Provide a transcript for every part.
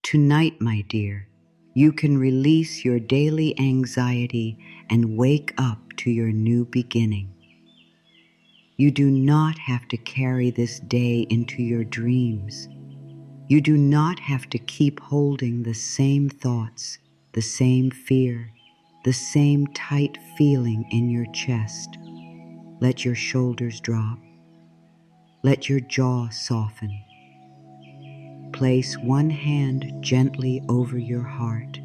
Tonight, my dear, you can release your daily anxiety and wake up to your new beginning. You do not have to carry this day into your dreams. You do not have to keep holding the same thoughts, the same fear, the same tight feeling in your chest. Let your shoulders drop. Let your jaw soften. Place one hand gently over your heart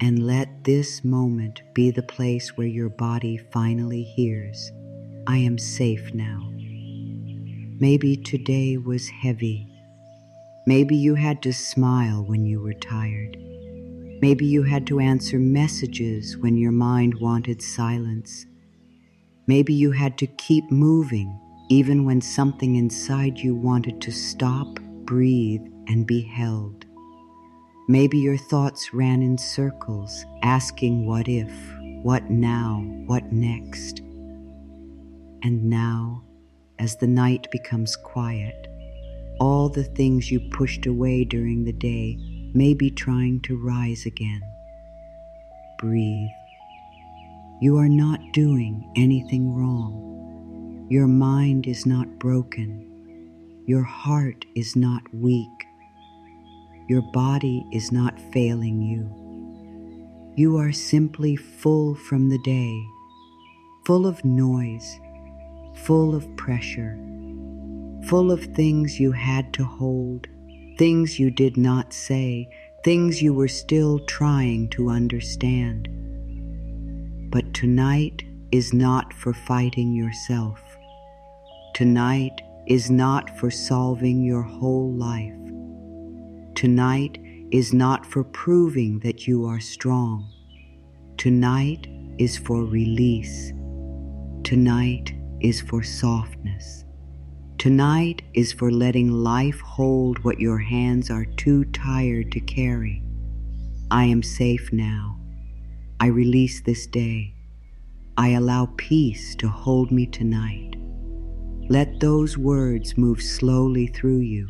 and let this moment be the place where your body finally hears, I am safe now. Maybe today was heavy. Maybe you had to smile when you were tired. Maybe you had to answer messages when your mind wanted silence. Maybe you had to keep moving even when something inside you wanted to stop, breathe, and be held. Maybe your thoughts ran in circles, asking what if, what now, what next. And now, as the night becomes quiet, all the things you pushed away during the day may be trying to rise again. Breathe. You are not doing anything wrong. Your mind is not broken. Your heart is not weak. Your body is not failing you. You are simply full from the day, full of noise, full of pressure, full of things you had to hold, things you did not say, things you were still trying to understand. But tonight is not for fighting yourself. Tonight is not for solving your whole life. Tonight is not for proving that you are strong. Tonight is for release. Tonight is for softness. Tonight is for letting life hold what your hands are too tired to carry. I am safe now. I release this day. I allow peace to hold me tonight. Let those words move slowly through you.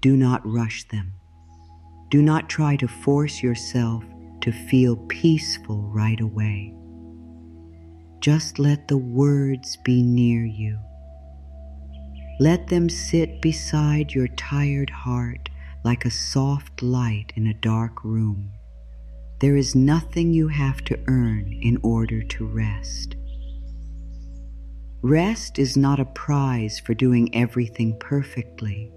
Do not rush them. Do not try to force yourself to feel peaceful right away. Just let the words be near you. Let them sit beside your tired heart like a soft light in a dark room. There is nothing you have to earn in order to rest. Rest is not a prize for doing everything perfectly.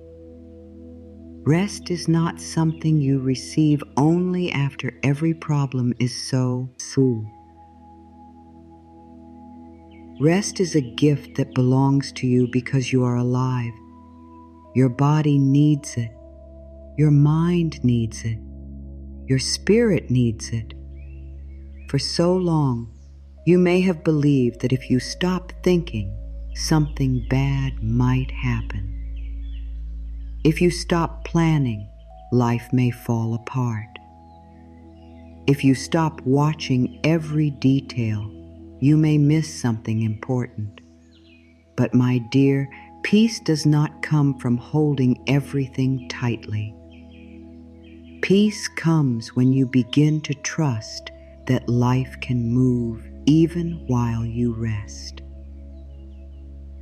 Rest is not something you receive only after every problem is solved. Rest is a gift that belongs to you because you are alive. Your body needs it. Your mind needs it. Your spirit needs it. For so long, you may have believed that if you stop thinking, something bad might happen. If you stop planning, life may fall apart. If you stop watching every detail, you may miss something important. But my dear, peace does not come from holding everything tightly. Peace comes when you begin to trust that life can move even while you rest.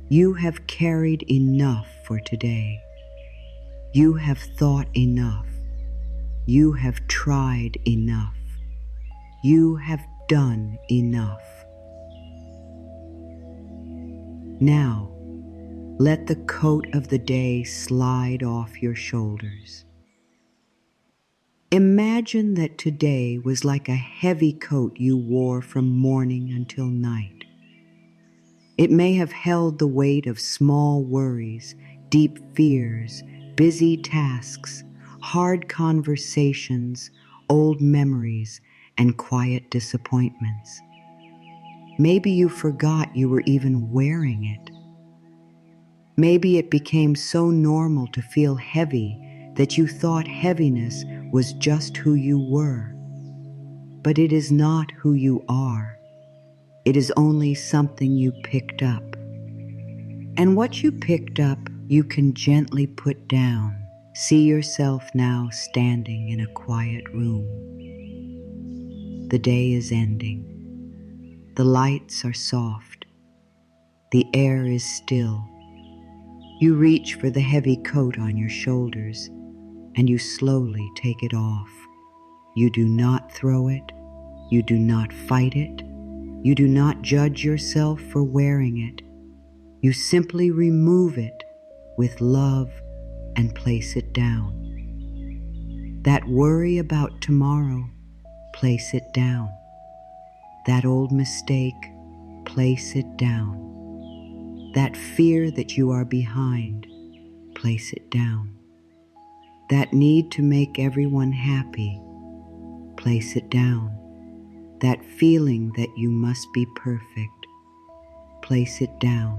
You have carried enough for today. You have thought enough. You have tried enough. You have done enough. Now, let the coat of the day slide off your shoulders. Imagine that today was like a heavy coat you wore from morning until night. It may have held the weight of small worries, deep fears, busy tasks, hard conversations, old memories, and quiet disappointments. Maybe you forgot you were even wearing it. Maybe it became so normal to feel heavy that you thought heaviness was just who you were. But it is not who you are. It is only something you picked up. And what you picked up, you can gently put down. See yourself now standing in a quiet room. The day is ending. The lights are soft. The air is still. You reach for the heavy coat on your shoulders, and you slowly take it off. You do not throw it. You do not fight it. You do not judge yourself for wearing it. You simply remove it with love and place it down. That worry about tomorrow, place it down. That old mistake, place it down. That fear that you are behind, place it down. That need to make everyone happy, place it down. That feeling that you must be perfect, place it down,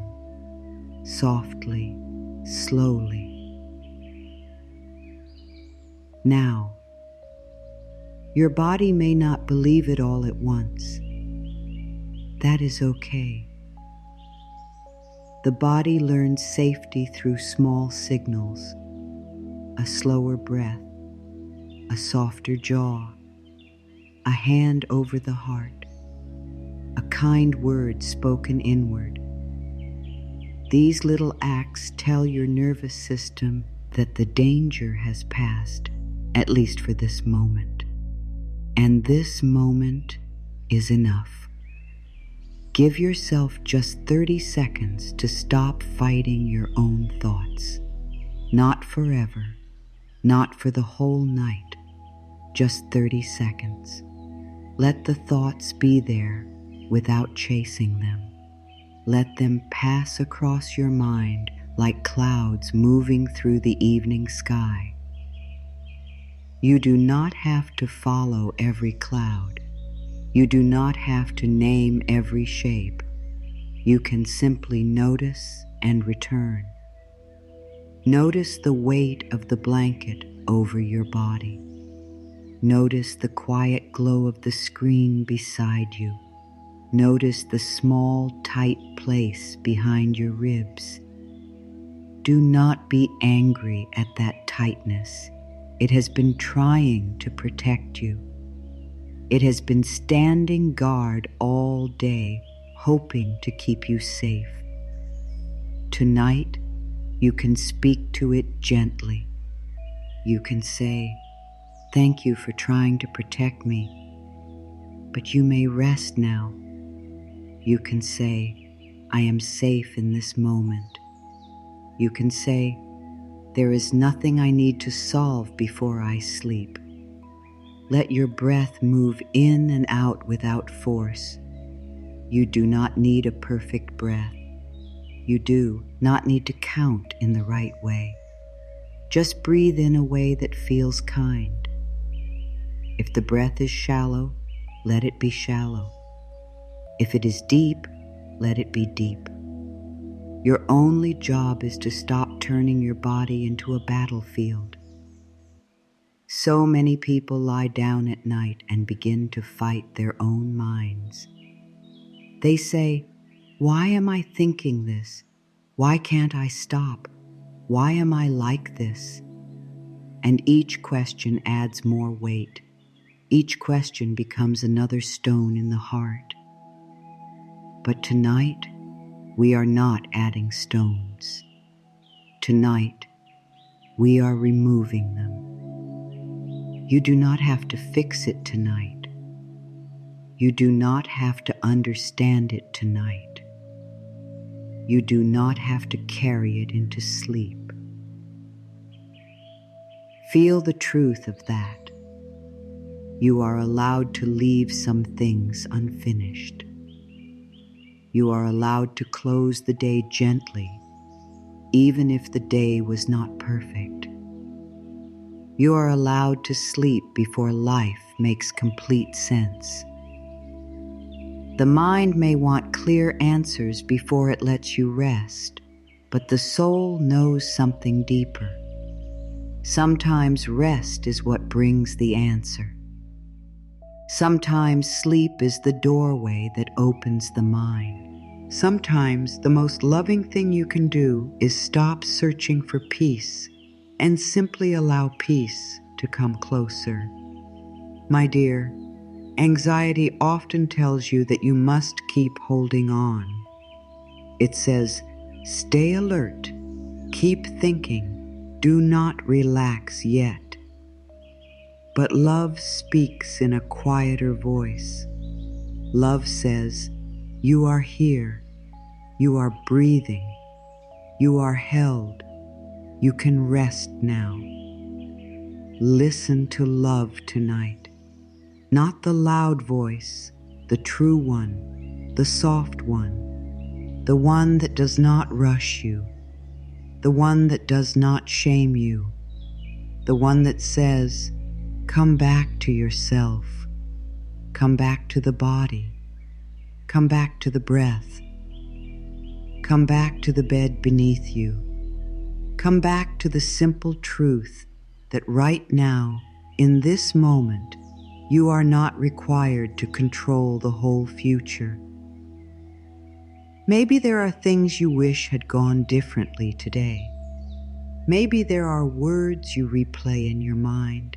softly, slowly. Now, your body may not believe it all at once. That is okay. The body learns safety through small signals, a slower breath, a softer jaw, a hand over the heart, a kind word spoken inward. These little acts tell your nervous system that the danger has passed, at least for this moment. And this moment is enough. Give yourself just 30 seconds to stop fighting your own thoughts. Not forever, not for the whole night, just 30 seconds. Let the thoughts be there without chasing them. Let them pass across your mind like clouds moving through the evening sky. You do not have to follow every cloud. You do not have to name every shape. You can simply notice and return. Notice the weight of the blanket over your body. Notice the quiet glow of the screen beside you. Notice the small, tight place behind your ribs. Do not be angry at that tightness. It has been trying to protect you. It has been standing guard all day, hoping to keep you safe. Tonight, you can speak to it gently. You can say, "Thank you for trying to protect me, but you may rest now." You can say, "I am safe in this moment." You can say, "There is nothing I need to solve before I sleep." Let your breath move in and out without force. You do not need a perfect breath. You do not need to count in the right way. Just breathe in a way that feels kind. If the breath is shallow, let it be shallow. If it is deep, let it be deep. Your only job is to stop turning your body into a battlefield. So many people lie down at night and begin to fight their own minds. They say, "Why am I thinking this? Why can't I stop? Why am I like this?" And each question adds more weight. Each question becomes another stone in the heart. But tonight, we are not adding stones. Tonight, we are removing them. You do not have to fix it tonight. You do not have to understand it tonight. You do not have to carry it into sleep. Feel the truth of that. You are allowed to leave some things unfinished. You are allowed to close the day gently, even if the day was not perfect. You are allowed to sleep before life makes complete sense. The mind may want clear answers before it lets you rest, but the soul knows something deeper. Sometimes rest is what brings the answer. Sometimes sleep is the doorway that opens the mind. Sometimes the most loving thing you can do is stop searching for peace and simply allow peace to come closer. My dear, anxiety often tells you that you must keep holding on. It says, stay alert, keep thinking, do not relax yet. But love speaks in a quieter voice. Love says, you are here, you are breathing, you are held, you can rest now. Listen to love tonight, not the loud voice, the true one, the soft one, the one that does not rush you, the one that does not shame you, the one that says, come back to yourself, come back to the body, come back to the breath, come back to the bed beneath you, come back to the simple truth that right now, in this moment, you are not required to control the whole future. Maybe there are things you wish had gone differently today. Maybe there are words you replay in your mind.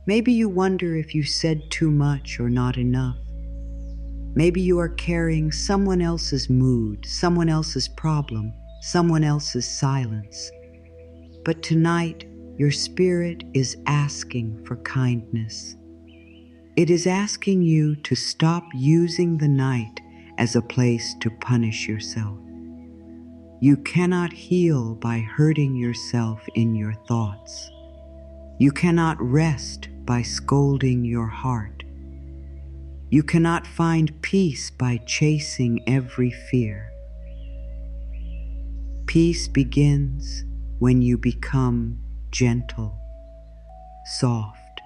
Maybe you wonder if you said too much or not enough. Maybe you are carrying someone else's mood, someone else's problem, someone else's silence. But tonight, your spirit is asking for kindness. It is asking you to stop using the night as a place to punish yourself. You cannot heal by hurting yourself in your thoughts. You cannot rest by scolding your heart. You cannot find peace by chasing every fear. Peace begins when you become gentle, soft,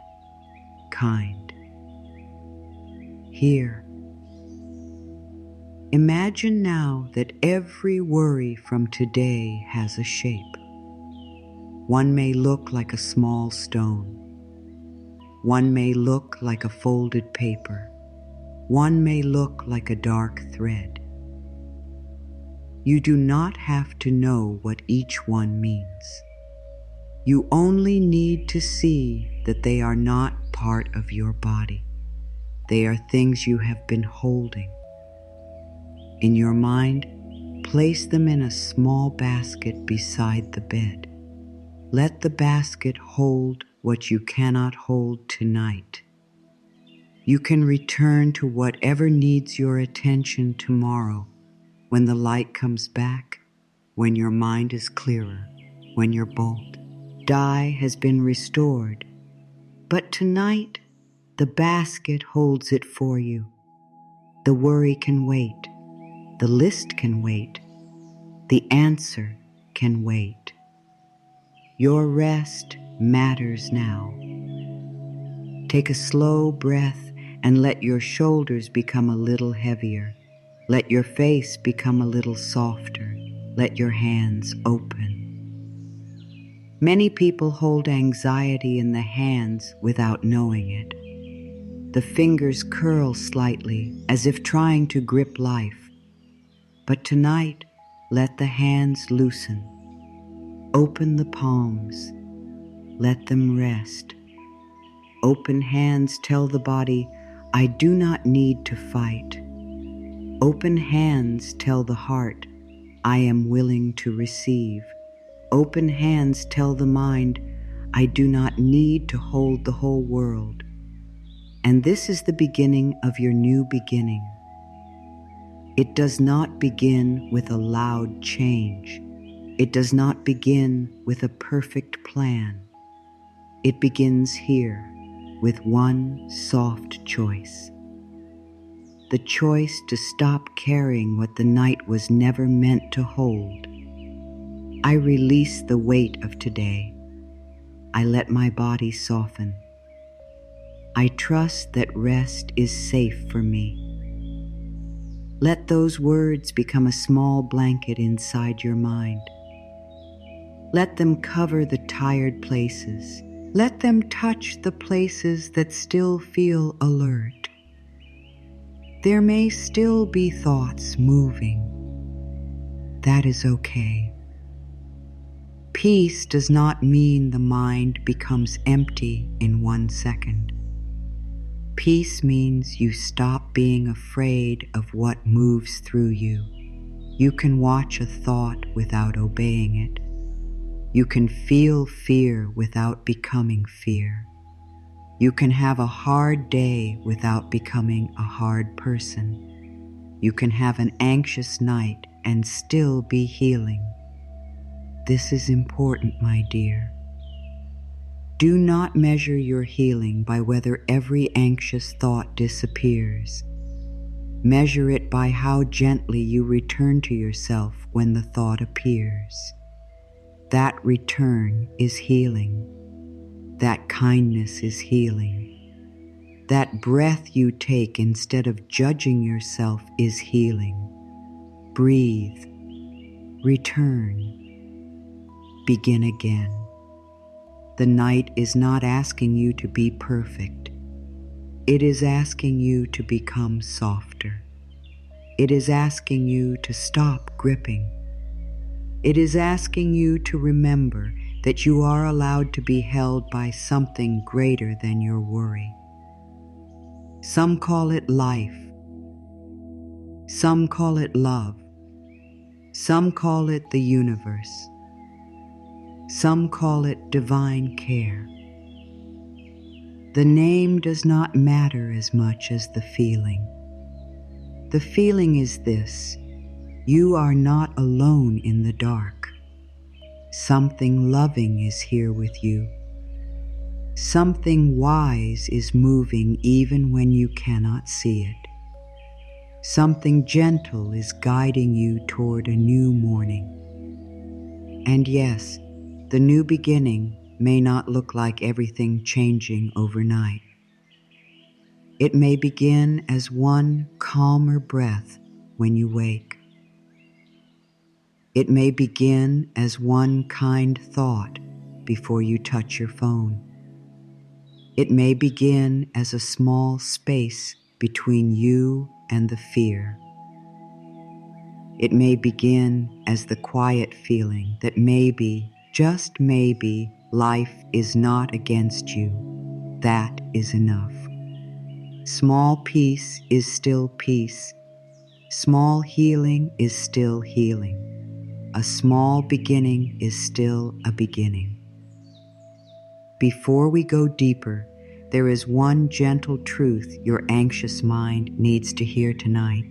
kind. Here. Imagine now that every worry from today has a shape. One may look like a small stone. One may look like a folded paper. One may look like a dark thread. You do not have to know what each one means. You only need to see that they are not part of your body. They are things you have been holding. In your mind, place them in a small basket beside the bed. Let the basket hold what you cannot hold tonight. You can return to whatever needs your attention tomorrow, when the light comes back, when your mind is clearer, when your bolt die has been restored. But tonight, the basket holds it for you. The worry can wait. The list can wait. The answer can wait. Your rest matters now. Take a slow breath and let your shoulders become a little heavier. Let your face become a little softer. Let your hands open. Many people hold anxiety in the hands without knowing it. The fingers curl slightly as if trying to grip life. But tonight, let the hands loosen. Open the palms. Let them rest. Open hands tell the body, I do not need to fight. Open hands tell the heart, I am willing to receive. Open hands tell the mind, I do not need to hold the whole world. And this is the beginning of your new beginning. It does not begin with a loud change. It does not begin with a perfect plan. It begins here with one soft choice. The choice to stop carrying what the night was never meant to hold. I release the weight of today. I let my body soften. I trust that rest is safe for me. Let those words become a small blanket inside your mind. Let them cover the tired places. Let them touch the places that still feel alert. There may still be thoughts moving. That is okay. Peace does not mean the mind becomes empty in 1 second. Peace means you stop being afraid of what moves through you. You can watch a thought without obeying it. You can feel fear without becoming fear. You can have a hard day without becoming a hard person. You can have an anxious night and still be healing. This is important, my dear. Do not measure your healing by whether every anxious thought disappears. Measure it by how gently you return to yourself when the thought appears. That return is healing. That kindness is healing. That breath you take instead of judging yourself is healing. Breathe. Return. Begin again. The night is not asking you to be perfect. It is asking you to become softer. It is asking you to stop gripping. It is asking you to remember that you are allowed to be held by something greater than your worry. Some call it life. Some call it love. Some call it the universe. Some call it divine care. The name does not matter as much as the feeling. The feeling is this: you are not alone in the dark. Something loving is here with you. Something wise is moving even when you cannot see it. Something gentle is guiding you toward a new morning. And yes, the new beginning may not look like everything changing overnight. It may begin as one calmer breath when you wake. It may begin as one kind thought before you touch your phone. It may begin as a small space between you and the fear. It may begin as the quiet feeling that maybe, just maybe, life is not against you. That is enough. Small peace is still peace. Small healing is still healing. A small beginning is still a beginning. Before we go deeper, there is one gentle truth your anxious mind needs to hear tonight.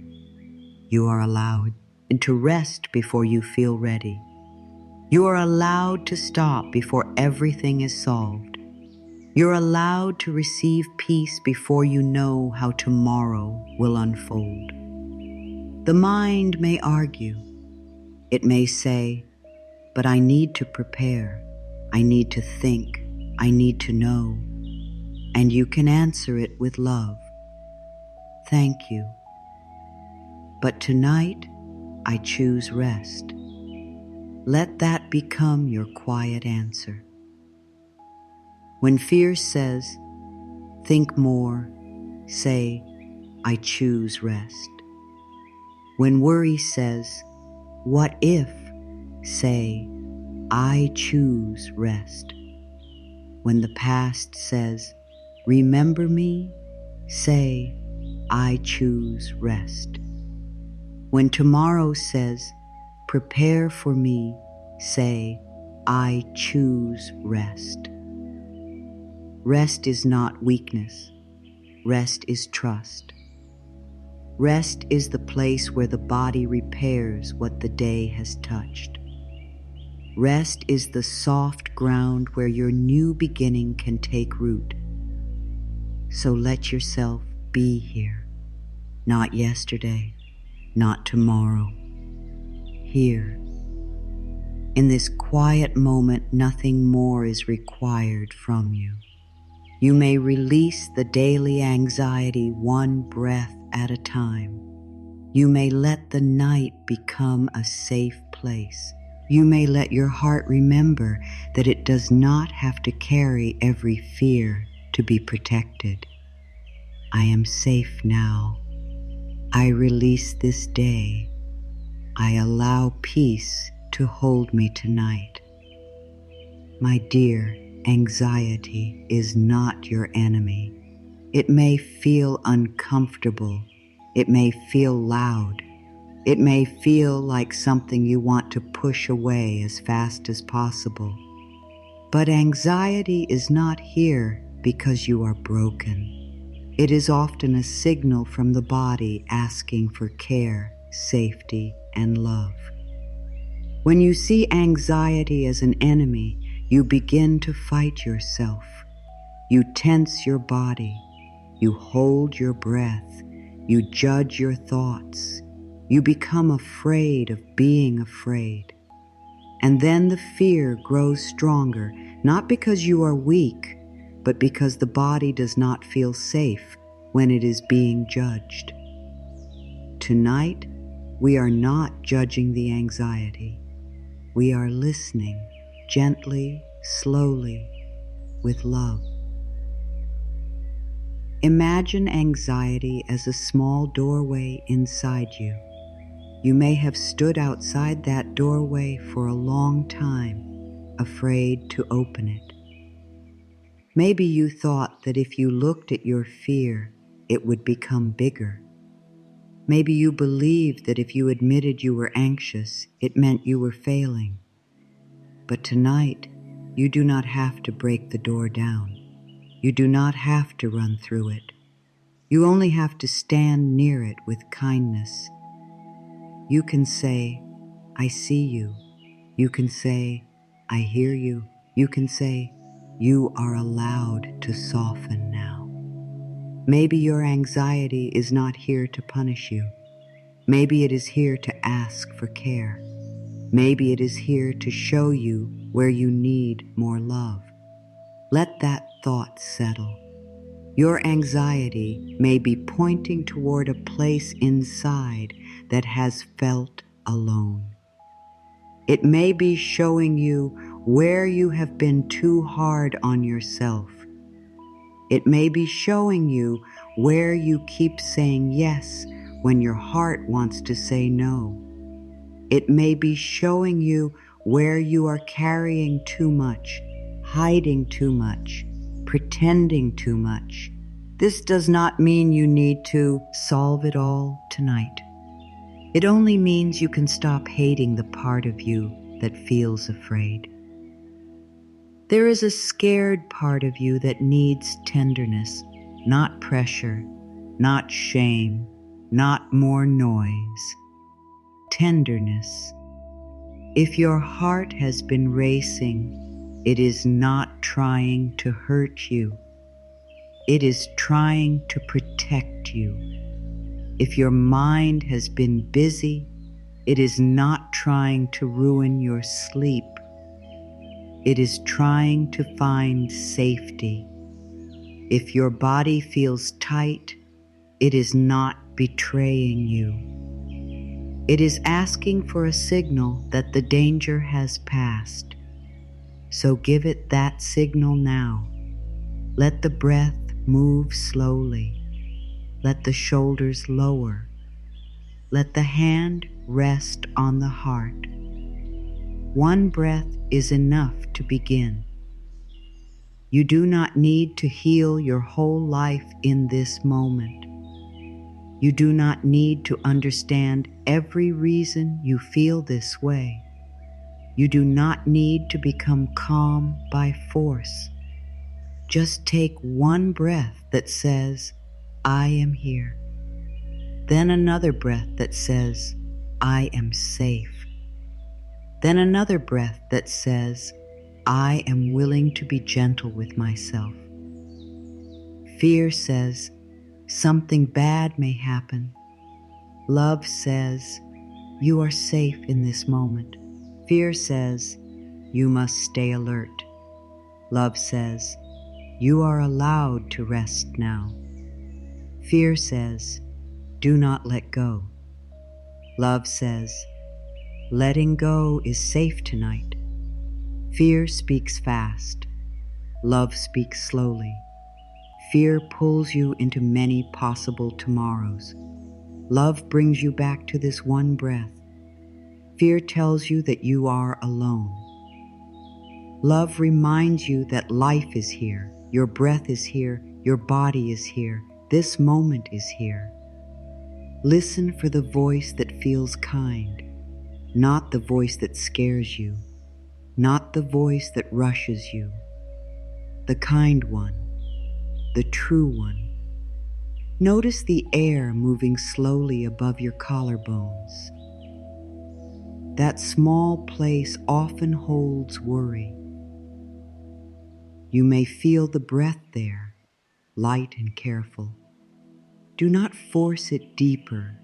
You are allowed to rest before you feel ready. You are allowed to stop before everything is solved. You're allowed to receive peace before you know how tomorrow will unfold. The mind may argue. It may say, but I need to prepare. I need to think. I need to know. And you can answer it with love. Thank you. But tonight, I choose rest. Let that become your quiet answer. When fear says, think more, say, I choose rest. When worry says, what if, say, I choose rest. When the past says, remember me, say, I choose rest. When tomorrow says, prepare for me, say, I choose rest. Rest is not weakness. Rest is trust. Rest is the place where the body repairs what the day has touched. Rest is the soft ground where your new beginning can take root. So let yourself be here. Not yesterday, not tomorrow. Here. In this quiet moment, nothing more is required from you. You may release the daily anxiety one breath at a time. You may let the night become a safe place. You may let your heart remember that it does not have to carry every fear to be protected. I am safe now. I release this day. I allow peace to hold me tonight. My dear, anxiety is not your enemy. It may feel uncomfortable. It may feel loud. It may feel like something you want to push away as fast as possible. But anxiety is not here because you are broken. It is often a signal from the body asking for care, safety, and love. When you see anxiety as an enemy, you begin to fight yourself. You tense your body. You hold your breath. You judge your thoughts. You become afraid of being afraid. And then the fear grows stronger, not because you are weak, but because the body does not feel safe when it is being judged. Tonight, we are not judging the anxiety. We are listening gently, slowly, with love. Imagine anxiety as a small doorway inside you. You may have stood outside that doorway for a long time, afraid to open it. Maybe you thought that if you looked at your fear, it would become bigger. Maybe you believed that if you admitted you were anxious, it meant you were failing. But tonight, you do not have to break the door down. You do not have to run through it. You only have to stand near it with kindness. You can say, I see you. You can say, I hear you. You can say, you are allowed to soften now. Maybe your anxiety is not here to punish you. Maybe it is here to ask for care. Maybe it is here to show you where you need more love. Let that thought settle. Your anxiety may be pointing toward a place inside that has felt alone. It may be showing you where you have been too hard on yourself. It may be showing you where you keep saying yes when your heart wants to say no. It may be showing you where you are carrying too much, hiding too much, pretending too much. This does not mean you need to solve it all tonight. It only means you can stop hating the part of you that feels afraid. There is a scared part of you that needs tenderness, not pressure, not shame, not more noise. Tenderness. If your heart has been racing, it is not trying to hurt you. It is trying to protect you. If your mind has been busy, it is not trying to ruin your sleep. It is trying to find safety. If your body feels tight, it is not betraying you. It is asking for a signal that the danger has passed. So give it that signal now. Let the breath move slowly. Let the shoulders lower. Let the hand rest on the heart. One breath is enough to begin. You do not need to heal your whole life in this moment. You do not need to understand every reason you feel this way. You do not need to become calm by force. Just take one breath that says, I am here. Then another breath that says, I am safe. Then another breath that says, I am willing to be gentle with myself. Fear says, something bad may happen. Love says, you are safe in this moment. Fear says, you must stay alert. Love says, you are allowed to rest now. Fear says, do not let go. Love says, letting go is safe tonight. Fear speaks fast. Love speaks slowly. Fear pulls you into many possible tomorrows. Love brings you back to this one breath. Fear tells you that you are alone. Love reminds you that life is here, your breath is here, your body is here, this moment is here. Listen for the voice that feels kind, not the voice that scares you, not the voice that rushes you. The kind one, the true one. Notice the air moving slowly above your collarbones. That small place often holds worry. You may feel the breath there, light and careful. Do not force it deeper,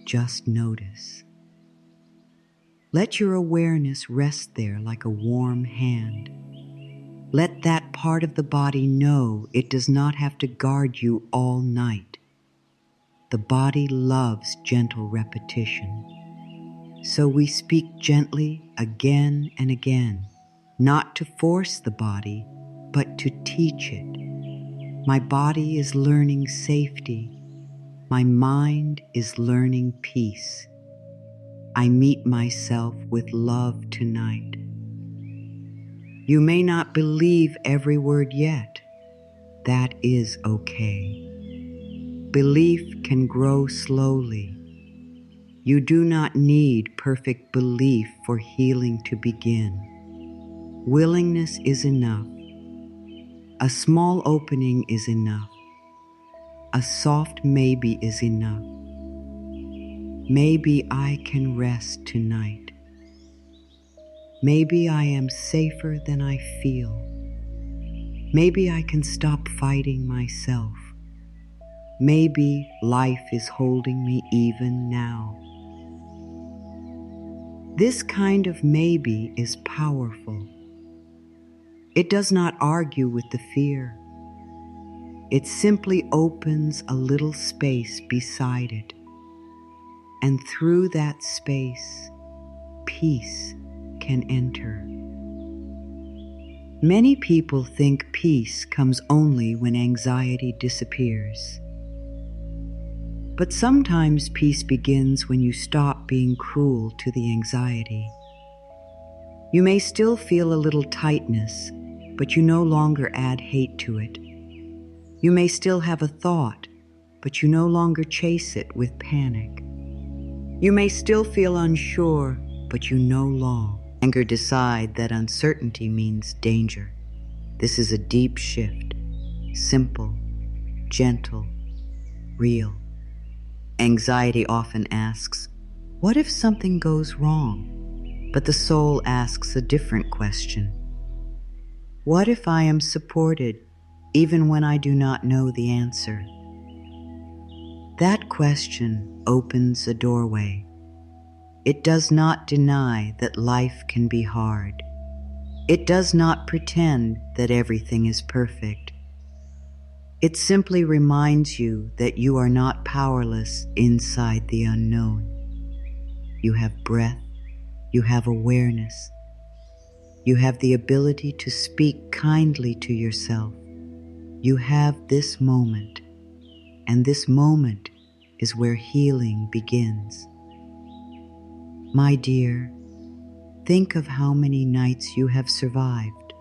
just notice. Let your awareness rest there like a warm hand. Let that part of the body know it does not have to guard you all night. The body loves gentle repetition. So we speak gently again and again, not to force the body, but to teach it. My body is learning safety. My mind is learning peace. I meet myself with love tonight. You may not believe every word yet. That is okay. Belief can grow slowly. You do not need perfect belief for healing to begin. Willingness is enough. A small opening is enough. A soft maybe is enough. Maybe I can rest tonight. Maybe I am safer than I feel. Maybe I can stop fighting myself. Maybe life is holding me even now. This kind of maybe is powerful. It does not argue with the fear. It simply opens a little space beside it. And through that space, peace can enter. Many people think peace comes only when anxiety disappears. But sometimes peace begins when you stop being cruel to the anxiety. You may still feel a little tightness, but you no longer add hate to it. You may still have a thought, but you no longer chase it with panic. You may still feel unsure, but you no longer decide that uncertainty means danger. This is a deep shift, simple, gentle, real. Anxiety often asks, what if something goes wrong? But the soul asks a different question. What if I am supported even when I do not know the answer? That question opens a doorway. It does not deny that life can be hard. It does not pretend that everything is perfect. It simply reminds you that you are not powerless inside the unknown. You have breath, you have awareness, you have the ability to speak kindly to yourself. You have this moment, and this moment is where healing begins. My dear, think of how many nights you have survived.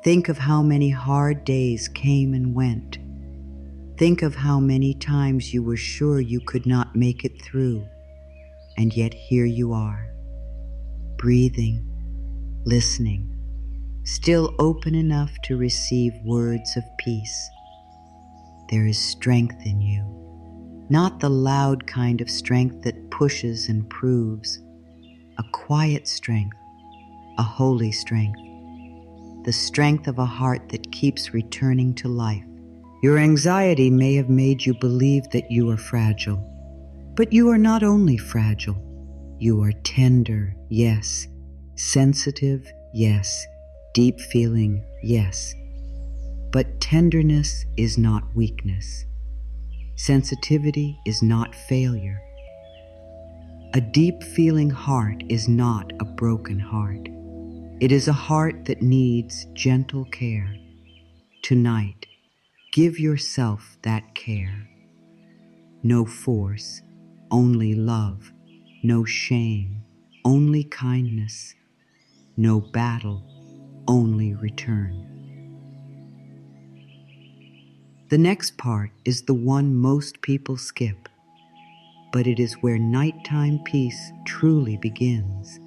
Think of how many hard days came and went. Think of how many times you were sure you could not make it through, and yet here you are, breathing, listening, still open enough to receive words of peace. There is strength in you, not the loud kind of strength that pushes and proves, a quiet strength, a holy strength, the strength of a heart that keeps returning to life. Your anxiety may have made you believe that you are fragile, but you are not only fragile, you are tender, yes, sensitive, yes, deep feeling, yes. But tenderness is not weakness. Sensitivity is not failure. A deep feeling heart is not a broken heart. It is a heart that needs gentle care. Tonight, give yourself that care. No force, only love. No shame, only kindness. No battle, only return. The next part is the one most people skip, but it is where nighttime peace truly begins.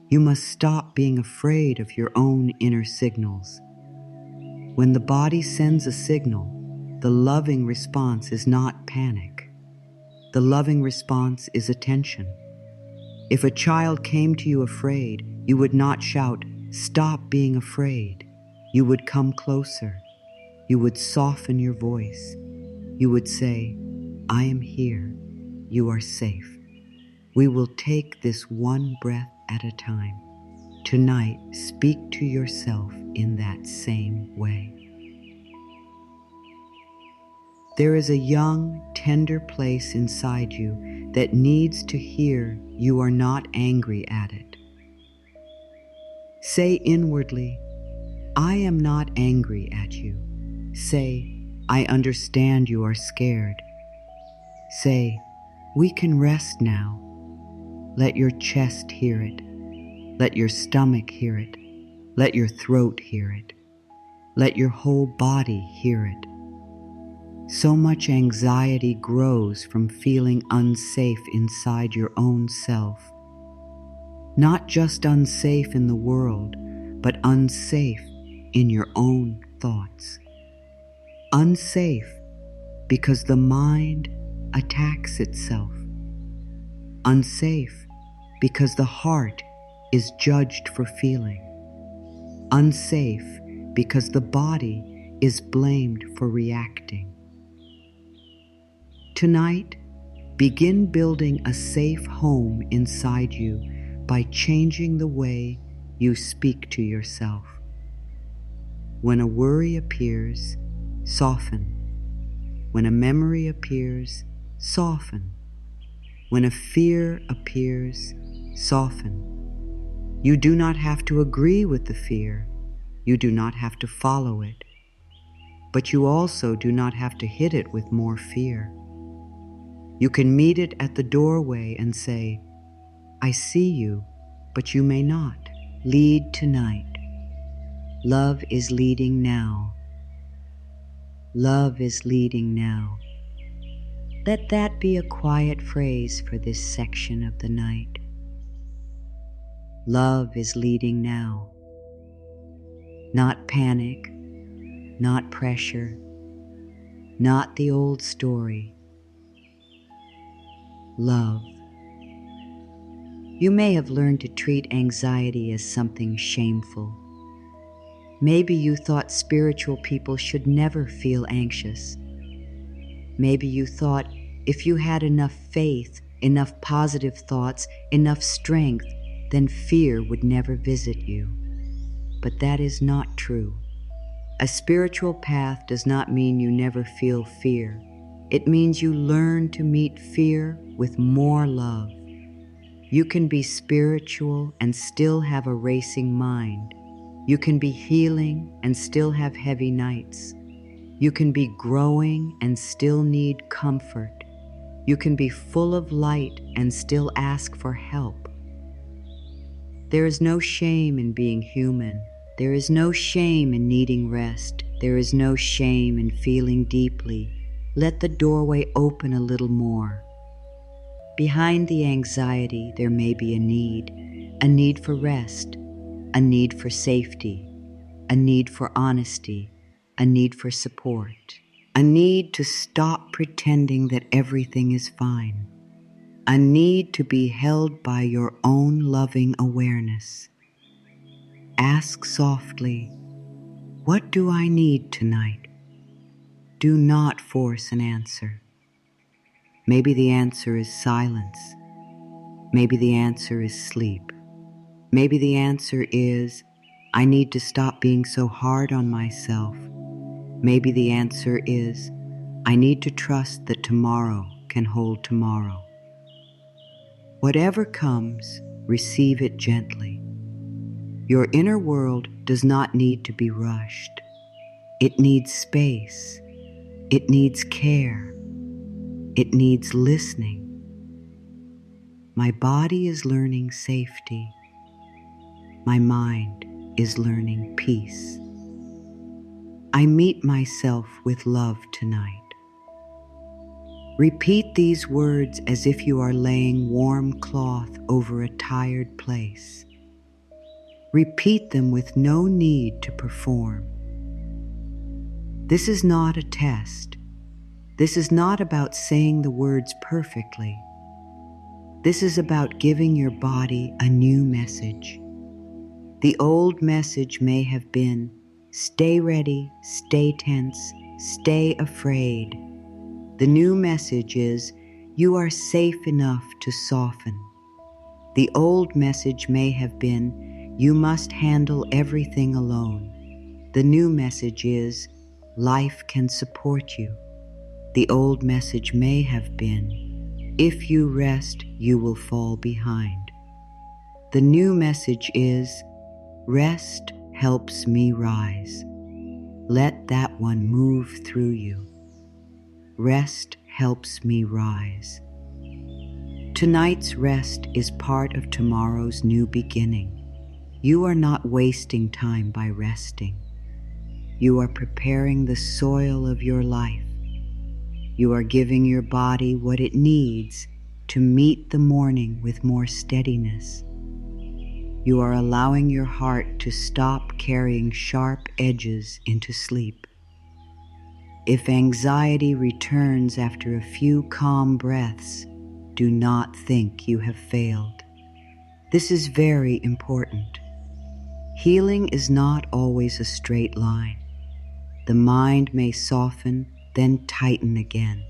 You must stop being afraid of your own inner signals. When the body sends a signal, the loving response is not panic. The loving response is attention. If a child came to you afraid, you would not shout, "Stop being afraid." You would come closer. You would soften your voice. You would say, "I am here. You are safe." We will take this one breath at a time. Tonight, speak to yourself in that same way. There is a young, tender place inside you that needs to hear you are not angry at it. Say inwardly, "I am not angry at you." Say, "I understand you are scared." Say, "We can rest now." Let your chest hear it. Let your stomach hear it. Let your throat hear it. Let your whole body hear it. So much anxiety grows from feeling unsafe inside your own self. Not just unsafe in the world, but unsafe in your own thoughts. Unsafe because the mind attacks itself. Unsafe because the heart is judged for feeling. Unsafe because the body is blamed for reacting. Tonight, begin building a safe home inside you by changing the way you speak to yourself. When a worry appears, soften. When a memory appears, soften. When a fear appears, soften. You do not have to agree with the fear. You do not have to follow it. But you also do not have to hit it with more fear. You can meet it at the doorway and say, "I see you, but you may not." Lead tonight. Love is leading now. Love is leading now. Let that be a quiet phrase for this section of the night. Love is leading now. Not panic, not pressure, not the old story. Love. You may have learned to treat anxiety as something shameful. Maybe you thought spiritual people should never feel anxious. Maybe you thought if you had enough faith, enough positive thoughts, enough strength, then fear would never visit you. But that is not true. A spiritual path does not mean you never feel fear. It means you learn to meet fear with more love. You can be spiritual and still have a racing mind. You can be healing and still have heavy nights. You can be growing and still need comfort. You can be full of light and still ask for help. There is no shame in being human. There is no shame in needing rest. There is no shame in feeling deeply. Let the doorway open a little more. Behind the anxiety, there may be a need for rest, a need for safety, a need for honesty, a need for support, a need to stop pretending that everything is fine, a need to be held by your own loving awareness. Ask softly, "What do I need tonight?" Do not force an answer. Maybe the answer is silence. Maybe the answer is sleep. Maybe the answer is, "I need to stop being so hard on myself." Maybe the answer is, "I need to trust that tomorrow can hold tomorrow." Whatever comes, receive it gently. Your inner world does not need to be rushed. It needs space. It needs care. It needs listening. My body is learning safety. My mind is learning peace. I meet myself with love tonight. Repeat these words as if you are laying warm cloth over a tired place. Repeat them with no need to perform. This is not a test. This is not about saying the words perfectly. This is about giving your body a new message. The old message may have been, stay ready, stay tense, stay afraid. The new message is, you are safe enough to soften. The old message may have been, you must handle everything alone. The new message is, life can support you. The old message may have been, if you rest, you will fall behind. The new message is, rest helps me rise. Let that one move through you. Rest helps me rise. Tonight's rest is part of tomorrow's new beginning. You are not wasting time by resting. You are preparing the soil of your life. You are giving your body what it needs to meet the morning with more steadiness. You are allowing your heart to stop carrying sharp edges into sleep. If anxiety returns after a few calm breaths, do not think you have failed. This is very important. Healing is not always a straight line. The mind may soften, then tighten again.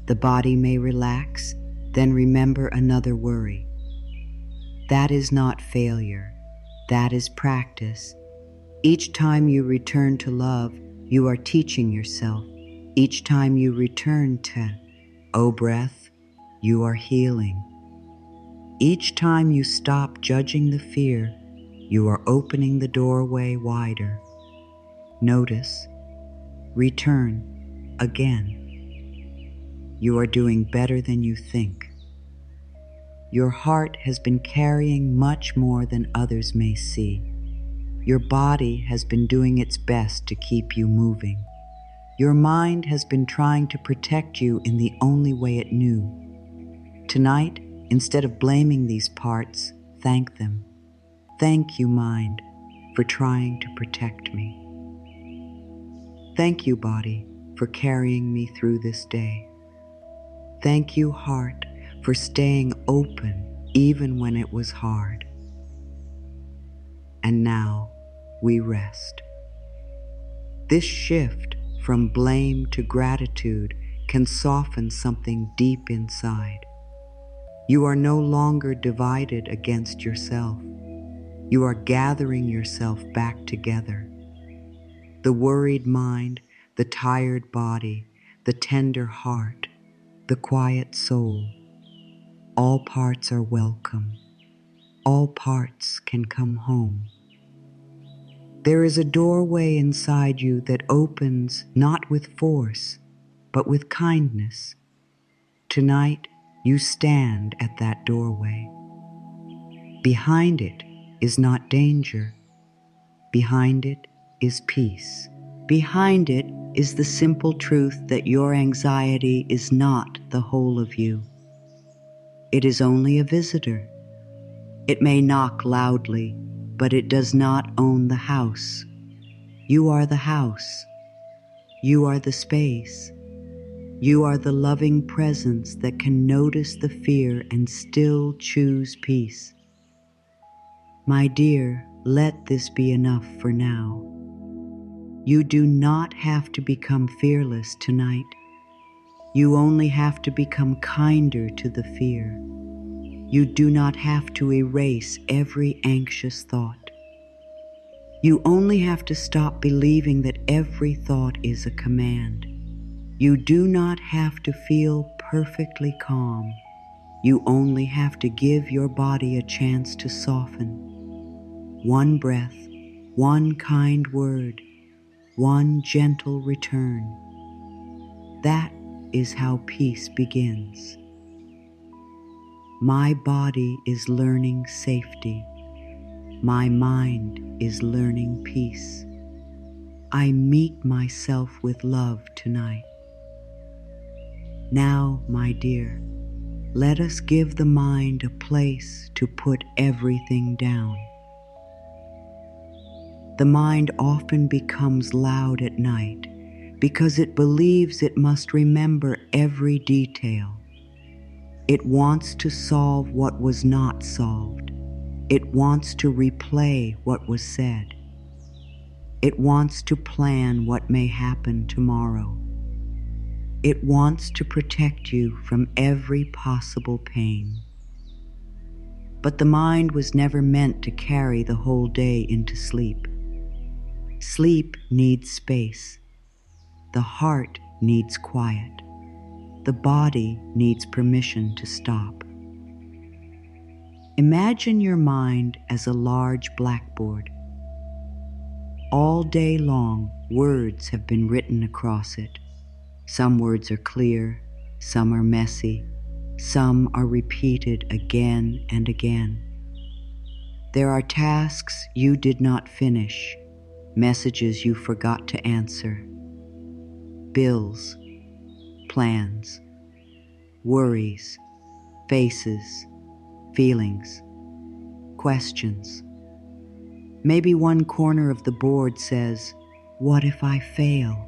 The body may relax, then remember another worry. That is not failure. That is practice. Each time you return to love, you are teaching yourself. Each time you return to, oh breath, you are healing. Each time you stop judging the fear, you are opening the doorway wider. Notice, return again. You are doing better than you think. Your heart has been carrying much more than others may see. Your body has been doing its best to keep you moving. Your mind has been trying to protect you in the only way it knew. Tonight, instead of blaming these parts, thank them. Thank you, mind, for trying to protect me. Thank you, body, for carrying me through this day. Thank you, heart, for staying open even when it was hard. And now we rest. This shift from blame to gratitude can soften something deep inside. You are no longer divided against yourself. You are gathering yourself back together. The worried mind, the tired body, the tender heart, the quiet soul, all parts are welcome. All parts can come home. There is a doorway inside you that opens not with force, but with kindness. Tonight, you stand at that doorway. Behind it is not danger. Behind it is peace. Behind it is the simple truth that your anxiety is not the whole of you. It is only a visitor. It may knock loudly, but it does not own the house. You are the house. You are the space. You are the loving presence that can notice the fear and still choose peace. My dear, let this be enough for now. You do not have to become fearless tonight. You only have to become kinder to the fear. You do not have to erase every anxious thought. You only have to stop believing that every thought is a command. You do not have to feel perfectly calm. You only have to give your body a chance to soften. One breath, one kind word, one gentle return. That is how peace begins. My body is learning safety. My mind is learning peace. I meet myself with love tonight. Now, my dear, let us give the mind a place to put everything down. The mind often becomes loud at night because it believes it must remember every detail. It wants to solve what was not solved. It wants to replay what was said. It wants to plan what may happen tomorrow. It wants to protect you from every possible pain. But the mind was never meant to carry the whole day into sleep. Sleep needs space. The heart needs quiet. The body needs permission to stop. Imagine your mind as a large blackboard. All day long, words have been written across it. Some words are clear, some are messy, some are repeated again and again. There are tasks you did not finish, messages you forgot to answer, bills, plans, worries, faces, feelings, questions. Maybe one corner of the board says, "What if I fail?"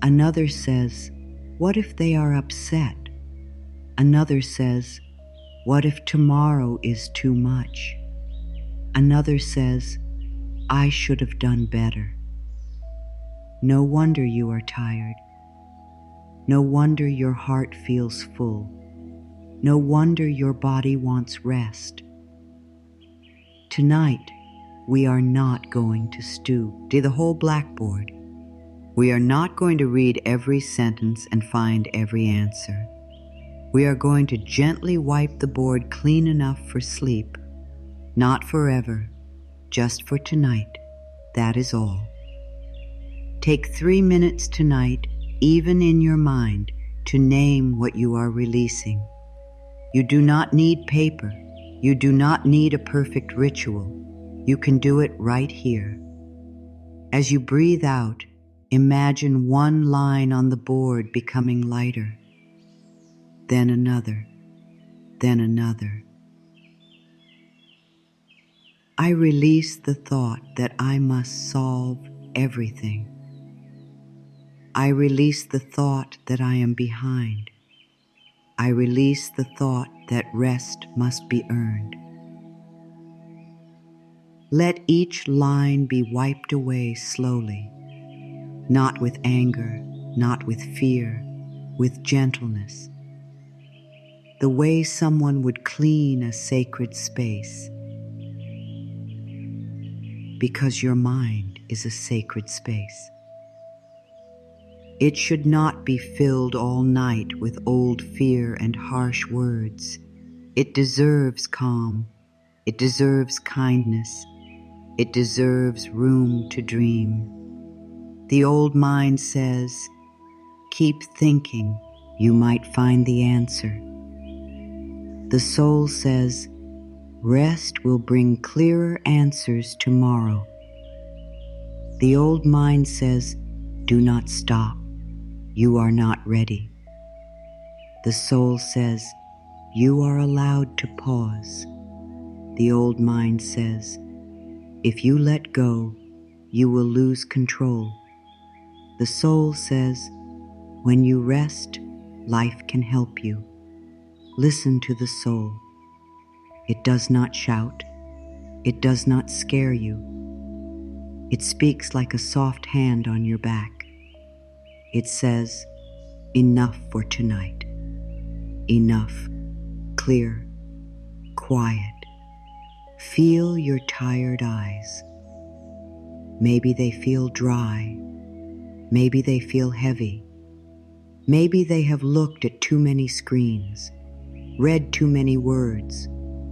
Another says, "What if they are upset?" Another says, "What if tomorrow is too much?" Another says, "I should have done better." No wonder you are tired. No wonder your heart feels full. No wonder your body wants rest. Tonight, we are not going to stew the whole blackboard. We are not going to read every sentence and find every answer. We are going to gently wipe the board clean enough for sleep, not forever, just for tonight. That is all. Take 3 minutes tonight, even in your mind, to name what you are releasing. You do not need paper. You do not need a perfect ritual. You can do it right here. As you breathe out, imagine one line on the board becoming lighter, then another, then another. I release the thought that I must solve everything. I release the thought that I am behind. I release the thought that rest must be earned. Let each line be wiped away slowly, not with anger, not with fear, with gentleness. The way someone would clean a sacred space. Because your mind is a sacred space. It should not be filled all night with old fear and harsh words. It deserves calm. It deserves kindness. It deserves room to dream. The old mind says, "Keep thinking, you might find the answer." The soul says, "Rest will bring clearer answers tomorrow." The old mind says, "Do not stop. You are not ready." The soul says, "You are allowed to pause." The old mind says, "If you let go, you will lose control." The soul says, "When you rest, life can help you." Listen to the soul. It does not shout. It does not scare you. It speaks like a soft hand on your back. It says, "Enough for tonight." Enough. Clear. Quiet. Feel your tired eyes. Maybe they feel dry. Maybe they feel heavy. Maybe they have looked at too many screens, read too many words,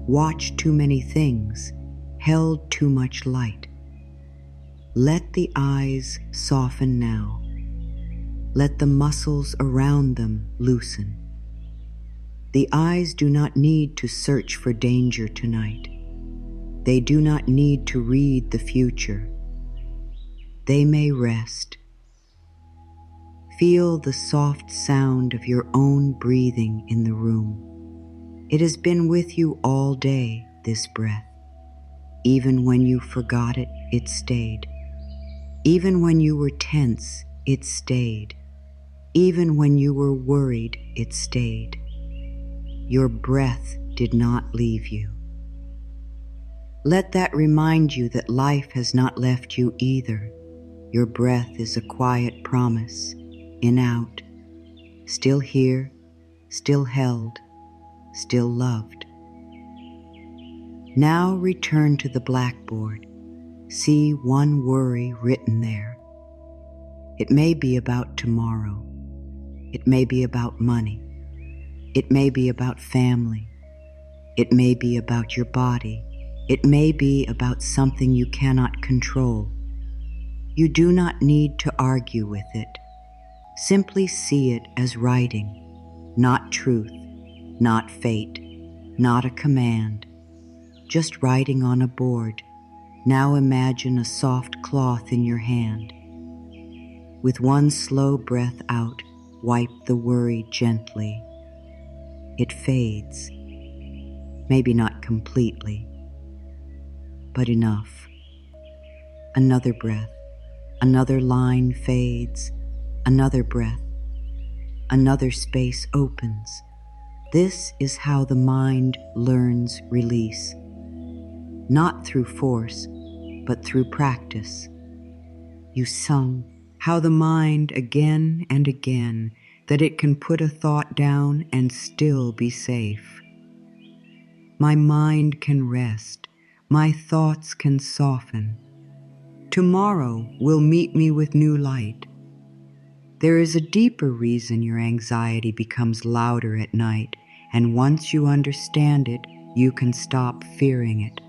watched too many things, held too much light. Let the eyes soften now. Let the muscles around them loosen. The eyes do not need to search for danger tonight. They do not need to read the future. They may rest. Feel the soft sound of your own breathing in the room. It has been with you all day, this breath. Even when you forgot it, it stayed. Even when you were tense, it stayed. Even when you were worried, it stayed. Your breath did not leave you. Let that remind you that life has not left you either. Your breath is a quiet promise, in out, still here, still held, still loved. Now return to the blackboard. See one worry written there. It may be about tomorrow. It may be about money. It may be about family. It may be about your body. It may be about something you cannot control. You do not need to argue with it. Simply see it as writing, not truth, not fate, not a command, just writing on a board. Now imagine a soft cloth in your hand. With one slow breath out, wipe the worry gently. It fades, maybe not completely, but enough. Another breath, another line fades, another breath, another space opens. This is how the mind learns release. Not through force, but through practice. You sung how the mind again and again, that it can put a thought down and still be safe. My mind can rest, my thoughts can soften. Tomorrow will meet me with new light. There is a deeper reason your anxiety becomes louder at night, and once you understand it, you can stop fearing it.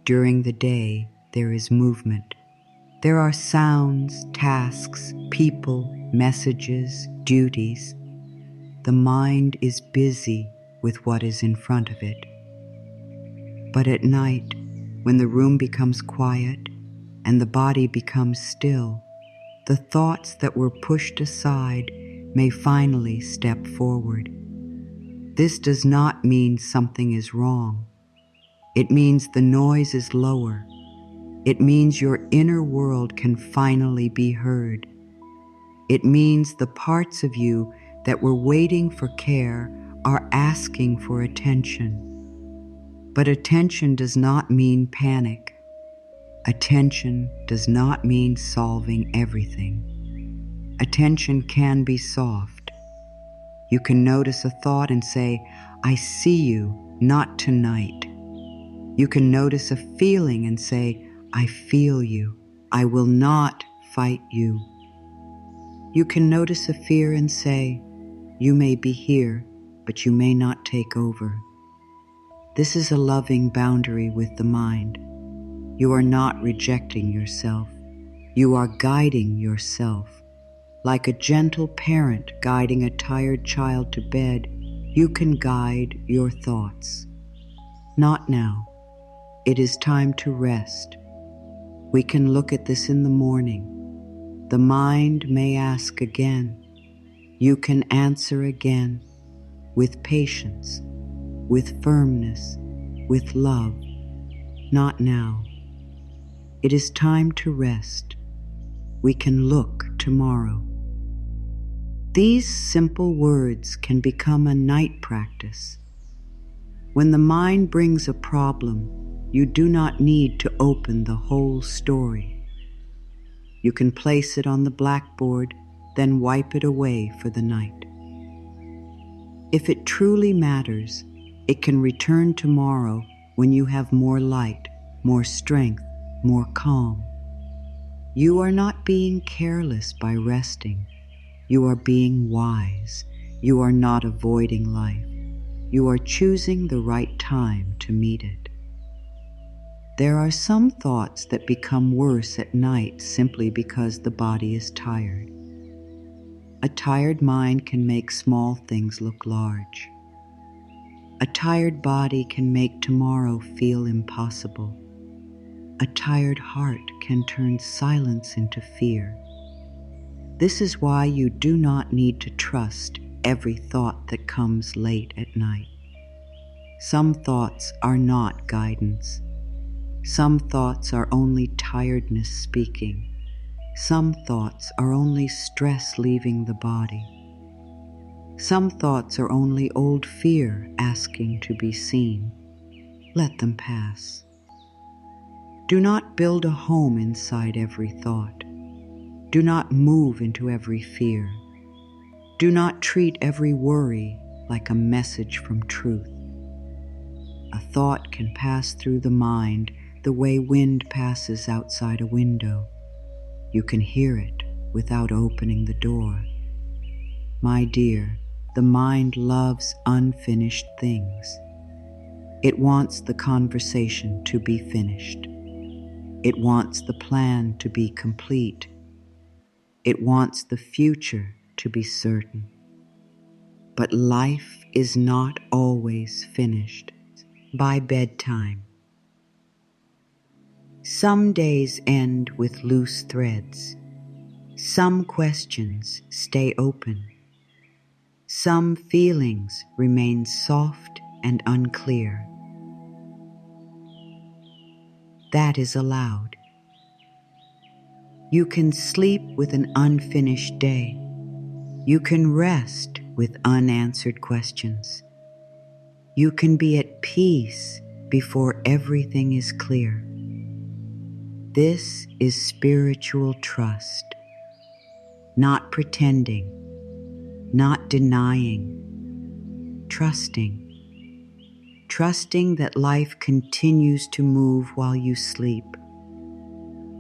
During the day, there is movement. There are sounds, tasks, people, messages, duties. The mind is busy with what is in front of it. But at night, when the room becomes quiet and the body becomes still, the thoughts that were pushed aside may finally step forward. This does not mean something is wrong. It means the noise is lower. It means your inner world can finally be heard. It means the parts of you that were waiting for care are asking for attention. But attention does not mean panic. Attention does not mean solving everything. Attention can be soft. You can notice a thought and say, I see you, not tonight. You can notice a feeling and say, I feel you. I will not fight you. You can notice a fear and say, you may be here, but you may not take over. This is a loving boundary with the mind. You are not rejecting yourself. You are guiding yourself. Like a gentle parent guiding a tired child to bed, you can guide your thoughts. Not now. It is time to rest. We can look at this in the morning. The mind may ask again. You can answer again with patience, with firmness, with love. Not now. It is time to rest. We can look tomorrow. These simple words can become a night practice. When the mind brings a problem, you do not need to open the whole story. You can place it on the blackboard, then wipe it away for the night. If it truly matters, it can return tomorrow when you have more light, more strength, more calm. You are not being careless by resting. You are being wise. You are not avoiding life. You are choosing the right time to meet it. There are some thoughts that become worse at night simply because the body is tired. A tired mind can make small things look large. A tired body can make tomorrow feel impossible. A tired heart can turn silence into fear. This is why you do not need to trust every thought that comes late at night. Some thoughts are not guidance. Some thoughts are only tiredness speaking. Some thoughts are only stress leaving the body. Some thoughts are only old fear asking to be seen. Let them pass. Do not build a home inside every thought. Do not move into every fear. Do not treat every worry like a message from truth. A thought can pass through the mind the way wind passes outside a window. You can hear it without opening the door. My dear, the mind loves unfinished things. It wants the conversation to be finished. It wants the plan to be complete. It wants the future to be certain. But life is not always finished by bedtime. Some days end with loose threads. Some questions stay open. Some feelings remain soft and unclear. That is allowed. You can sleep with an unfinished day. You can rest with unanswered questions. You can be at peace before everything is clear. This is spiritual trust. Not pretending, not denying, trusting. Trusting that life continues to move while you sleep.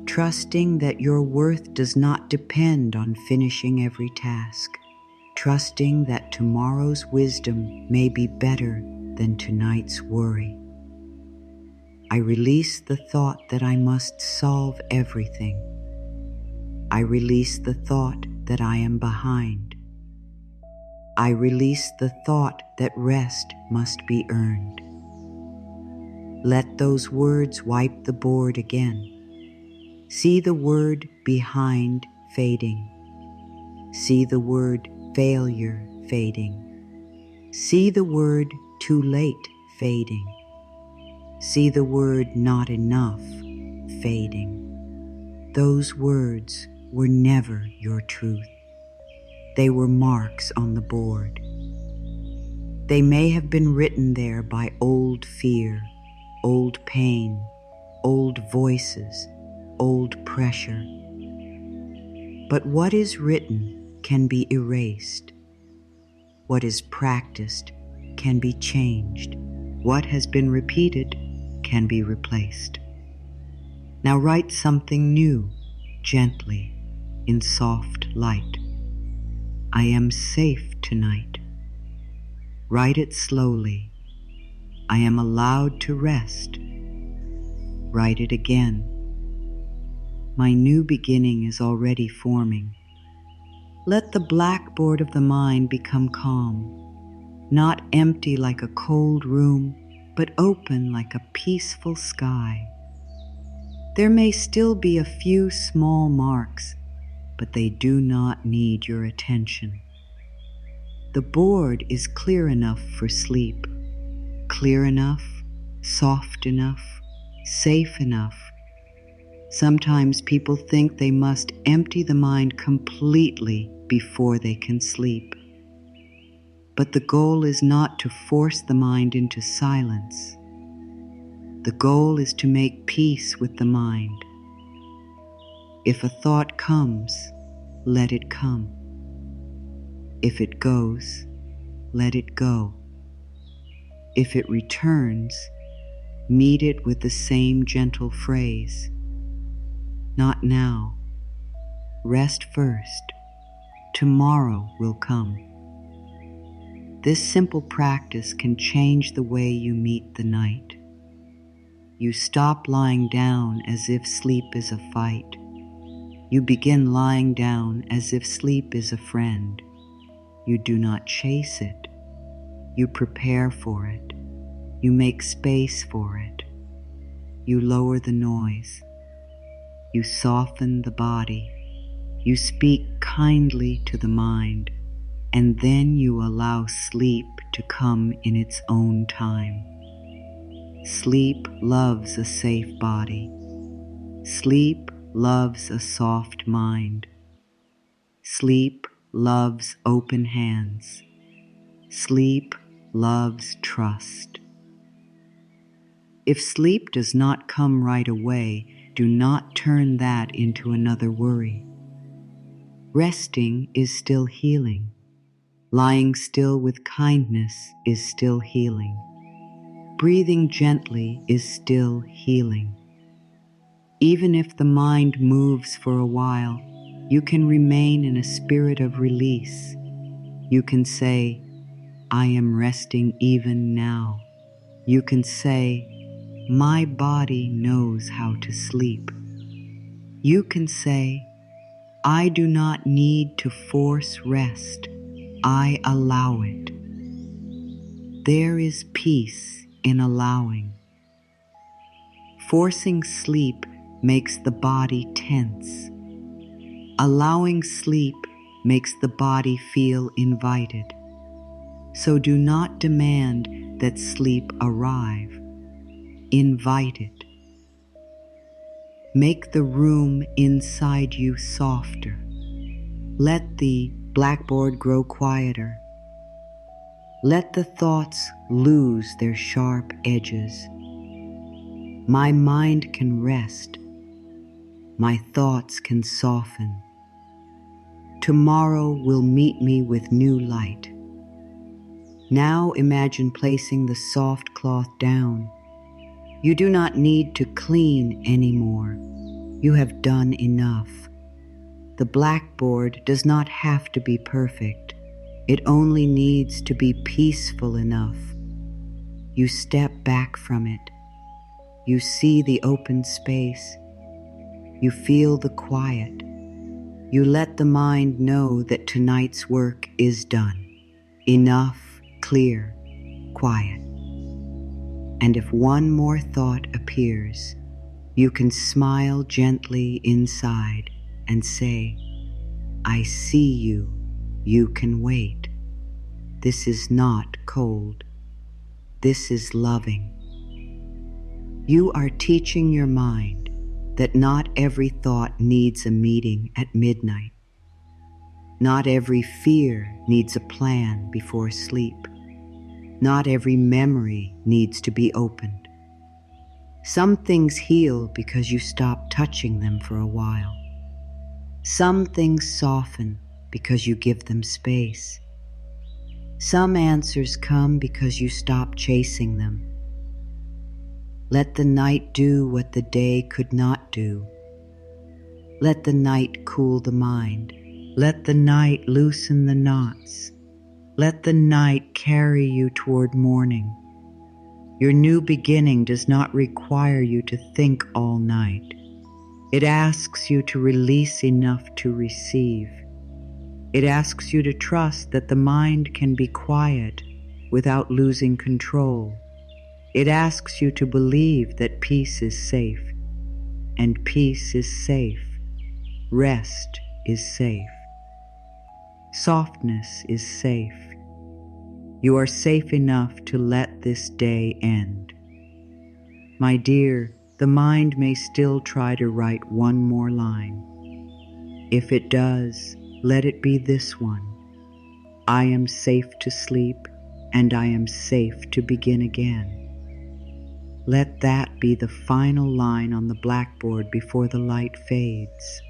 Trusting that your worth does not depend on finishing every task. Trusting that tomorrow's wisdom may be better than tonight's worry. I release the thought that I must solve everything. I release the thought that I am behind. I release the thought that rest must be earned. Let those words wipe the board again. See the word behind fading. See the word failure fading. See the word too late fading. See the word not enough fading. Those words were never your truth. They were marks on the board. They may have been written there by old fear, old pain, old voices, old pressure. But what is written can be erased. What is practiced can be changed. What has been repeated can be replaced. Now write something new, gently, in soft light. I am safe tonight. Write it slowly. I am allowed to rest. Write it again. My new beginning is already forming. Let the blackboard of the mind become calm, not empty like a cold room, but open like a peaceful sky. There may still be a few small marks, but they do not need your attention. The board is clear enough for sleep, clear enough, soft enough, safe enough. Sometimes people think they must empty the mind completely before they can sleep. But the goal is not to force the mind into silence. The goal is to make peace with the mind. If a thought comes, let it come. If it goes, let it go. If it returns, meet it with the same gentle phrase. Not now. Rest first. Tomorrow will come. This simple practice can change the way you meet the night. You stop lying down as if sleep is a fight. You begin lying down as if sleep is a friend. You do not chase it. You prepare for it. You make space for it. You lower the noise. You soften the body. You speak kindly to the mind, and then you allow sleep to come in its own time. Sleep loves a safe body. Sleep loves a soft mind. Sleep loves open hands. Sleep loves trust. If sleep does not come right away, do not turn that into another worry. Resting is still healing. Lying still with kindness is still healing. Breathing gently is still healing. Even if the mind moves for a while, you can remain in a spirit of release. You can say, I am resting even now. You can say, my body knows how to sleep. You can say, I do not need to force rest. I allow it. There is peace in allowing. Forcing sleep makes the body tense. Allowing sleep makes the body feel invited. So do not demand that sleep arrive. Invite it. Make the room inside you softer. Let the blackboard grow quieter. Let the thoughts lose their sharp edges. My mind can rest. My thoughts can soften. Tomorrow will meet me with new light. Now imagine placing the soft cloth down. You do not need to clean anymore. You have done enough. The blackboard does not have to be perfect. It only needs to be peaceful enough. You step back from it. You see the open space. You feel the quiet. You let the mind know that tonight's work is done. Enough, clear, quiet. And if one more thought appears, you can smile gently inside and say, I see you. You can wait. This is not cold. This is loving. You are teaching your mind that not every thought needs a meeting at midnight. Not every fear needs a plan before sleep. Not every memory needs to be opened. Some things heal because you stop touching them for a while. Some things soften because you give them space. Some answers come because you stop chasing them. Let the night do what the day could not do. Let the night cool the mind. Let the night loosen the knots. Let the night carry you toward morning. Your new beginning does not require you to think all night. It asks you to release enough to receive. It asks you to trust that the mind can be quiet without losing control. It asks you to believe that peace is safe, and peace is safe. Rest is safe. Softness is safe. You are safe enough to let this day end. My dear, the mind may still try to write one more line. If it does, let it be this one. I am safe to sleep, and I am safe to begin again. Let that be the final line on the blackboard before the light fades.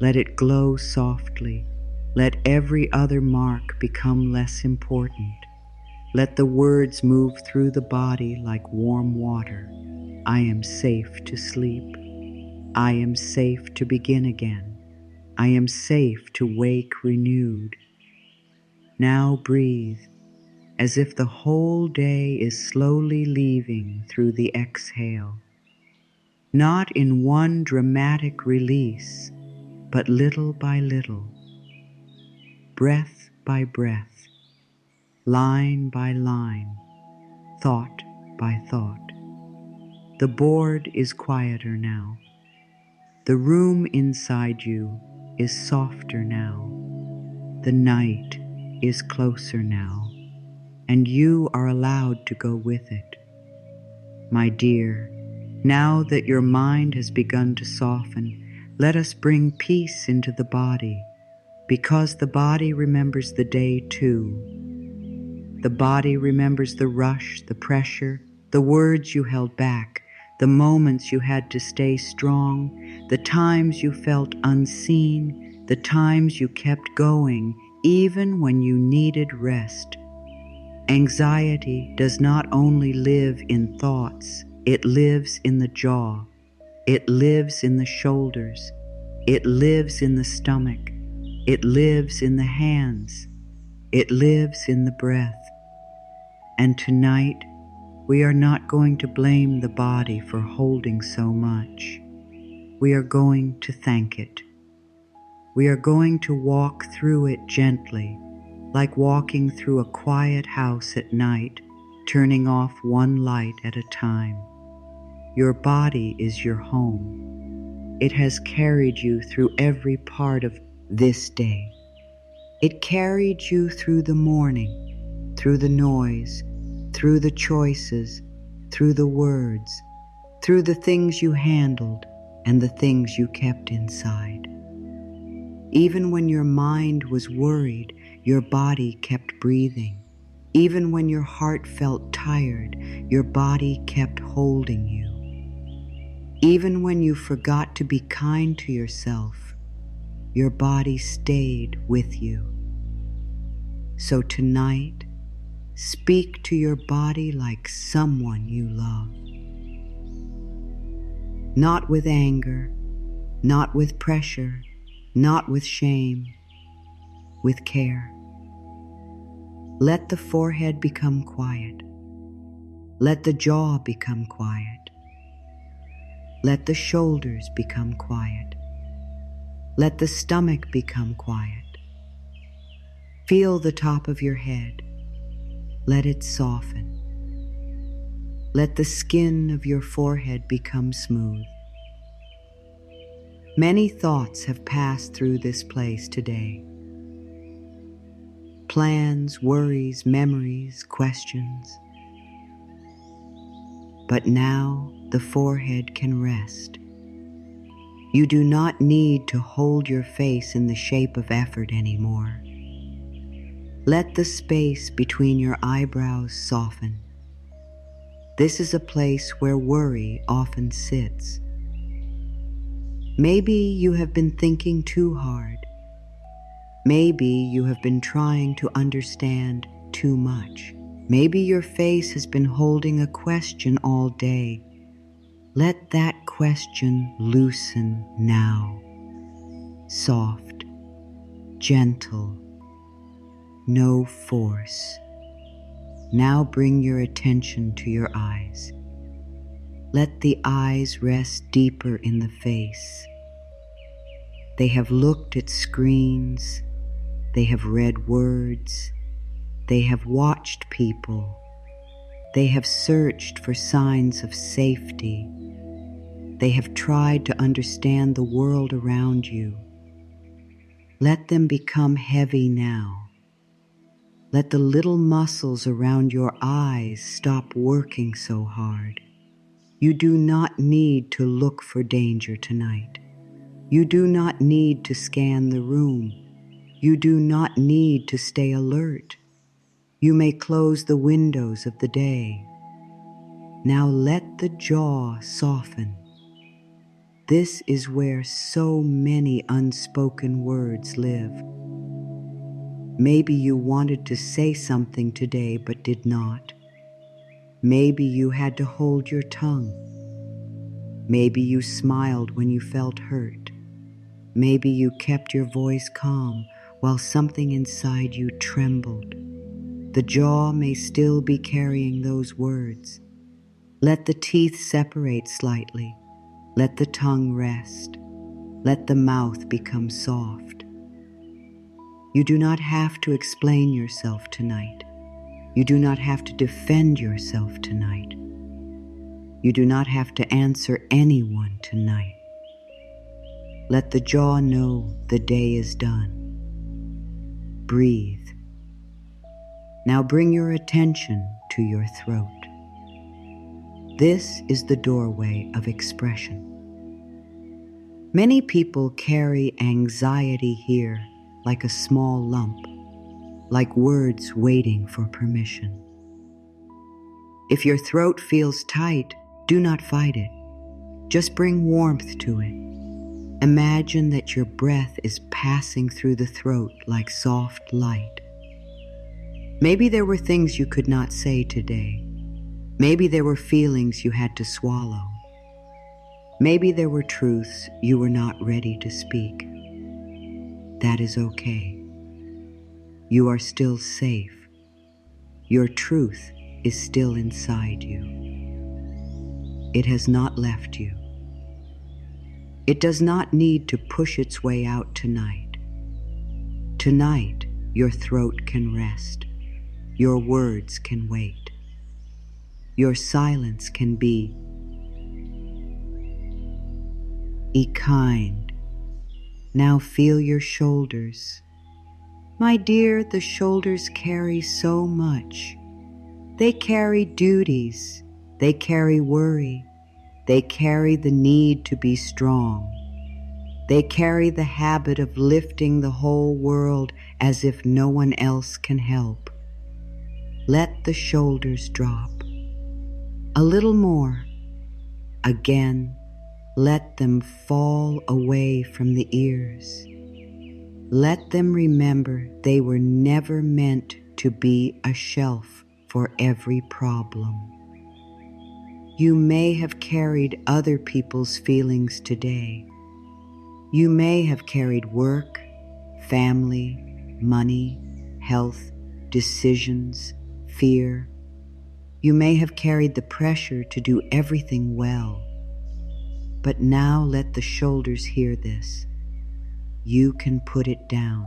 Let it glow softly. Let every other mark become less important. Let the words move through the body like warm water. I am safe to sleep. I am safe to begin again. I am safe to wake renewed. Now breathe, as if the whole day is slowly leaving through the exhale. Not in one dramatic release, but little by little, breath by breath. line by line, thought by thought. The board is quieter now. The room inside you is softer now. The night is closer now, and you are allowed to go with it. My dear, now that your mind has begun to soften, let us bring peace into the body, because the body remembers the day too. The body remembers the rush, the pressure, the words you held back, the moments you had to stay strong, the times you felt unseen, the times you kept going, even when you needed rest. Anxiety does not only live in thoughts, it lives in the jaw, it lives in the shoulders, it lives in the stomach, it lives in the hands, it lives in the breath. And tonight, we are not going to blame the body for holding so much. We are going to thank it. We are going to walk through it gently, like walking through a quiet house at night, turning off one light at a time. Your body is your home. It has carried you through every part of this day. It carried you through the morning, through the noise, through the choices, through the words, through the things you handled and the things you kept inside. Even when your mind was worried, your body kept breathing. Even when your heart felt tired, your body kept holding you. Even when you forgot to be kind to yourself, your body stayed with you. So tonight, speak to your body like someone you love. Not with anger, not with pressure, not with shame, with care. Let the forehead become quiet. Let the jaw become quiet. Let the shoulders become quiet. Let the stomach become quiet. Feel the top of your head. Let it soften. Let the skin of your forehead become smooth. Many thoughts have passed through this place today. Plans, worries, memories, questions. But now the forehead can rest. You do not need to hold your face in the shape of effort anymore. Let the space between your eyebrows soften. This is a place where worry often sits. Maybe you have been thinking too hard. Maybe you have been trying to understand too much. Maybe your face has been holding a question all day. Let that question loosen now. Soft, gentle, no force. Now bring your attention to your eyes. Let the eyes rest deeper in the face. They have looked at screens. They have read words. They have watched people. They have searched for signs of safety. They have tried to understand the world around you. Let them become heavy now. Let the little muscles around your eyes stop working so hard. You do not need to look for danger tonight. You do not need to scan the room. You do not need to stay alert. You may close the windows of the day. Now let the jaw soften. This is where so many unspoken words live. Maybe you wanted to say something today but did not. Maybe you had to hold your tongue. Maybe you smiled when you felt hurt. Maybe you kept your voice calm while something inside you trembled. The jaw may still be carrying those words. Let the teeth separate slightly. Let the tongue rest. Let the mouth become soft. You do not have to explain yourself tonight. You do not have to defend yourself tonight. You do not have to answer anyone tonight. Let the jaw know the day is done. Breathe. Now bring your attention to your throat. This is the doorway of expression. Many people carry anxiety here like a small lump, like words waiting for permission. If your throat feels tight, do not fight it. Just bring warmth to it. Imagine that your breath is passing through the throat like soft light. Maybe there were things you could not say today. Maybe there were feelings you had to swallow. Maybe there were truths you were not ready to speak. That is okay. You are still safe. Your truth is still inside you. It has not left you. It does not need to push its way out tonight. Tonight, your throat can rest. Your words can wait. Your silence can be. Kind. Now feel your shoulders. My dear, the shoulders carry so much. They carry duties. They carry worry. They carry the need to be strong. They carry the habit of lifting the whole world as if no one else can help. Let the shoulders drop. A little more. Again, let them fall away from the ears. Let them remember they were never meant to be a shelf for every problem. You may have carried other people's feelings today. You may have carried work, family, money, health, decisions, fear. You may have carried the pressure to do everything well. But now let the shoulders hear this. You can put it down.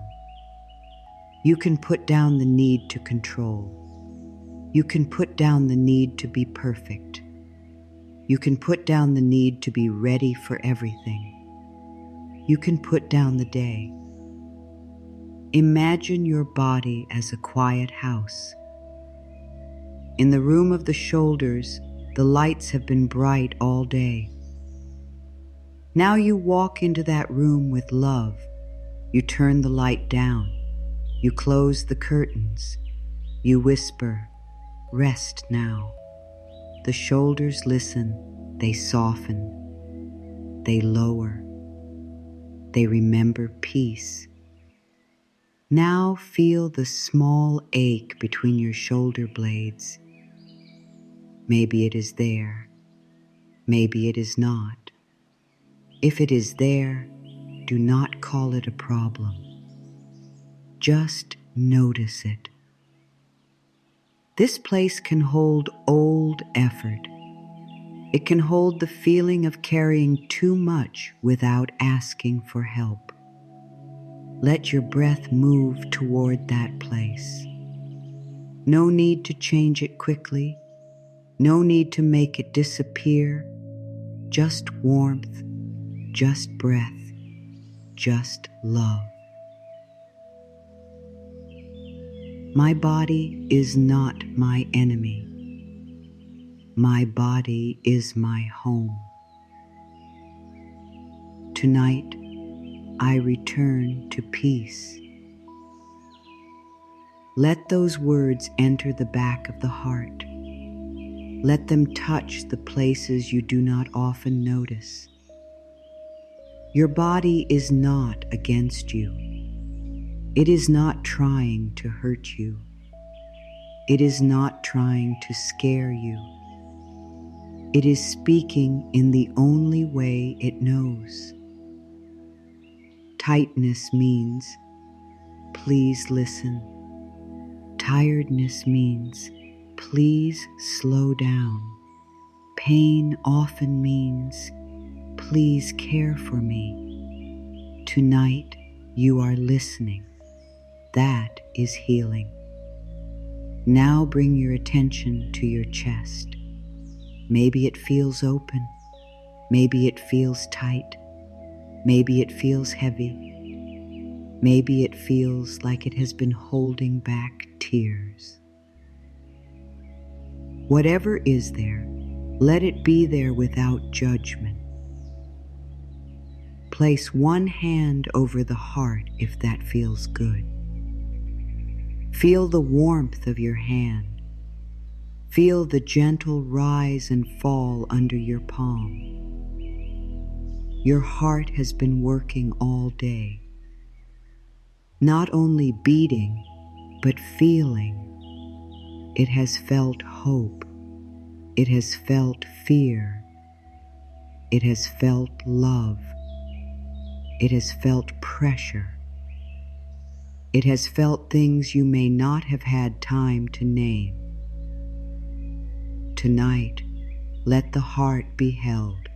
You can put down the need to control. You can put down the need to be perfect. You can put down the need to be ready for everything. You can put down the day. Imagine your body as a quiet house. In the room of the shoulders, the lights have been bright all day. Now you walk into that room with love. You turn the light down. You close the curtains. You whisper, "Rest now." The shoulders listen. They soften. They lower. They remember peace. Now feel the small ache between your shoulder blades. Maybe it is there. Maybe it is not. If it is there, do not call it a problem. Just notice it. This place can hold old effort. It can hold the feeling of carrying too much without asking for help. Let your breath move toward that place. No need to change it quickly. No need to make it disappear. Just warmth, just breath, just love. My body is not my enemy. My body is my home. Tonight, I return to peace. Let those words enter the back of the heart. Let them touch the places you do not often notice. Your body is not against you. It is not trying to hurt you. It is not trying to scare you. It is speaking in the only way it knows. Tightness means, please listen. Tiredness means, please slow down. Pain often means, please care for me. Tonight, you are listening. That is healing. Now bring your attention to your chest. Maybe it feels open. Maybe it feels tight. Maybe it feels heavy. Maybe it feels like it has been holding back tears. Whatever is there, let it be there without judgment. Place one hand over the heart if that feels good. Feel the warmth of your hand. Feel the gentle rise and fall under your palm. Your heart has been working all day, not only beating, but feeling. It has felt hope. It has felt fear. It has felt love. It has felt pressure. It has felt things you may not have had time to name. Tonight, let the heart be held,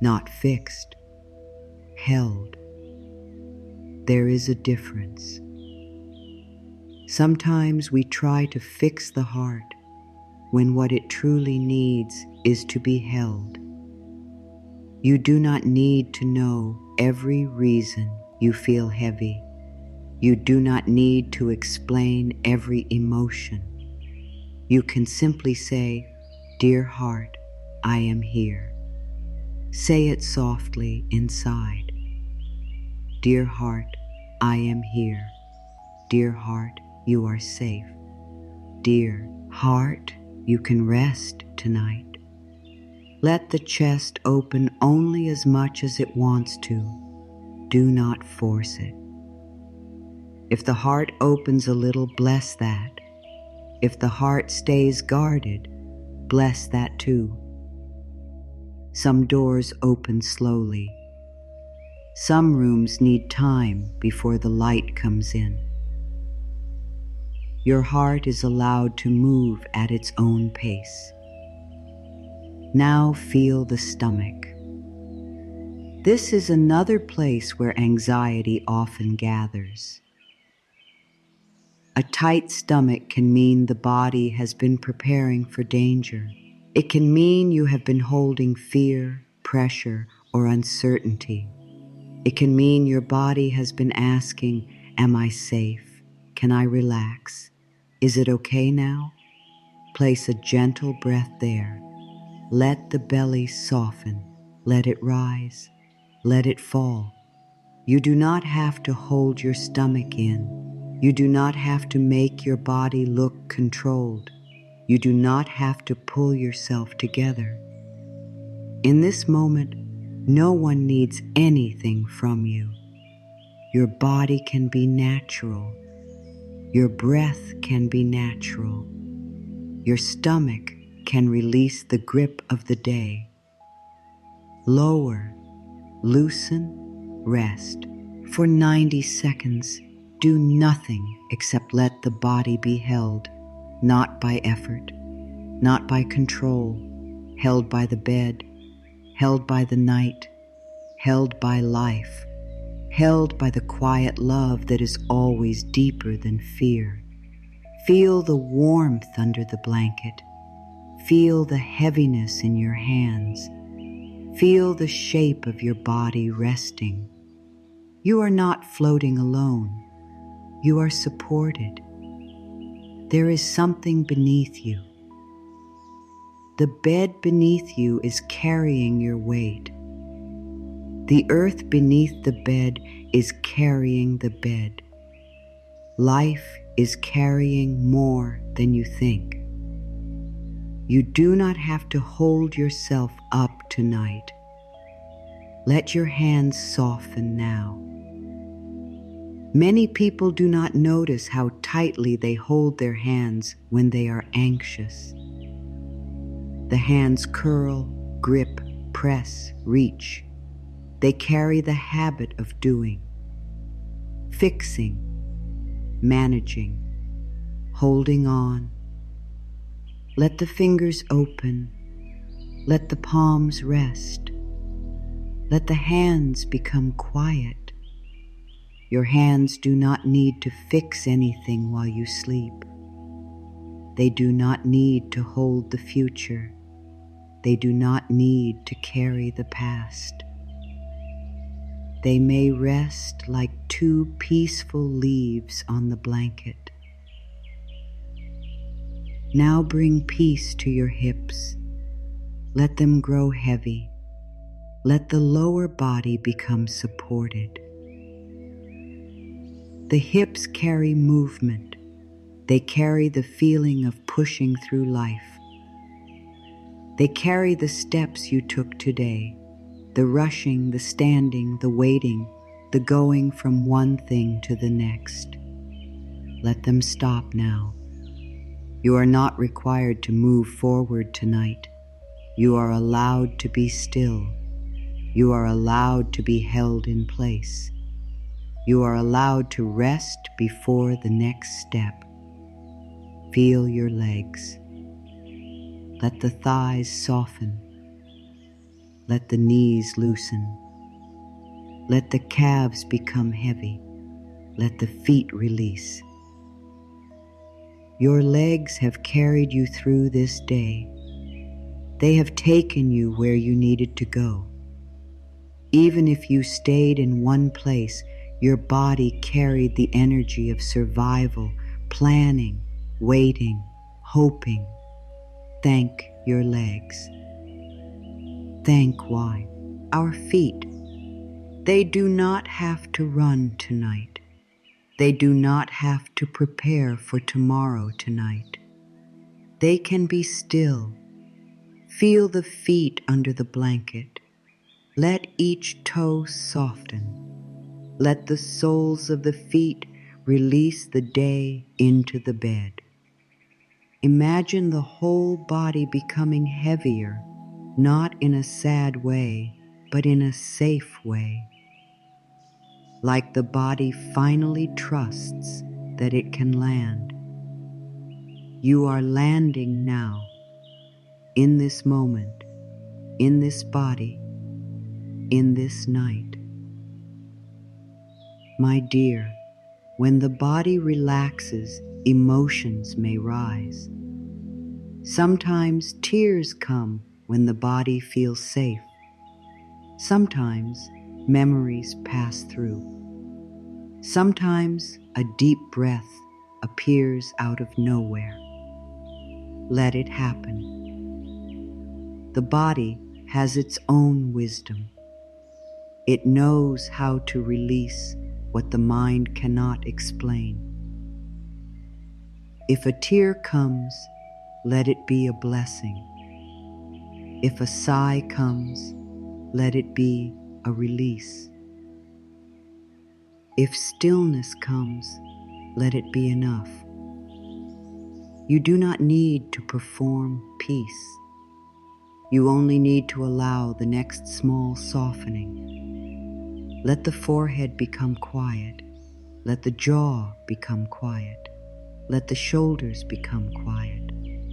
not fixed, held. There is a difference. Sometimes we try to fix the heart when what it truly needs is to be held. You do not need to know every reason you feel heavy. You do not need to explain every emotion. You can simply say, "Dear heart, I am here." Say it softly inside. "Dear heart, I am here. Dear heart, you are safe. Dear heart, you can rest tonight." Let the chest open only as much as it wants to. Do not force it. If the heart opens a little, bless that. If the heart stays guarded, bless that too. Some doors open slowly. Some rooms need time before the light comes in. Your heart is allowed to move at its own pace. Now feel the stomach. This is another place where anxiety often gathers. A tight stomach can mean the body has been preparing for danger. It can mean you have been holding fear, pressure, or uncertainty. It can mean your body has been asking, "Am I safe? Can I relax? Is it okay now?" Place a gentle breath there. Let the belly soften. Let it rise. Let it fall. You do not have to hold your stomach in. You do not have to make your body look controlled. You do not have to pull yourself together. In this moment, no one needs anything from you. Your body can be natural. Your breath can be natural. Your stomach can release the grip of the day. Lower, loosen, rest. For 90 seconds, do nothing except let the body be held, not by effort, not by control, held by the bed, held by the night, held by life, held by the quiet love that is always deeper than fear. Feel the warmth under the blanket. Feel the heaviness in your hands. Feel the shape of your body resting. You are not floating alone. You are supported. There is something beneath you. The bed beneath you is carrying your weight. The earth beneath the bed is carrying the bed. Life is carrying more than you think. You do not have to hold yourself up tonight. Let your hands soften now. Many people do not notice how tightly they hold their hands when they are anxious. The hands curl, grip, press, reach. They carry the habit of doing, fixing, managing, holding on. Let the fingers open. Let the palms rest. Let the hands become quiet. Your hands do not need to fix anything while you sleep. They do not need to hold the future. They do not need to carry the past. They may rest like two peaceful leaves on the blanket. Now bring peace to your hips. Let them grow heavy. Let the lower body become supported. The hips carry movement. They carry the feeling of pushing through life. They carry the steps you took today, the rushing, the standing, the waiting, the going from one thing to the next. Let them stop now. You are not required to move forward tonight. You are allowed to be still. You are allowed to be held in place. You are allowed to rest before the next step. Feel your legs. Let the thighs soften. Let the knees loosen. Let the calves become heavy. Let the feet release. Your legs have carried you through this day. They have taken you where you needed to go. Even if you stayed in one place, your body carried the energy of survival, planning, waiting, hoping. Thank your legs. Thank why? Our feet. They do not have to run tonight. They do not have to prepare for tomorrow tonight. They can be still. Feel the feet under the blanket. Let each toe soften. Let the soles of the feet release the day into the bed. Imagine the whole body becoming heavier, not in a sad way, but in a safe way. Like the body finally trusts that it can land. You are landing now, in this moment, in this body, in this night. My dear, when the body relaxes, emotions may rise. Sometimes tears come when the body feels safe. Sometimes memories pass through. Sometimes a deep breath appears out of nowhere. Let it happen. The body has its own wisdom. It knows how to release what the mind cannot explain. If a tear comes, let it be a blessing. If a sigh comes, let it be a release. If stillness comes, let it be enough. You do not need to perform peace. You only need to allow the next small softening. Let the forehead become quiet. Let the jaw become quiet. Let the shoulders become quiet.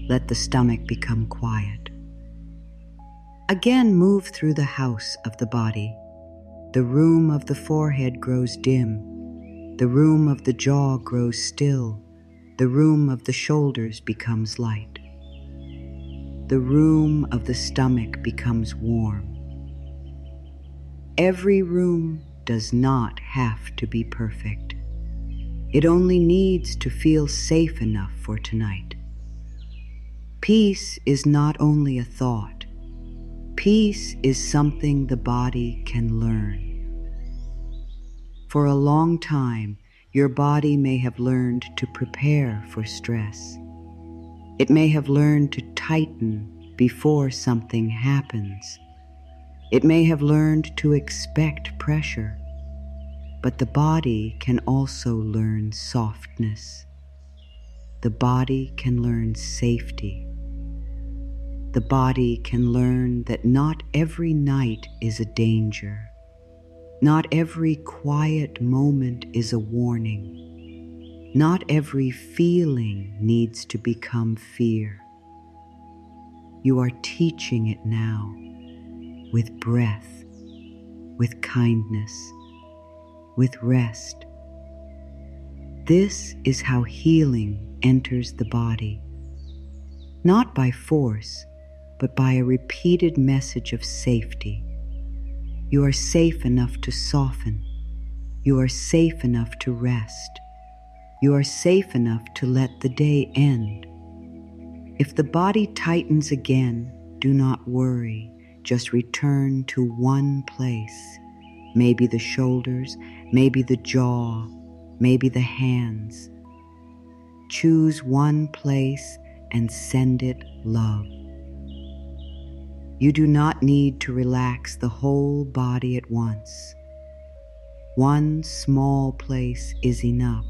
Let the stomach become quiet. Again, move through the house of the body. The room of the forehead grows dim. The room of the jaw grows still. The room of the shoulders becomes light. The room of the stomach becomes warm. Every room does not have to be perfect. It only needs to feel safe enough for tonight. Peace is not only a thought. Peace is something the body can learn. For a long time, your body may have learned to prepare for stress. It may have learned to tighten before something happens. It may have learned to expect pressure. But the body can also learn softness. The body can learn safety. The body can learn that not every night is a danger. Not every quiet moment is a warning. Not every feeling needs to become fear. You are teaching it now, with breath, with kindness, with rest. This is how healing enters the body, not by force, but by a repeated message of safety. You are safe enough to soften. You are safe enough to rest. You are safe enough to let the day end. If the body tightens again, do not worry. Just return to one place. Maybe the shoulders, maybe the jaw, maybe the hands. Choose one place and send it love. You do not need to relax the whole body at once. One small place is enough.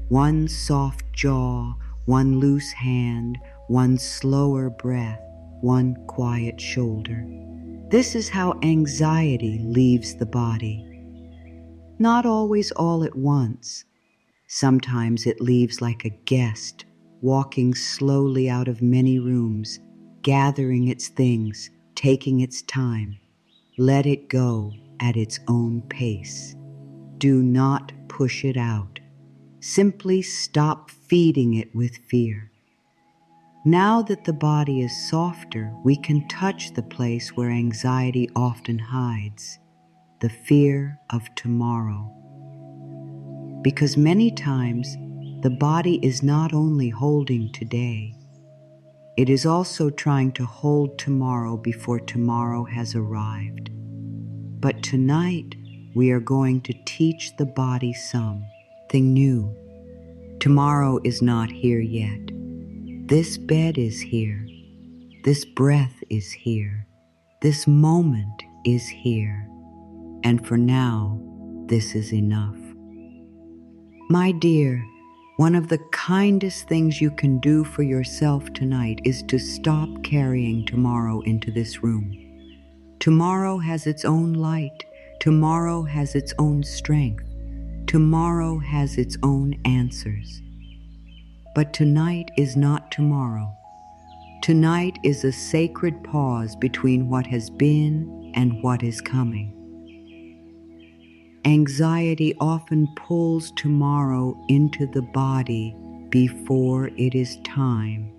One soft jaw, one loose hand, one slower breath, one quiet shoulder. This is how anxiety leaves the body. Not always all at once. Sometimes it leaves like a guest, walking slowly out of many rooms, gathering its things, taking its time. Let it go at its own pace. Do not push it out. Simply stop feeding it with fear. Now that the body is softer, we can touch the place where anxiety often hides, the fear of tomorrow. Because many times, the body is not only holding today, it is also trying to hold tomorrow before tomorrow has arrived. But tonight, we are going to teach the body something new. Tomorrow is not here yet. This bed is here. This breath is here. This moment is here. And for now, this is enough. My dear, one of the kindest things you can do for yourself tonight is to stop carrying tomorrow into this room. Tomorrow has its own light. Tomorrow has its own strength. Tomorrow has its own answers. But tonight is not tomorrow. Tonight is a sacred pause between what has been and what is coming. Anxiety often pulls tomorrow into the body before it is time.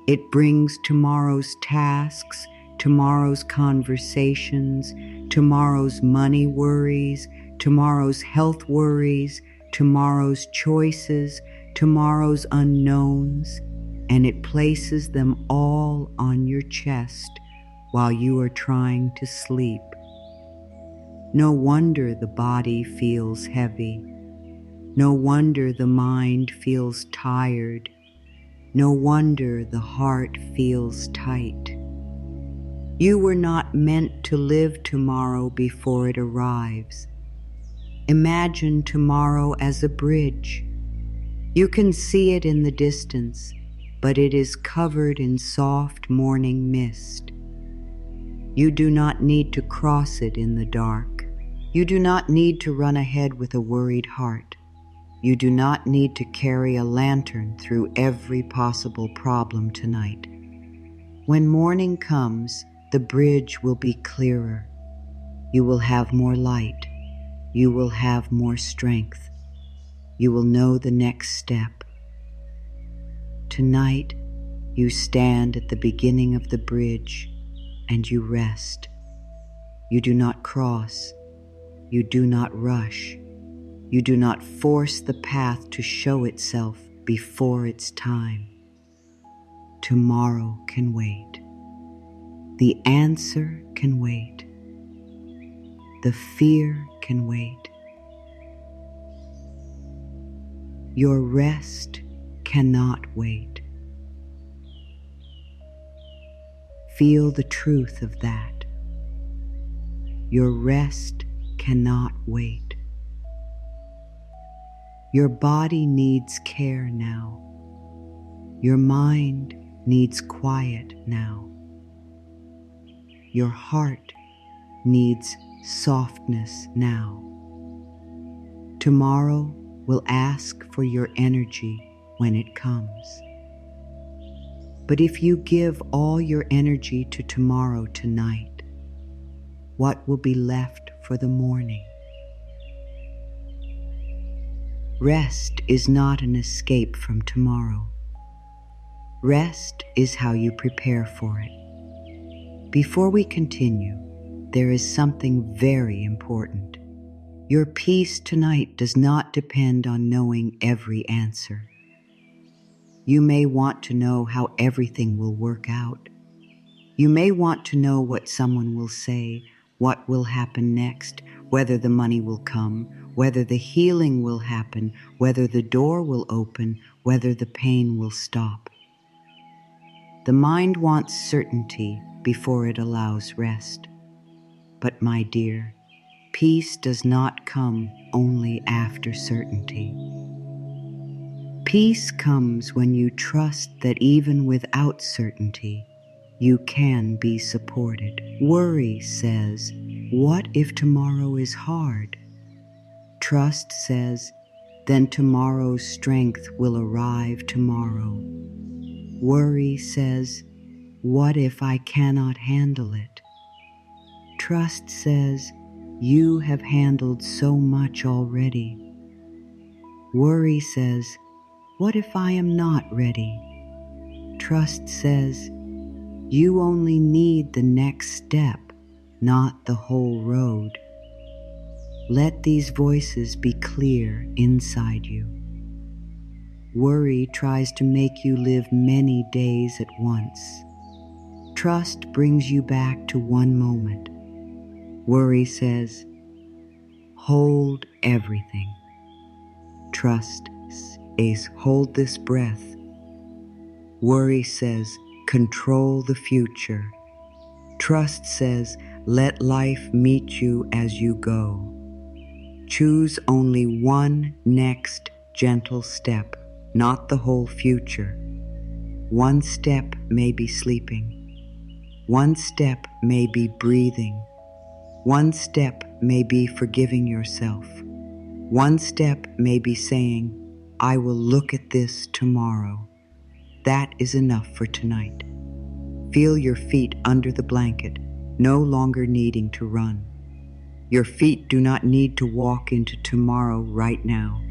It brings tomorrow's tasks, tomorrow's conversations, tomorrow's money worries, tomorrow's health worries, tomorrow's choices, tomorrow's unknowns, and it places them all on your chest while you are trying to sleep. No wonder the body feels heavy. No wonder the mind feels tired. No wonder the heart feels tight. You were not meant to live tomorrow before it arrives. Imagine tomorrow as a bridge. You can see it in the distance, but it is covered in soft morning mist. You do not need to cross it in the dark. You do not need to run ahead with a worried heart. You do not need to carry a lantern through every possible problem tonight. When morning comes, the bridge will be clearer. You will have more light. You will have more strength. You will know the next step. Tonight, you stand at the beginning of the bridge and you rest. You do not cross. You do not rush. You do not force the path to show itself before its time. Tomorrow can wait. The answer can wait. The fear can wait. Your rest cannot wait. Feel the truth of that. Your rest cannot wait. Your body needs care now. Your mind needs quiet now. Your heart needs softness now. Tomorrow will ask for your energy when it comes. But if you give all your energy to tomorrow tonight, what will be left for the morning? Rest is not an escape from tomorrow. Rest is how you prepare for it. Before we continue, there is something very important. Your peace tonight does not depend on knowing every answer. You may want to know how everything will work out. You may want to know what someone will say, what will happen next, whether the money will come, whether the healing will happen, whether the door will open, whether the pain will stop. The mind wants certainty before it allows rest. But my dear, peace does not come only after certainty. Peace comes when you trust that even without certainty, you can be supported. Worry says, "What if tomorrow is hard?" Trust says, "Then tomorrow's strength will arrive tomorrow." Worry says, "What if I cannot handle it?" Trust says, "You have handled so much already." Worry says, "What if I am not ready?" Trust says, "You only need the next step, not the whole road." Let these voices be clear inside you. Worry tries to make you live many days at once. Trust brings you back to one moment. Worry says, "Hold everything." Trust says, "Hold this breath." Worry says, "Control the future." Trust says, "Let life meet you as you go." Choose only one next gentle step, not the whole future. One step may be sleeping. One step may be breathing. One step may be forgiving yourself. One step may be saying, "I will look at this tomorrow." That is enough for tonight. Feel your feet under the blanket, no longer needing to run. Your feet do not need to walk into tomorrow right now.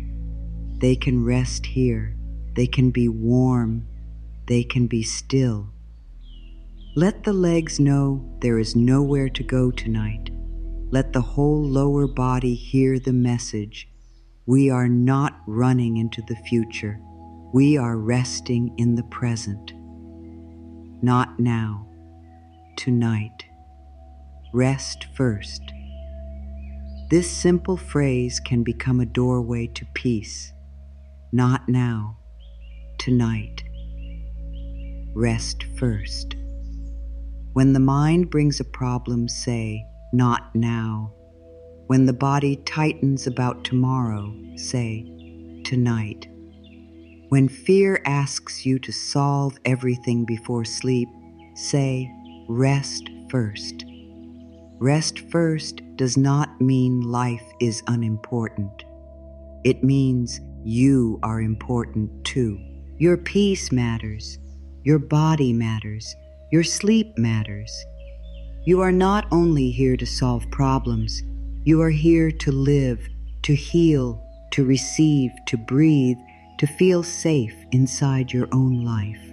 They can rest here. They can be warm. They can be still. Let the legs know there is nowhere to go tonight. Let the whole lower body hear the message. We are not running into the future. We are resting in the present. Not now. Tonight. Rest first. This simple phrase can become a doorway to peace. Not now. Tonight. Rest first. When the mind brings a problem, say, "Not now." When the body tightens about tomorrow, say, "Tonight." When fear asks you to solve everything before sleep, say, "Rest first." Rest first does not mean life is unimportant. It means you are important too. Your peace matters. Your body matters. Your sleep matters. You are not only here to solve problems. You are here to live, to heal, to receive, to breathe, to feel safe inside your own life.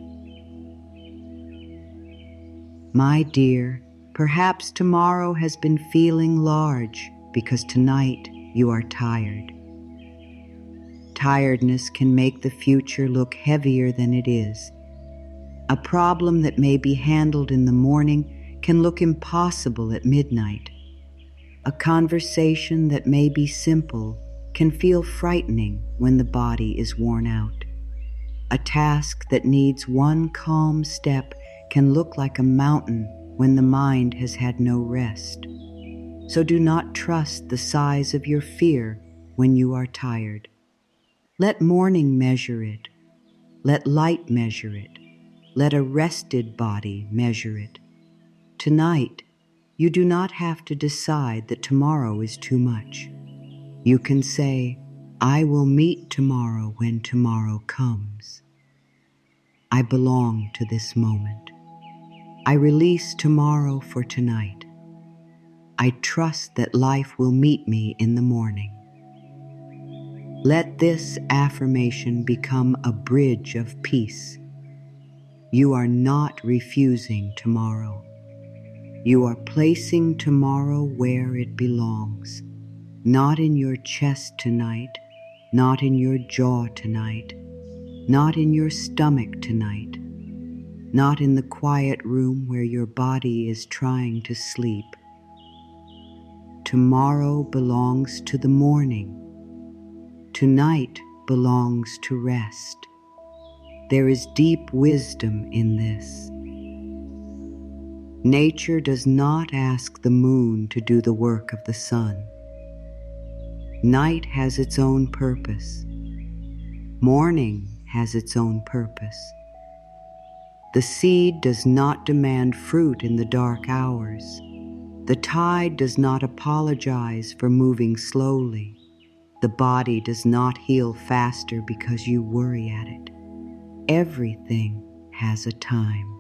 My dear, perhaps tomorrow has been feeling large because tonight you are tired. Tiredness can make the future look heavier than it is. A problem that may be handled in the morning can look impossible at midnight. A conversation that may be simple can feel frightening when the body is worn out. A task that needs one calm step can look like a mountain when the mind has had no rest. So do not trust the size of your fear when you are tired. Let morning measure it. Let light measure it. Let a rested body measure it. Tonight, you do not have to decide that tomorrow is too much. You can say, "I will meet tomorrow when tomorrow comes." I belong to this moment. I release tomorrow for tonight. I trust that life will meet me in the morning. Let this affirmation become a bridge of peace. You are not refusing tomorrow. You are placing tomorrow where it belongs. Not in your chest tonight, not in your jaw tonight, not in your stomach tonight, not in the quiet room where your body is trying to sleep. Tomorrow belongs to the morning. Tonight belongs to rest. There is deep wisdom in this. Nature does not ask the moon to do the work of the sun. Night has its own purpose. Morning has its own purpose. The seed does not demand fruit in the dark hours. The tide does not apologize for moving slowly. The body does not heal faster because you worry at it. Everything has a time.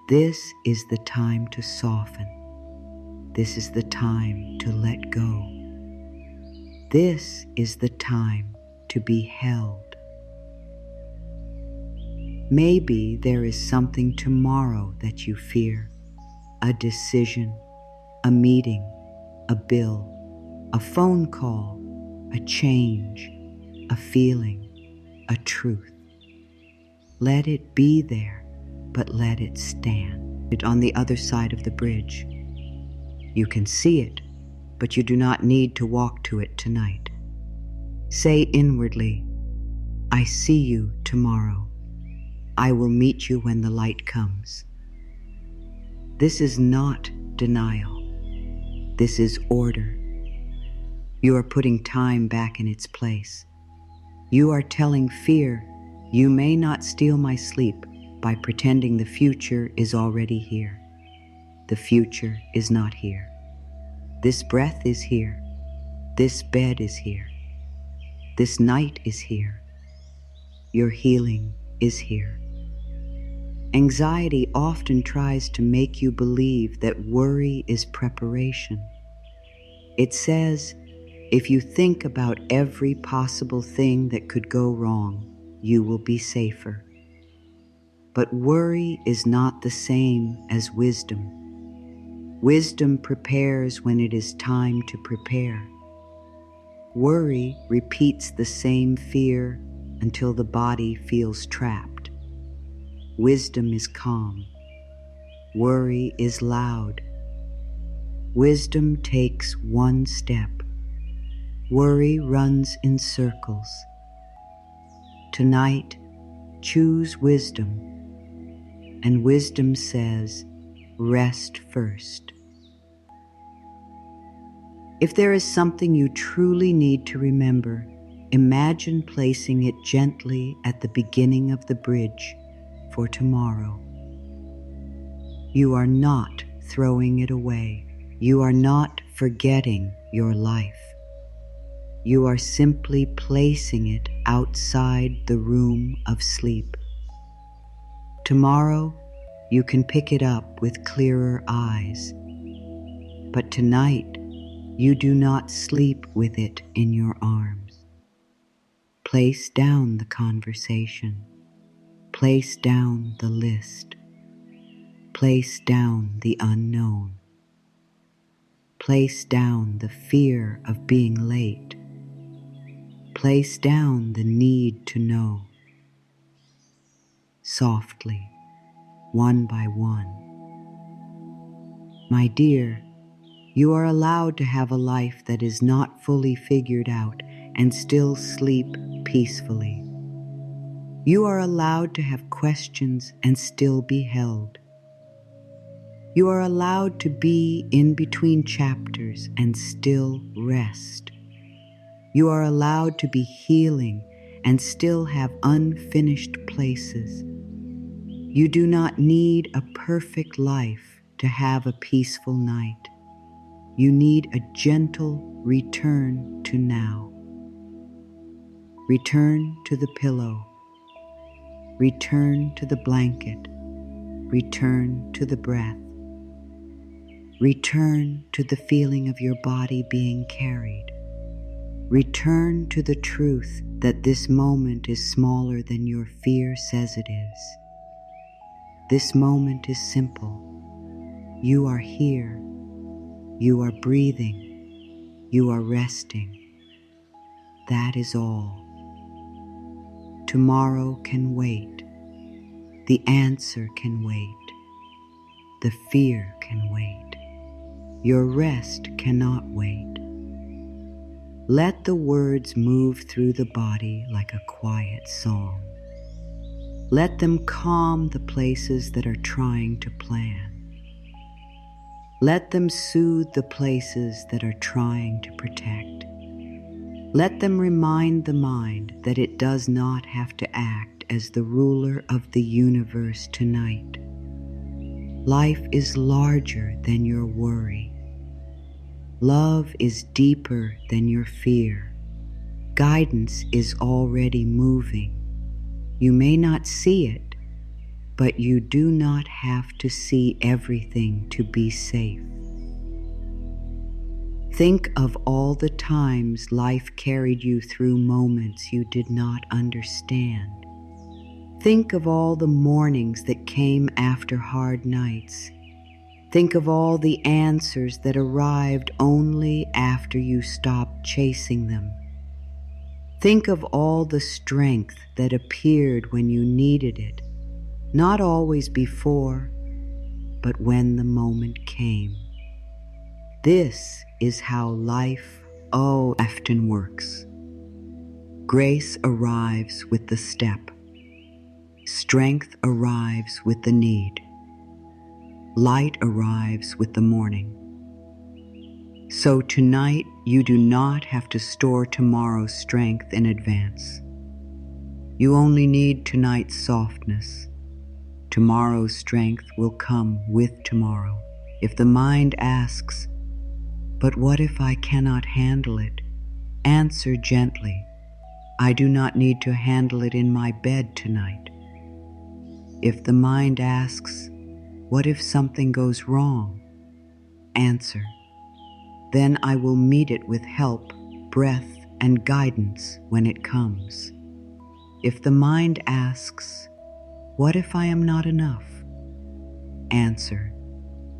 This is the time to soften. This is the time to let go. This is the time to be held. Maybe there is something tomorrow that you fear, a decision, a meeting, a bill, a phone call, a change, a feeling, a truth. Let it be there, but let it stand. It on the other side of the bridge. You can see it, but you do not need to walk to it tonight. Say inwardly, I see you tomorrow. I will meet you when the light comes. This is not denial. This is order. You are putting time back in its place. You are telling fear, you may not steal my sleep by pretending the future is already here. The future is not here. This breath is here. This bed is here. This night is here. Your healing is here. Anxiety often tries to make you believe that worry is preparation. It says, if you think about every possible thing that could go wrong, you will be safer. But worry is not the same as wisdom. Wisdom prepares when it is time to prepare. Worry repeats the same fear until the body feels trapped. Wisdom is calm. Worry is loud. Wisdom takes one step. Worry runs in circles. Tonight, choose wisdom. And wisdom says, rest first. If there is something you truly need to remember, imagine placing it gently at the beginning of the bridge for tomorrow. You are not throwing it away. You are not forgetting your life. You are simply placing it outside the room of sleep. Tomorrow, you can pick it up with clearer eyes. But tonight, you do not sleep with it in your arms. Place down the conversation. Place down the list. Place down the unknown. Place down the fear of being late. Place down the need to know. Softly, one by one. My dear, you are allowed to have a life that is not fully figured out and still sleep peacefully. You are allowed to have questions and still be held. You are allowed to be in between chapters and still rest. You are allowed to be healing and still have unfinished places. You do not need a perfect life to have a peaceful night. You need a gentle return to now. Return to the pillow. Return to the blanket. Return to the breath. Return to the feeling of your body being carried. Return to the truth that this moment is smaller than your fear says it is. This moment is simple. You are here. You are breathing. You are resting. That is all. Tomorrow can wait. The answer can wait. The fear can wait. Your rest cannot wait. Let the words move through the body like a quiet song. Let them calm the places that are trying to plan. Let them soothe the places that are trying to protect. Let them remind the mind that it does not have to act as the ruler of the universe tonight. Life is larger than your worry. Love is deeper than your fear. Guidance is already moving. You may not see it, but you do not have to see everything to be safe. Think of all the times life carried you through moments you did not understand. Think of all the mornings that came after hard nights. Think of all the answers that arrived only after you stopped chasing them. Think of all the strength that appeared when you needed it, not always before, but when the moment came. This is how life often works. Grace arrives with the step. Strength arrives with the need. Light arrives with the morning. So tonight, you do not have to store tomorrow's strength in advance. You only need tonight's softness. Tomorrow's strength will come with tomorrow. If the mind asks, "But what if I cannot handle it?" answer gently, "I do not need to handle it in my bed tonight." If the mind asks, "What if something goes wrong?" answer, "Then I will meet it with help, breath, and guidance when it comes." If the mind asks, "What if I am not enough?" answer,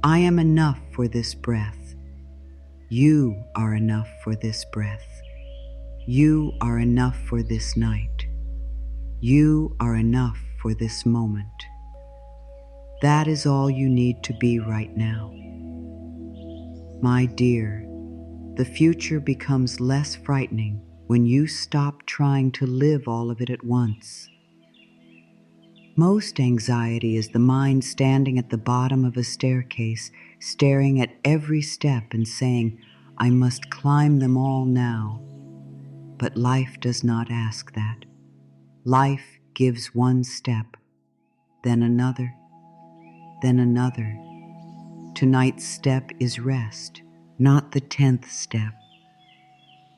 "I am enough for this breath. You are enough for this breath. You are enough for this night. You are enough for this moment." That is all you need to be right now. My dear, the future becomes less frightening when you stop trying to live all of it at once. Most anxiety is the mind standing at the bottom of a staircase, staring at every step and saying, "I must climb them all now." But life does not ask that. Life gives one step, then another, then another. Tonight's step is rest, not the 10th step,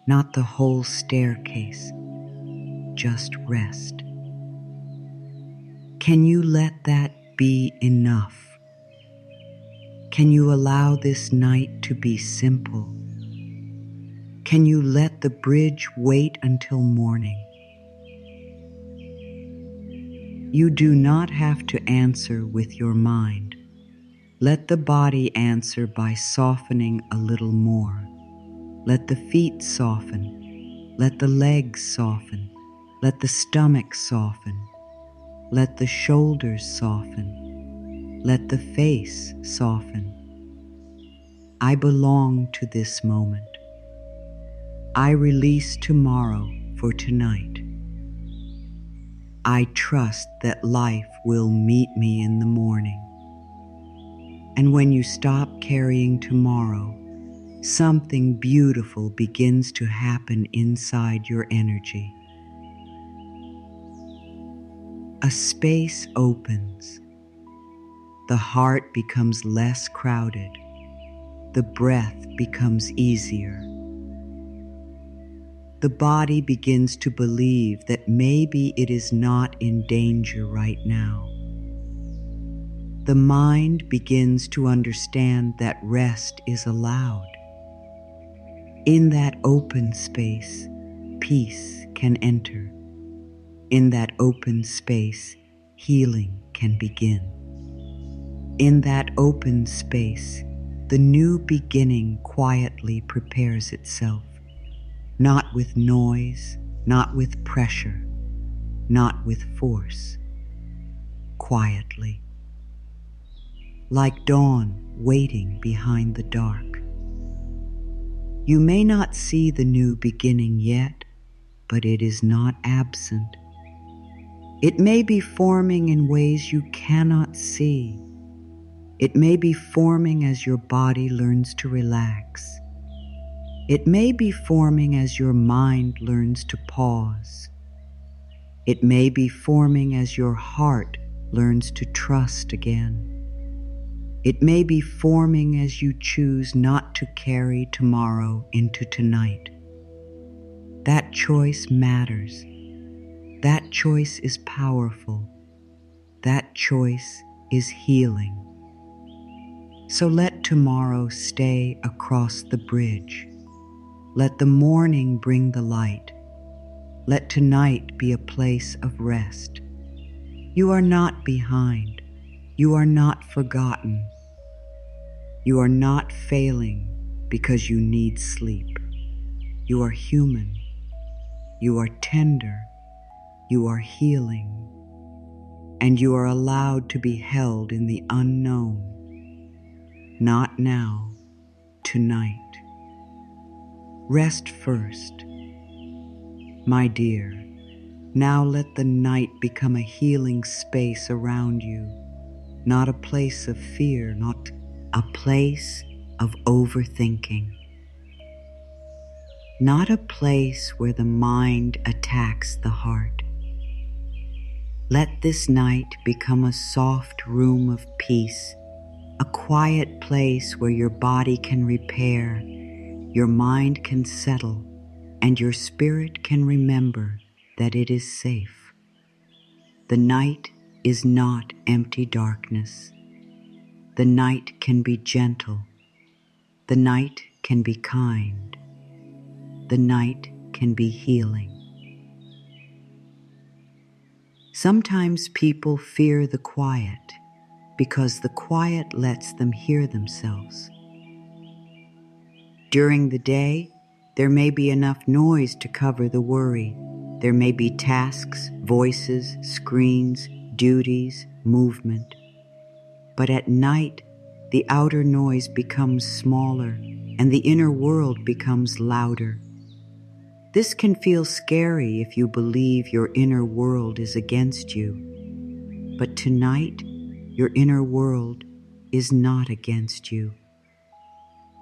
not the whole staircase, just rest. Can you let that be enough? Can you allow this night to be simple? Can you let the bridge wait until morning? You do not have to answer with your mind. Let the body answer by softening a little more. Let the feet soften. Let the legs soften. Let the stomach soften. Let the shoulders soften. Let the face soften. I belong to this moment. I release tomorrow for tonight. I trust that life will meet me in the morning. And when you stop carrying tomorrow, something beautiful begins to happen inside your energy. A space opens. The heart becomes less crowded. The breath becomes easier. The body begins to believe that maybe it is not in danger right now. The mind begins to understand that rest is allowed. In that open space, peace can enter. In that open space, healing can begin. In that open space, the new beginning quietly prepares itself, not with noise, not with pressure, not with force, quietly, like dawn waiting behind the dark. You may not see the new beginning yet, but it is not absent. It may be forming in ways you cannot see. It may be forming as your body learns to relax. It may be forming as your mind learns to pause. It may be forming as your heart learns to trust again. It may be forming as you choose not to carry tomorrow into tonight. That choice matters. That choice is powerful. That choice is healing. So let tomorrow stay across the bridge. Let the morning bring the light. Let tonight be a place of rest. You are not behind. You are not forgotten. You are not failing because you need sleep. You are human. You are tender. You are healing. And you are allowed to be held in the unknown. Not now, tonight. Rest first. My dear, now let the night become a healing space around you, not a place of fear, not a place of overthinking, not a place where the mind attacks the heart. Let this night become a soft room of peace, a quiet place where your body can repair, your mind can settle, and your spirit can remember that it is safe. The night is not empty darkness. The night can be gentle. The night can be kind. The night can be healing. Sometimes people fear the quiet because the quiet lets them hear themselves. During the day, there may be enough noise to cover the worry. There may be tasks, voices, screens, duties, movement. But at night, the outer noise becomes smaller and the inner world becomes louder. This can feel scary if you believe your inner world is against you. But tonight, your inner world is not against you.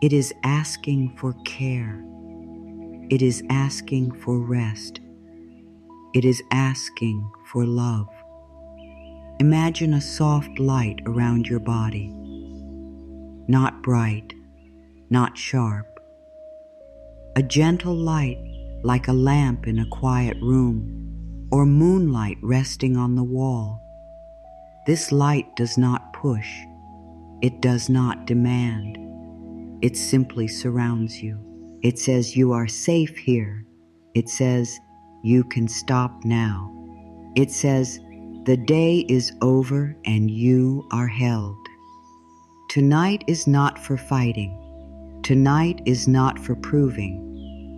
It is asking for care. It is asking for rest. It is asking for love. Imagine a soft light around your body. Not bright, not sharp. A gentle light like a lamp in a quiet room or moonlight resting on the wall. This light does not push. It does not demand. It simply surrounds you. It says you are safe here. It says you can stop now. It says the day is over and you are held. Tonight is not for fighting. Tonight is not for proving.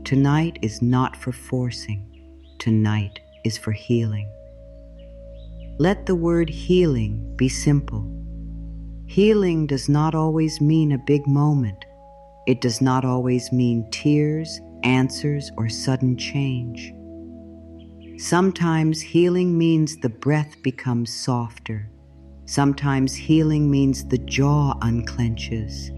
Tonight is not for forcing. Tonight is for healing. Let the word healing be simple. Healing does not always mean a big moment. It does not always mean tears, answers, or sudden change. Sometimes healing means the breath becomes softer. Sometimes healing means the jaw unclenches.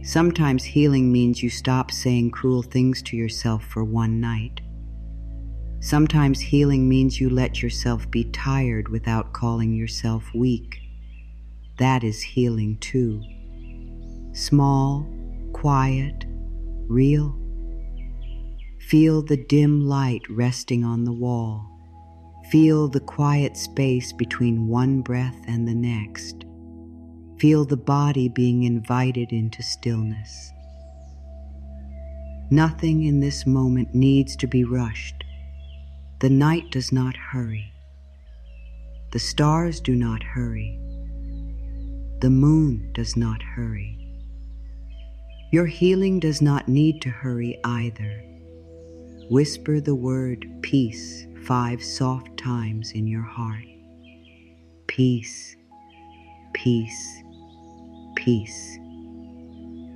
Sometimes healing means you stop saying cruel things to yourself for one night. Sometimes healing means you let yourself be tired without calling yourself weak. That is healing too. Small, quiet, real. Feel the dim light resting on the wall. Feel the quiet space between one breath and the next. Feel the body being invited into stillness. Nothing in this moment needs to be rushed. The night does not hurry. The stars do not hurry. The moon does not hurry. Your healing does not need to hurry either. Whisper the word peace 5 soft times in your heart. Peace, peace, peace,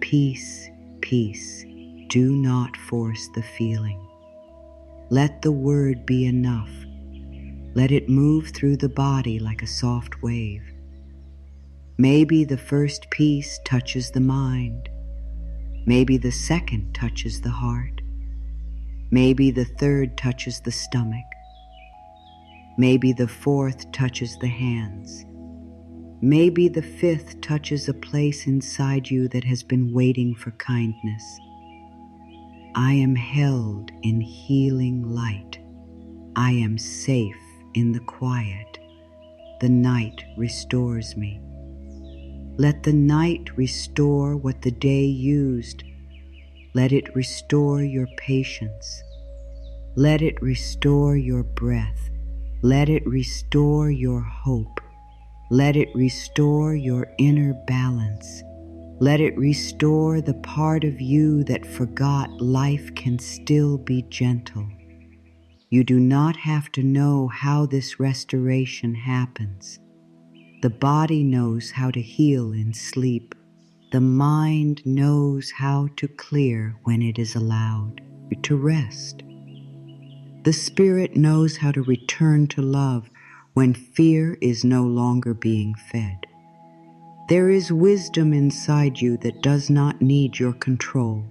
peace, peace. Do not force the feeling. Let the word be enough. Let it move through the body like a soft wave. Maybe the first piece touches the mind. Maybe the second touches the heart. Maybe the third touches the stomach. Maybe the fourth touches the hands. Maybe the fifth touches a place inside you that has been waiting for kindness. I am held in healing light. I am safe in the quiet. The night restores me. Let the night restore what the day used. Let it restore your patience. Let it restore your breath. Let it restore your hope. Let it restore your inner balance. Let it restore the part of you that forgot life can still be gentle. You do not have to know how this restoration happens. The body knows how to heal in sleep. The mind knows how to clear when it is allowed to rest. The spirit knows how to return to love when fear is no longer being fed. There is wisdom inside you that does not need your control.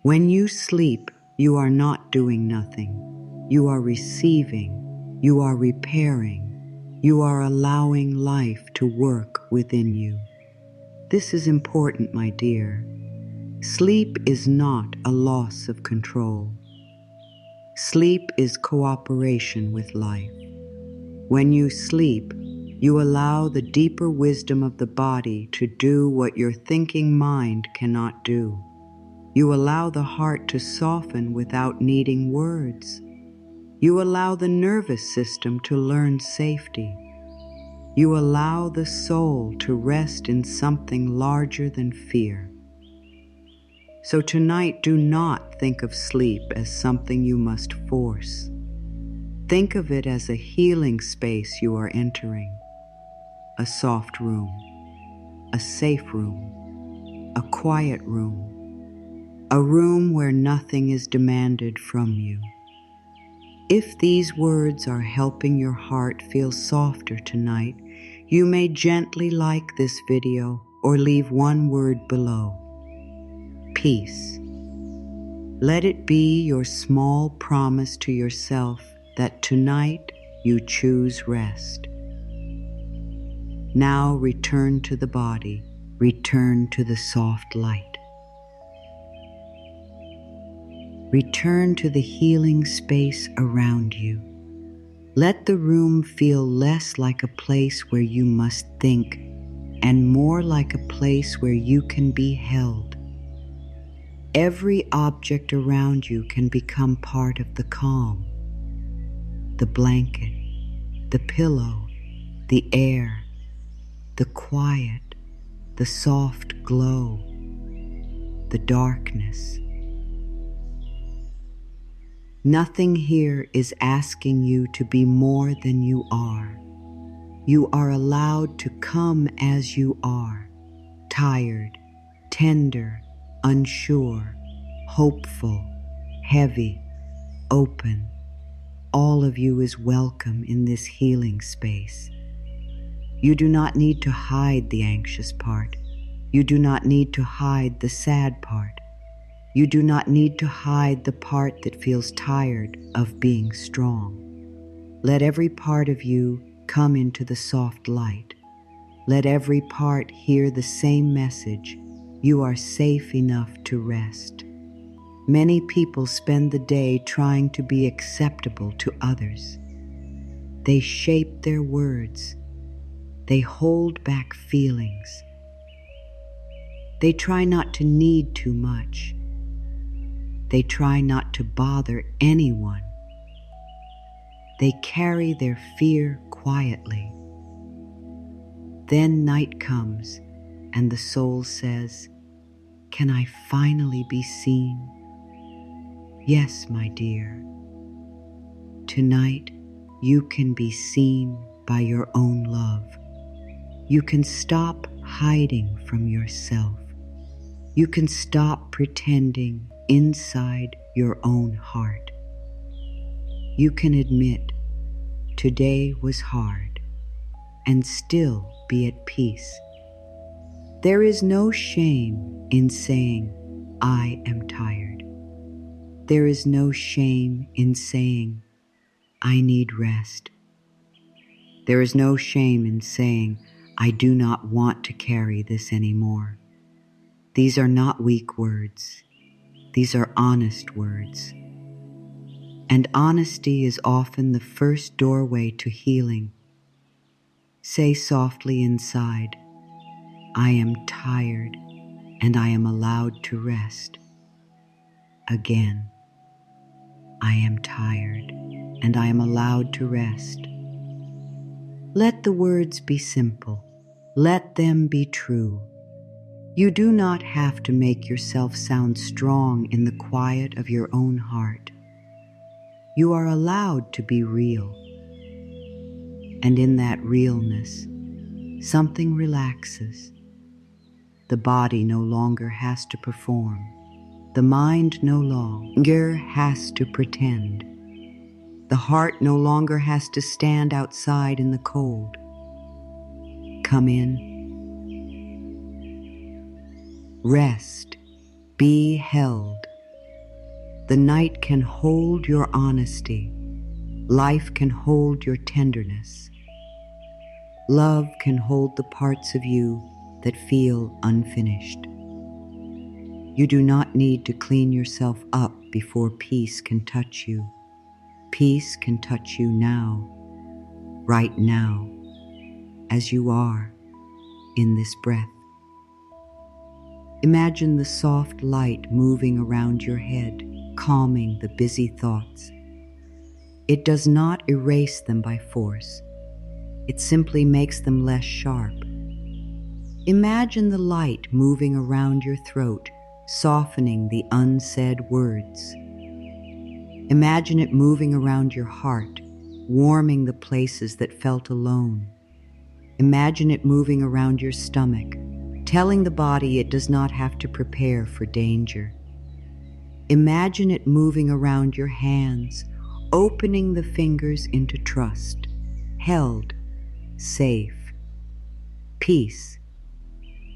When you sleep, you are not doing nothing. You are receiving. You are repairing. You are allowing life to work within you. This is important, my dear. Sleep is not a loss of control. Sleep is cooperation with life. When you sleep, you allow the deeper wisdom of the body to do what your thinking mind cannot do. You allow the heart to soften without needing words. You allow the nervous system to learn safety. You allow the soul to rest in something larger than fear. So tonight, do not think of sleep as something you must force. Think of it as a healing space you are entering. A soft room, a safe room, a quiet room, a room where nothing is demanded from you. If these words are helping your heart feel softer tonight, you may gently like this video or leave one word below. Peace. Let it be your small promise to yourself that tonight you choose rest. Now return to the body, return to the soft light. Return to the healing space around you. Let the room feel less like a place where you must think and more like a place where you can be held. Every object around you can become part of the calm. The blanket, the pillow, the air, the quiet, the soft glow, the darkness. Nothing here is asking you to be more than you are. You are allowed to come as you are, tired, tender, unsure, hopeful, heavy, open. All of you is welcome in this healing space. You do not need to hide the anxious part. You do not need to hide the sad part. You do not need to hide the part that feels tired of being strong. Let every part of you come into the soft light. Let every part hear the same message. You are safe enough to rest. Many people spend the day trying to be acceptable to others. They shape their words. They hold back feelings. They try not to need too much. They try not to bother anyone. They carry their fear quietly. Then night comes, and the soul says, "Can I finally be seen?" Yes, my dear. Tonight, you can be seen by your own love. You can stop hiding from yourself. You can stop pretending inside your own heart. You can admit today was hard and still be at peace. There is no shame in saying, "I am tired." There is no shame in saying, "I need rest." There is no shame in saying, "I do not want to carry this anymore." These are not weak words. These are honest words. And honesty is often the first doorway to healing. Say softly inside, "I am tired and I am allowed to rest." Again, "I am tired and I am allowed to rest." Let the words be simple. Let them be true. You do not have to make yourself sound strong in the quiet of your own heart. You are allowed to be real. And in that realness, something relaxes. The body no longer has to perform. The mind no longer has to pretend. The heart no longer has to stand outside in the cold. Come in. Rest. Be held. The night can hold your honesty. Life can hold your tenderness. Love can hold the parts of you that feel unfinished. You do not need to clean yourself up before peace can touch you. Peace can touch you now, right now, as you are in this breath. Imagine the soft light moving around your head, calming the busy thoughts. It does not erase them by force. It simply makes them less sharp. Imagine the light moving around your throat, softening the unsaid words. Imagine it moving around your heart, warming the places that felt alone. Imagine it moving around your stomach, telling the body it does not have to prepare for danger. Imagine it moving around your hands, opening the fingers into trust, held, safe, peace.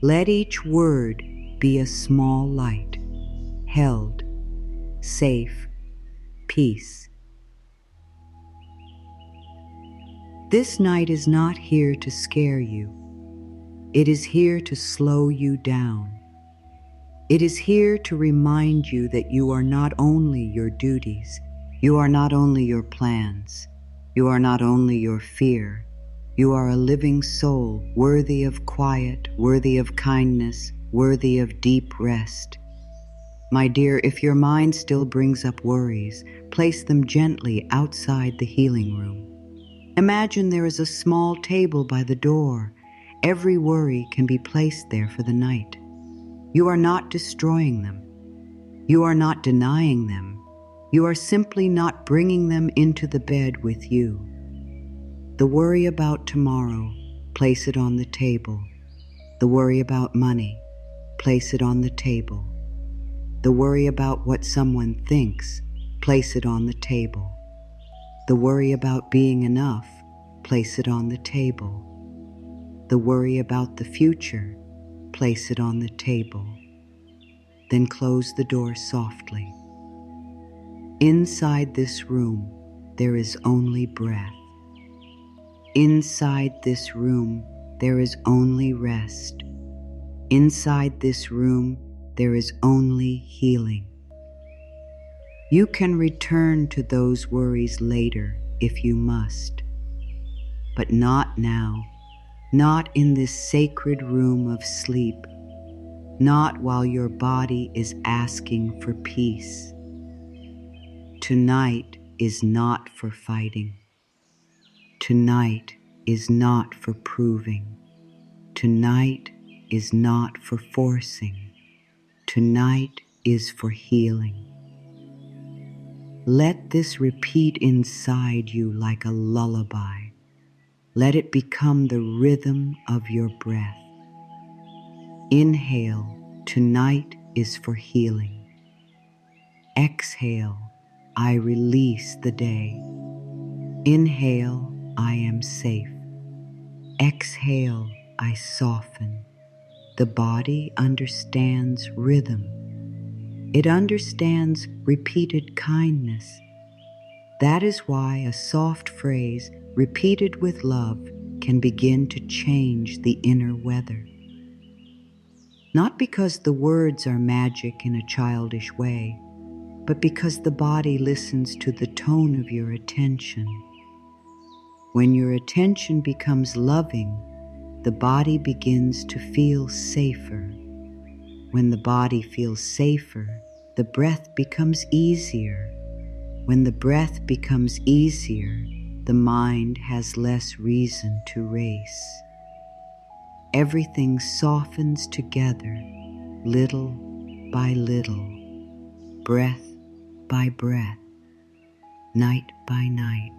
Let each word be a small light, held, safe, peace. This night is not here to scare you. It is here to slow you down. It is here to remind you that you are not only your duties, you are not only your plans, you are not only your fear, you are a living soul worthy of quiet, worthy of kindness, worthy of deep rest. My dear, if your mind still brings up worries, place them gently outside the healing room. Imagine there is a small table by the door. Every worry can be placed there for the night. You are not destroying them. You are not denying them. You are simply not bringing them into the bed with you. The worry about tomorrow, place it on the table. The worry about money, place it on the table. The worry about what someone thinks, place it on the table. The worry about being enough, place it on the table. The worry about the future, place it on the table. Then close the door softly. Inside this room, there is only breath. Inside this room, there is only rest. Inside this room, there is only healing. You can return to those worries later if you must, but not now, not in this sacred room of sleep, not while your body is asking for peace. Tonight is not for fighting. Tonight is not for proving. Tonight is not for forcing. Tonight is for healing. Let this repeat inside you like a lullaby. Let it become the rhythm of your breath. Inhale, tonight is for healing. Exhale, I release the day. Inhale, I am safe. Exhale, I soften. The body understands rhythm. It understands repeated kindness. That is why a soft phrase repeated with love can begin to change the inner weather. Not because the words are magic in a childish way, but because the body listens to the tone of your attention. When your attention becomes loving, the body begins to feel safer. When the body feels safer, the breath becomes easier. When the breath becomes easier, the mind has less reason to race. Everything softens together, little by little, breath by breath, night by night.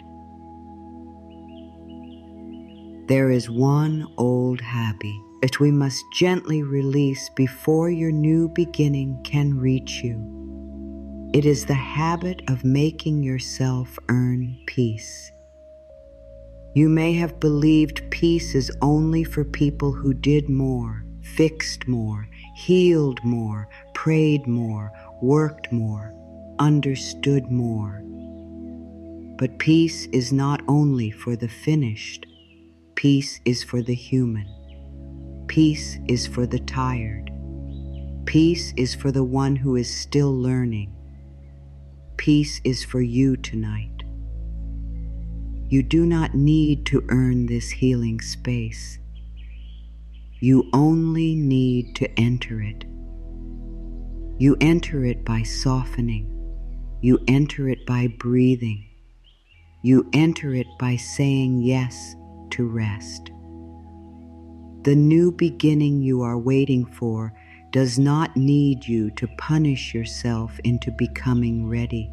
There is one old habit that we must gently release before your new beginning can reach you. It is the habit of making yourself earn peace. You may have believed peace is only for people who did more, fixed more, healed more, prayed more, worked more, understood more. But peace is not only for the finished. Peace is for the human. Peace is for the tired. Peace is for the one who is still learning. Peace is for you tonight. You do not need to earn this healing space. You only need to enter it. You enter it by softening. You enter it by breathing. You enter it by saying yes to rest. The new beginning you are waiting for does not need you to punish yourself into becoming ready.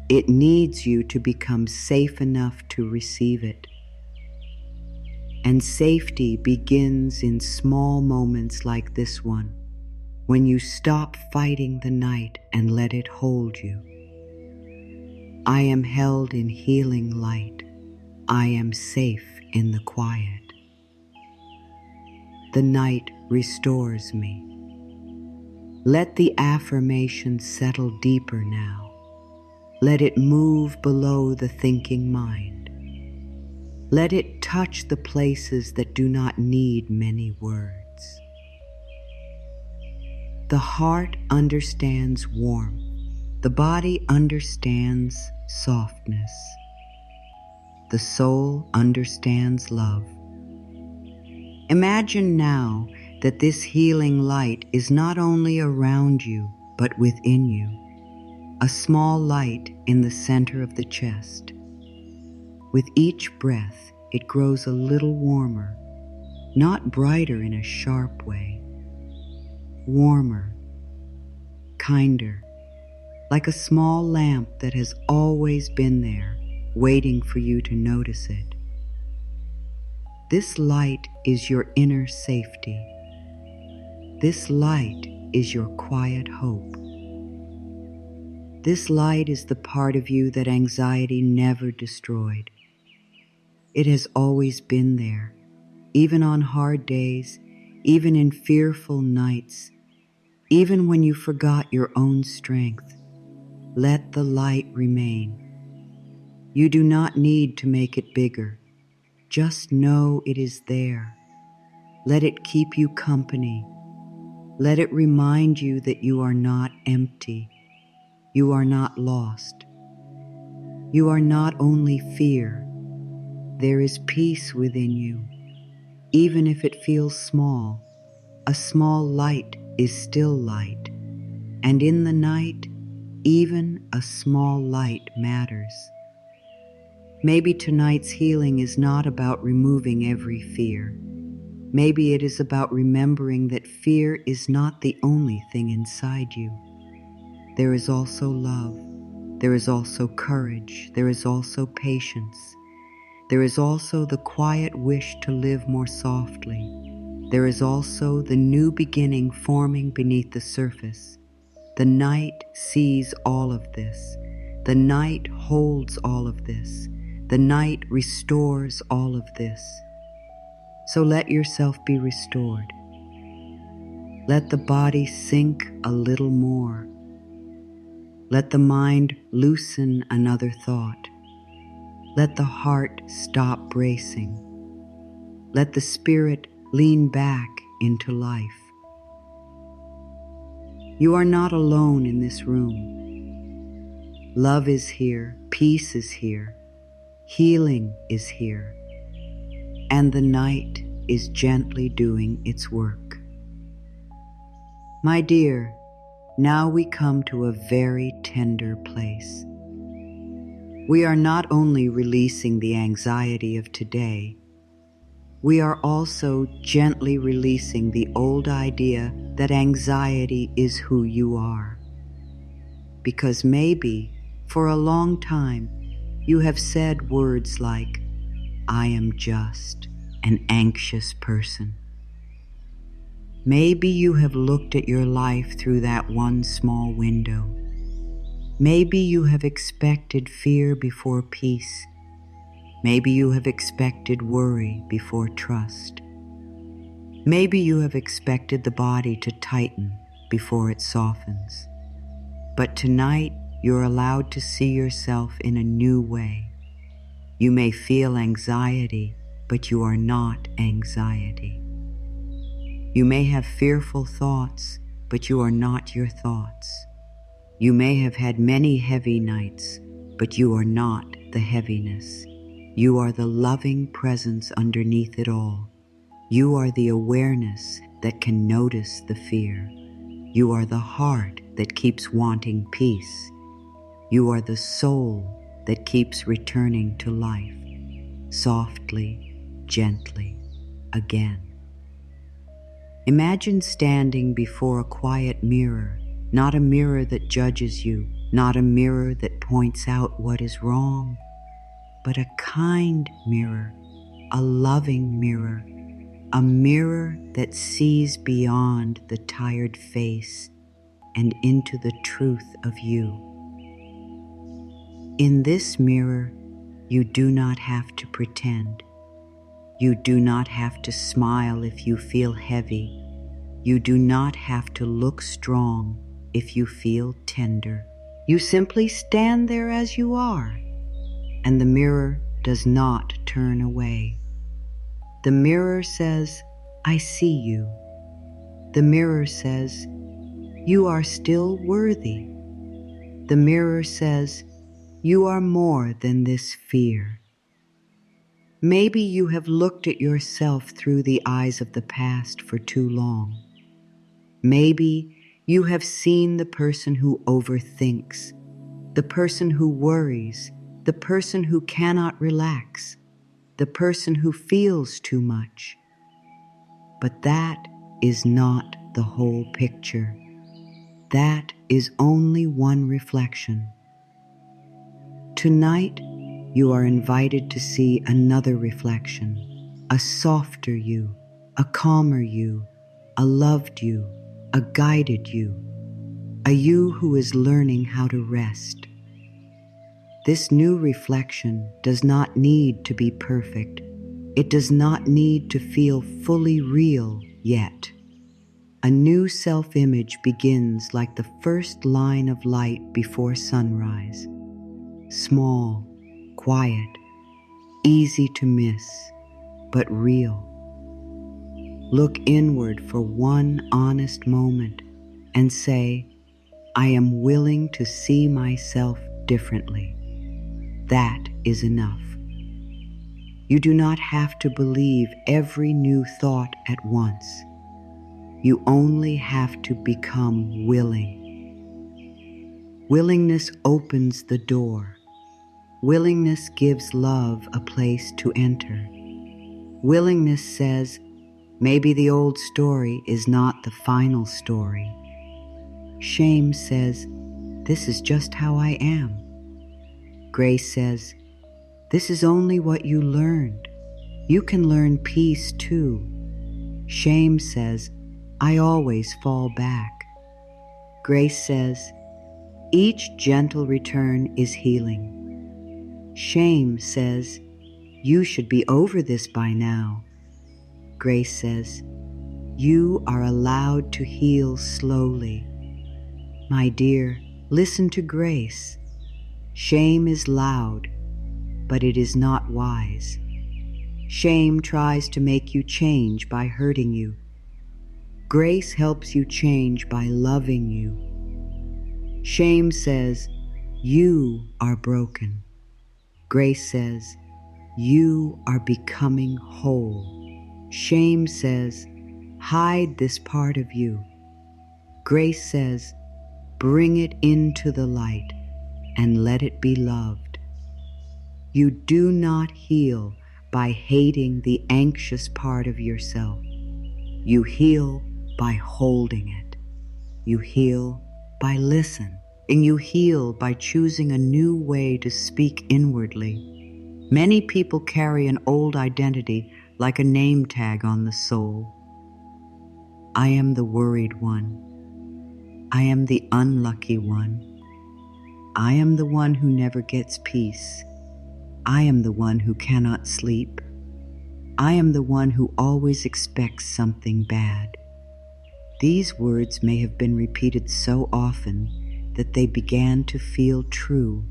It needs you to become safe enough to receive it. And safety begins in small moments like this one, when you stop fighting the night and let it hold you. I am held in healing light. I am safe in the quiet. The night restores me. Let the affirmation settle deeper now. Let it move below the thinking mind. Let it touch the places that do not need many words. The heart understands warmth. The body understands softness. The soul understands love. Imagine now that this healing light is not only around you, but within you. A small light in the center of the chest. With each breath, it grows a little warmer, not brighter in a sharp way. Warmer, kinder, like a small lamp that has always been there, waiting for you to notice it. This light is your inner safety. This light is your quiet hope. This light is the part of you that anxiety never destroyed. It has always been there, even on hard days, even in fearful nights, even when you forgot your own strength. Let the light remain. You do not need to make it bigger. Just know it is there. Let it keep you company. Let it remind you that you are not empty. You are not lost. You are not only fear. There is peace within you. Even if it feels small, a small light is still light. And in the night, even a small light matters. Maybe tonight's healing is not about removing every fear. Maybe it is about remembering that fear is not the only thing inside you. There is also love. There is also courage. There is also patience. There is also the quiet wish to live more softly. There is also the new beginning forming beneath the surface. The night sees all of this. The night holds all of this. The night restores all of this. So let yourself be restored. Let the body sink a little more. Let the mind loosen another thought. Let the heart stop bracing. Let the spirit lean back into life. You are not alone in this room. Love is here, peace is here, healing is here, and the night is gently doing its work. My dear, now we come to a very tender place. We are not only releasing the anxiety of today, we are also gently releasing the old idea that anxiety is who you are. Because maybe, for a long time, you have said words like, "I am just an anxious person." Maybe you have looked at your life through that one small window. Maybe you have expected fear before peace. Maybe you have expected worry before trust. Maybe you have expected the body to tighten before it softens. But tonight, you're allowed to see yourself in a new way. You may feel anxiety, but you are not anxiety. You may have fearful thoughts, but you are not your thoughts. You may have had many heavy nights, but you are not the heaviness. You are the loving presence underneath it all. You are the awareness that can notice the fear. You are the heart that keeps wanting peace. You are the soul that keeps returning to life, softly, gently, again. Imagine standing before a quiet mirror, not a mirror that judges you, not a mirror that points out what is wrong, but a kind mirror, a loving mirror, a mirror that sees beyond the tired face and into the truth of you. In this mirror, you do not have to pretend. You do not have to smile if you feel heavy. You do not have to look strong if you feel tender. You simply stand there as you are, and the mirror does not turn away. The mirror says, "I see you." The mirror says, "You are still worthy." The mirror says, "You are more than this fear." Maybe you have looked at yourself through the eyes of the past for too long. Maybe you have seen the person who overthinks, the person who worries, the person who cannot relax, the person who feels too much. But that is not the whole picture. That is only one reflection. Tonight, you are invited to see another reflection, a softer you, a calmer you, a loved you, a guided you, a you who is learning how to rest. This new reflection does not need to be perfect. It does not need to feel fully real yet. A new self-image begins like the first line of light before sunrise. Small, quiet, easy to miss, but real. Look inward for one honest moment and say, "I am willing to see myself differently." That is enough. You do not have to believe every new thought at once. You only have to become willing. Willingness opens the door. Willingness gives love a place to enter. Willingness says, Maybe the old story is not the final story. Shame says, "This is just how I am." Grace says, "This is only what you learned. You can learn peace too." Shame says, "I always fall back." Grace says, "Each gentle return is healing." Shame says, "You should be over this by now." Grace says, "You are allowed to heal slowly." My dear, listen to grace. Shame is loud, but it is not wise. Shame tries to make you change by hurting you. Grace helps you change by loving you. Shame says, "You are broken." Grace says, "You are becoming whole." Shame says, "Hide this part of you." Grace says, "Bring it into the light and let it be loved." You do not heal by hating the anxious part of yourself. You heal by holding it. You heal by listening. And you heal by choosing a new way to speak inwardly. Many people carry an old identity like a name tag on the soul. I am the worried one. I am the unlucky one. I am the one who never gets peace. I am the one who cannot sleep. I am the one who always expects something bad. These words may have been repeated so often that they began to feel true.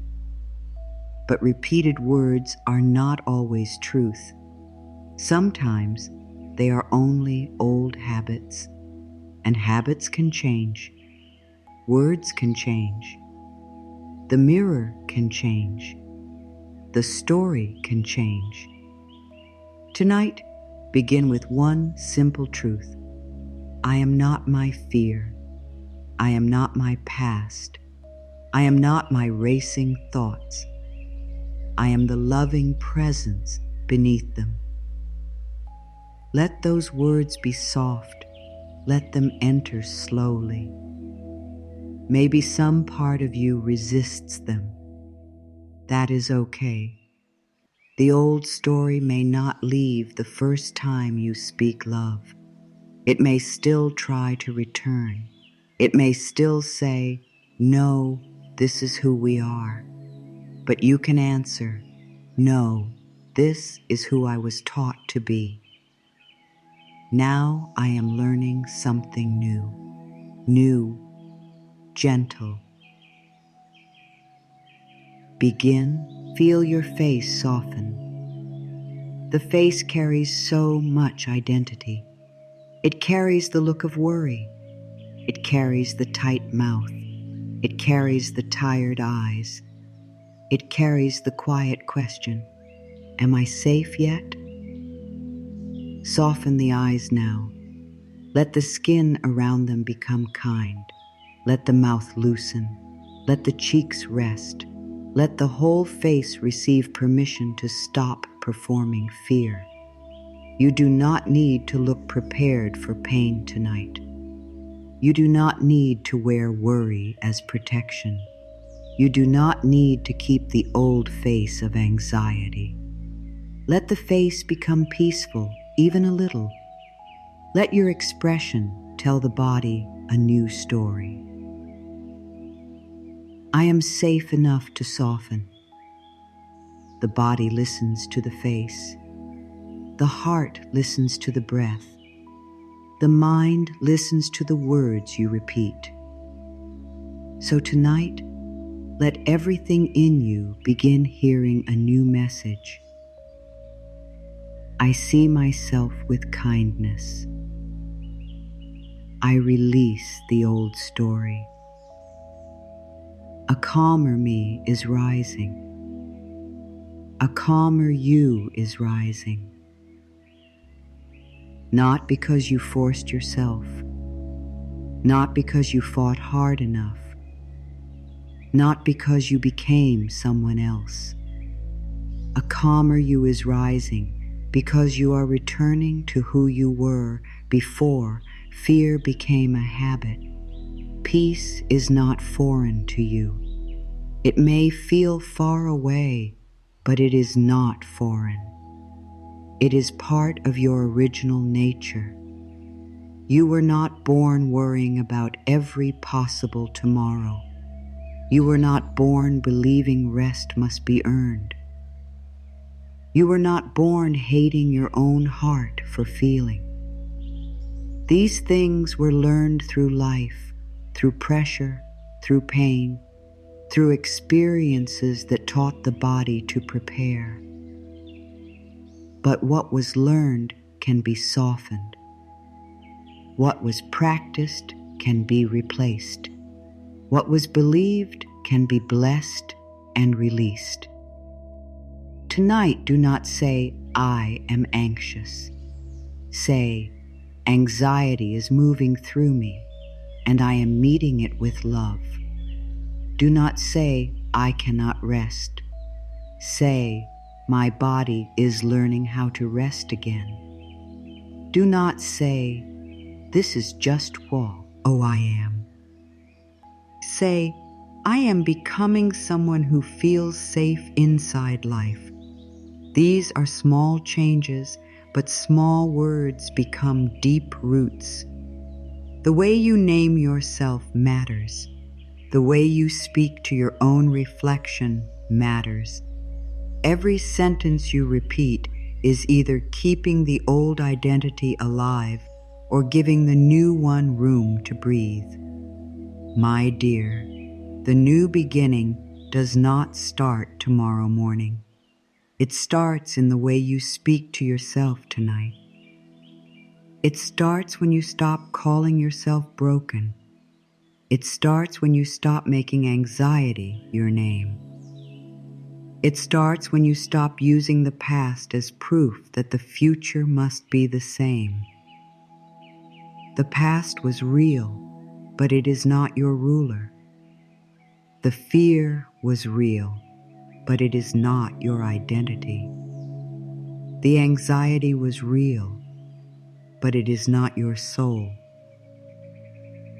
But repeated words are not always truth. Sometimes they are only old habits, and habits can change. Words can change. The mirror can change. The story can change. Tonight, begin with one simple truth. I am not my fear. I am not my past. I am not my racing thoughts. I am the loving presence beneath them. Let those words be soft. Let them enter slowly. Maybe some part of you resists them. That is okay. The old story may not leave the first time you speak love. It may still try to return. It may still say, "No, this is who we are." But you can answer, "No, this is who I was taught to be." Now I am learning something new, gentle. Begin, feel your face soften. The face carries so much identity. It carries the look of worry. It carries the tight mouth. It carries the tired eyes. It carries the quiet question, "Am I safe yet?" Soften the eyes now. Let the skin around them become kind. Let the mouth loosen. Let the cheeks rest. Let the whole face receive permission to stop performing fear. You do not need to look prepared for pain tonight. You do not need to wear worry as protection. You do not need to keep the old face of anxiety. Let the face become peaceful, even a little. Let your expression tell the body a new story. I am safe enough to soften. The body listens to the face. The heart listens to the breath. The mind listens to the words you repeat. So tonight, let everything in you begin hearing a new message. I see myself with kindness. I release the old story. A calmer me is rising. A calmer you is rising. Not because you forced yourself. Not because you fought hard enough. Not because you became someone else. A calmer you is rising because you are returning to who you were before fear became a habit. Peace is not foreign to you. It may feel far away, but it is not foreign. It is part of your original nature. You were not born worrying about every possible tomorrow. You were not born believing rest must be earned. You were not born hating your own heart for feeling. These things were learned through life, through pressure, through pain, through experiences that taught the body to prepare. But what was learned can be softened. What was practiced can be replaced. What was believed can be blessed and released. Tonight, do not say, I am anxious. Say, anxiety is moving through me, and I am meeting it with love. Do not say, I cannot rest. Say, my body is learning how to rest again. Do not say, this is just wall. Oh, I am. Say, I am becoming someone who feels safe inside life. These are small changes, but small words become deep roots. The way you name yourself matters. The way you speak to your own reflection matters. Every sentence you repeat is either keeping the old identity alive or giving the new one room to breathe. My dear, the new beginning does not start tomorrow morning. It starts in the way you speak to yourself tonight. It starts when you stop calling yourself broken. It starts when you stop making anxiety your name. It starts when you stop using the past as proof that the future must be the same. The past was real, but it is not your ruler. The fear was real, but it is not your identity. The anxiety was real, but it is not your soul.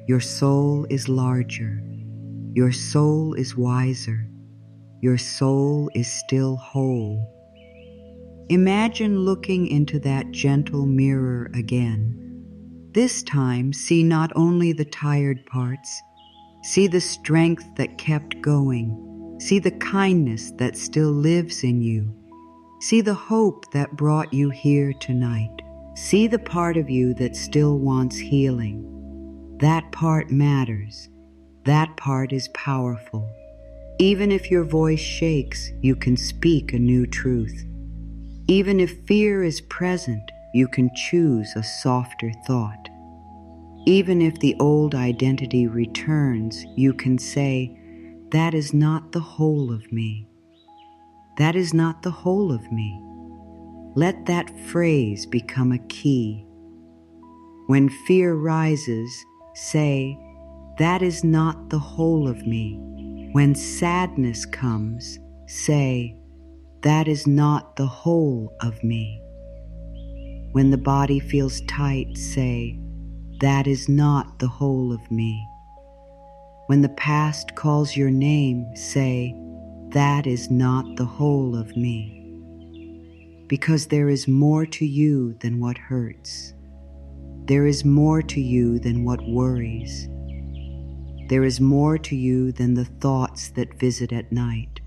Your soul is larger. Your soul is wiser. Your soul is still whole. Imagine looking into that gentle mirror again. This time, see not only the tired parts, see the strength that kept going, see the kindness that still lives in you, see the hope that brought you here tonight, see the part of you that still wants healing. That part matters. That part is powerful. Even if your voice shakes, you can speak a new truth. Even if fear is present, you can choose a softer thought. Even if the old identity returns, you can say, that is not the whole of me. That is not the whole of me. Let that phrase become a key. When fear rises, say, that is not the whole of me. When sadness comes, say, that is not the whole of me. When the body feels tight, say, that is not the whole of me. When the past calls your name, say, that is not the whole of me. Because there is more to you than what hurts. There is more to you than what worries. There is more to you than the thoughts that visit at night.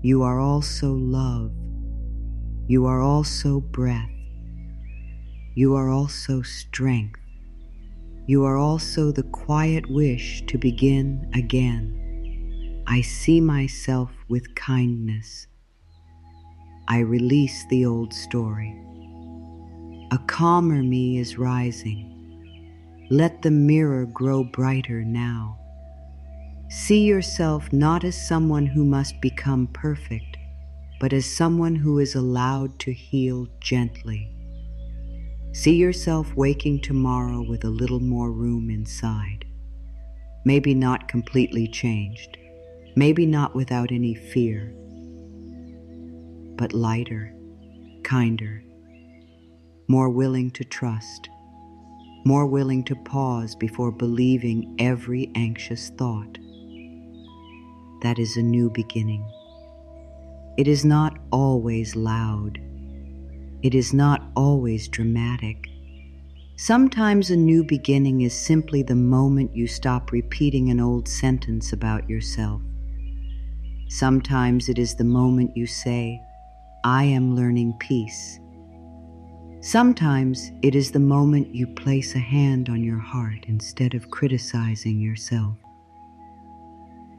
You are also love. You are also breath. You are also strength. You are also the quiet wish to begin again. I see myself with kindness. I release the old story. A calmer me is rising. Let the mirror grow brighter now. See yourself not as someone who must become perfect, but as someone who is allowed to heal gently. See yourself waking tomorrow with a little more room inside. Maybe not completely changed, maybe not without any fear, but lighter, kinder, more willing to trust, more willing to pause before believing every anxious thought. That is a new beginning. It is not always loud. It is not always dramatic. Sometimes a new beginning is simply the moment you stop repeating an old sentence about yourself. Sometimes it is the moment you say, "I am learning peace." Sometimes it is the moment you place a hand on your heart instead of criticizing yourself.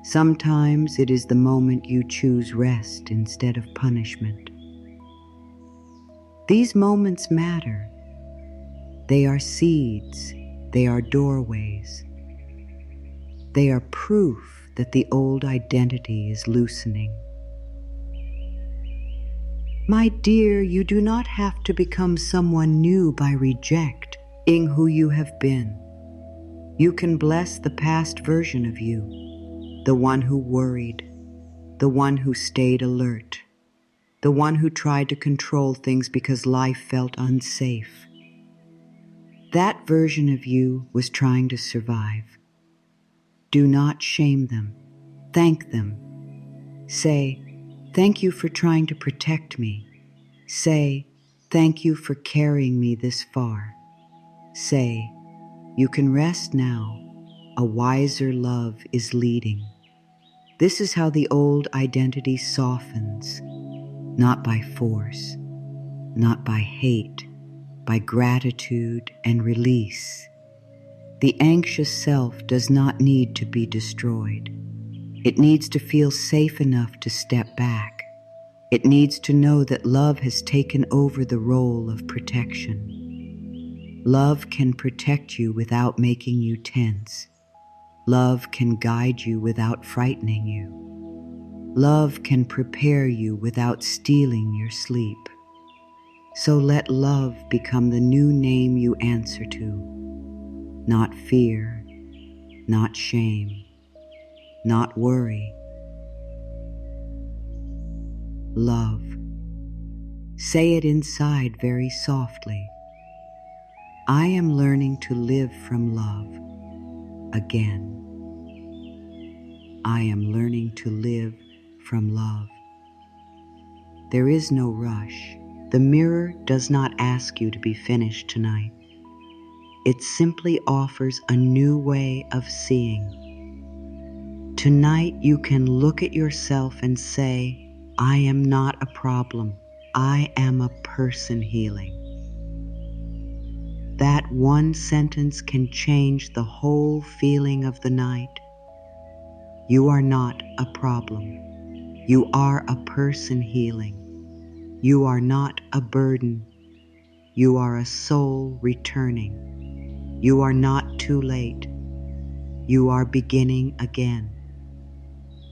Sometimes it is the moment you choose rest instead of punishment. These moments matter. They are seeds. They are doorways. They are proof that the old identity is loosening. My dear, you do not have to become someone new by rejecting who you have been. You can bless the past version of you, the one who worried, the one who stayed alert, the one who tried to control things because life felt unsafe. That version of you was trying to survive. Do not shame them. Thank them. Say, "Thank you for trying to protect me." Say, "Thank you for carrying me this far." Say, "You can rest now. A wiser love is leading." This is how the old identity softens, not by force, not by hate, by gratitude and release. The anxious self does not need to be destroyed. It needs to feel safe enough to step back. It needs to know that love has taken over the role of protection. Love can protect you without making you tense. Love can guide you without frightening you. Love can prepare you without stealing your sleep. So let love become the new name you answer to. Not fear, not shame, not worry. Love. Say it inside very softly. I am learning to live from love again. I am learning to live from love. There is no rush. The mirror does not ask you to be finished tonight. It simply offers a new way of seeing. Tonight you can look at yourself and say, I am not a problem. I am a person healing. That one sentence can change the whole feeling of the night. You are not a problem. You are a person healing. You are not a burden. You are a soul returning. You are not too late. You are beginning again.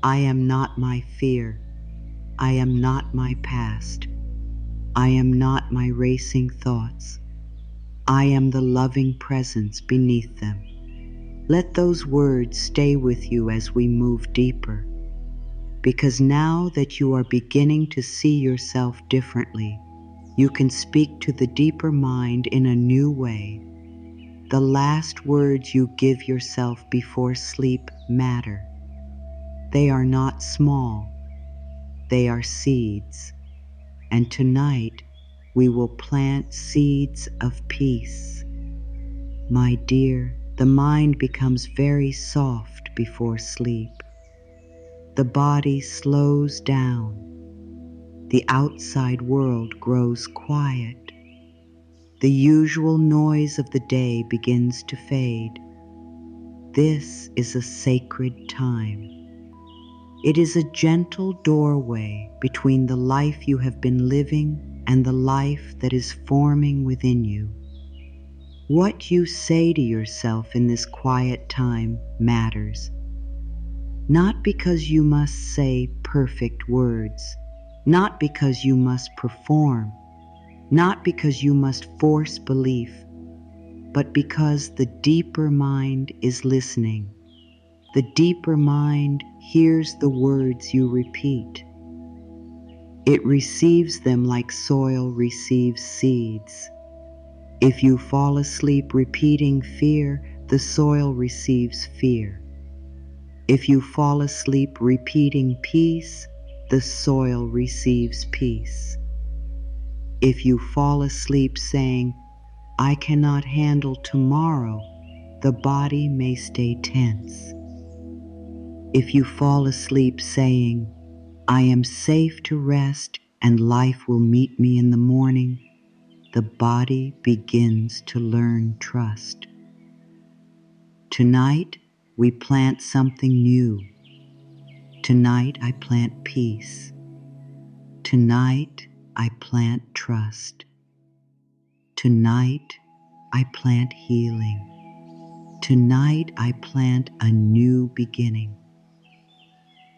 I am not my fear. I am not my past. I am not my racing thoughts. I am the loving presence beneath them. Let those words stay with you as we move deeper, because now that you are beginning to see yourself differently, you can speak to the deeper mind in a new way. The last words you give yourself before sleep matter. They are not small. They are seeds. And tonight, we will plant seeds of peace. My dear, the mind becomes very soft before sleep. The body slows down. The outside world grows quiet. The usual noise of the day begins to fade. This is a sacred time. It is a gentle doorway between the life you have been living and the life that is forming within you. What you say to yourself in this quiet time matters. Not because you must say perfect words, not because you must perform, not because you must force belief, but because the deeper mind is listening. The deeper mind hears the words you repeat. It receives them like soil receives seeds. If you fall asleep repeating fear, the soil receives fear. If you fall asleep repeating peace, the soil receives peace. If you fall asleep saying, I cannot handle tomorrow, the body may stay tense. If you fall asleep saying, I am safe to rest and life will meet me in the morning, the body begins to learn trust. Tonight, we plant something new. Tonight, I plant peace. Tonight, I plant trust. Tonight, I plant healing. Tonight, I plant a new beginning.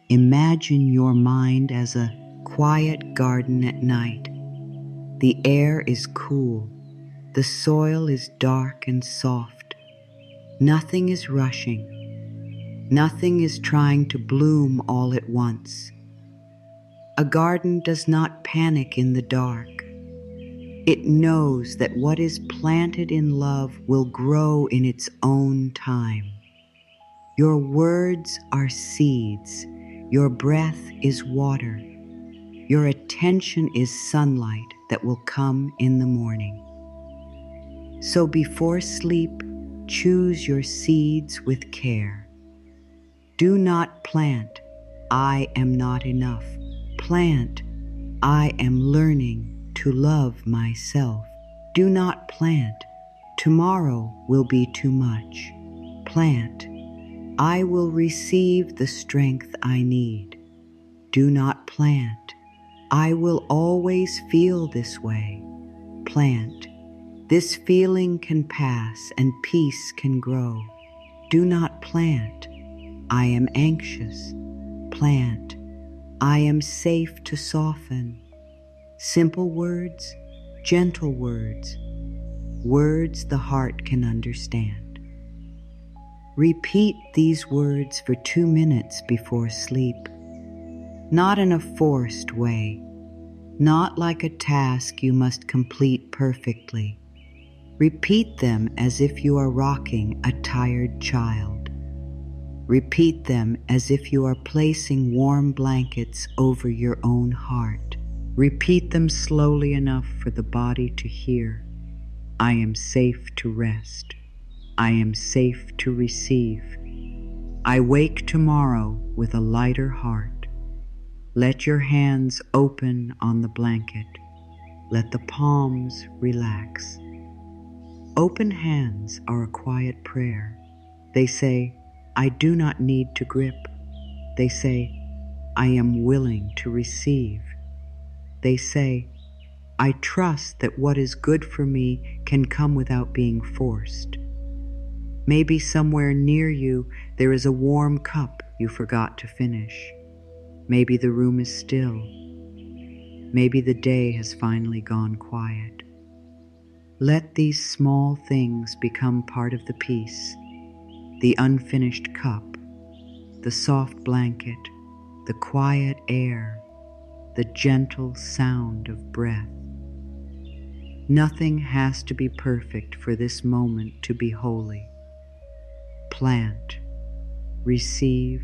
Imagine your mind as a quiet garden at night. The air is cool. The soil is dark and soft. Nothing is rushing. Nothing is trying to bloom all at once. A garden does not panic in the dark. It knows that what is planted in love will grow in its own time. Your words are seeds. Your breath is water. Your attention is sunlight that will come in the morning. So before sleep, choose your seeds with care. Do not plant, I am not enough. Plant, I am learning to love myself. Do not plant, tomorrow will be too much. Plant, I will receive the strength I need. Do not plant, I will always feel this way. Plant, this feeling can pass and peace can grow. Do not plant, I am anxious. Plant, I am safe to soften. Simple words, gentle words, words the heart can understand. Repeat these words for 2 minutes before sleep, not in a forced way, not like a task you must complete perfectly. Repeat them as if you are rocking a tired child. Repeat them as if you are placing warm blankets over your own heart. Repeat them slowly enough for the body to hear. I am safe to rest. I am safe to receive. I wake tomorrow with a lighter heart. Let your hands open on the blanket. Let the palms relax. Open hands are a quiet prayer. They say, I do not need to grip. They say, I am willing to receive. They say, I trust that what is good for me can come without being forced. Maybe somewhere near you there is a warm cup you forgot to finish. Maybe the room is still. Maybe the day has finally gone quiet. Let these small things become part of the peace. The unfinished cup, the soft blanket, the quiet air, the gentle sound of breath. Nothing has to be perfect for this moment to be holy. Plant, receive,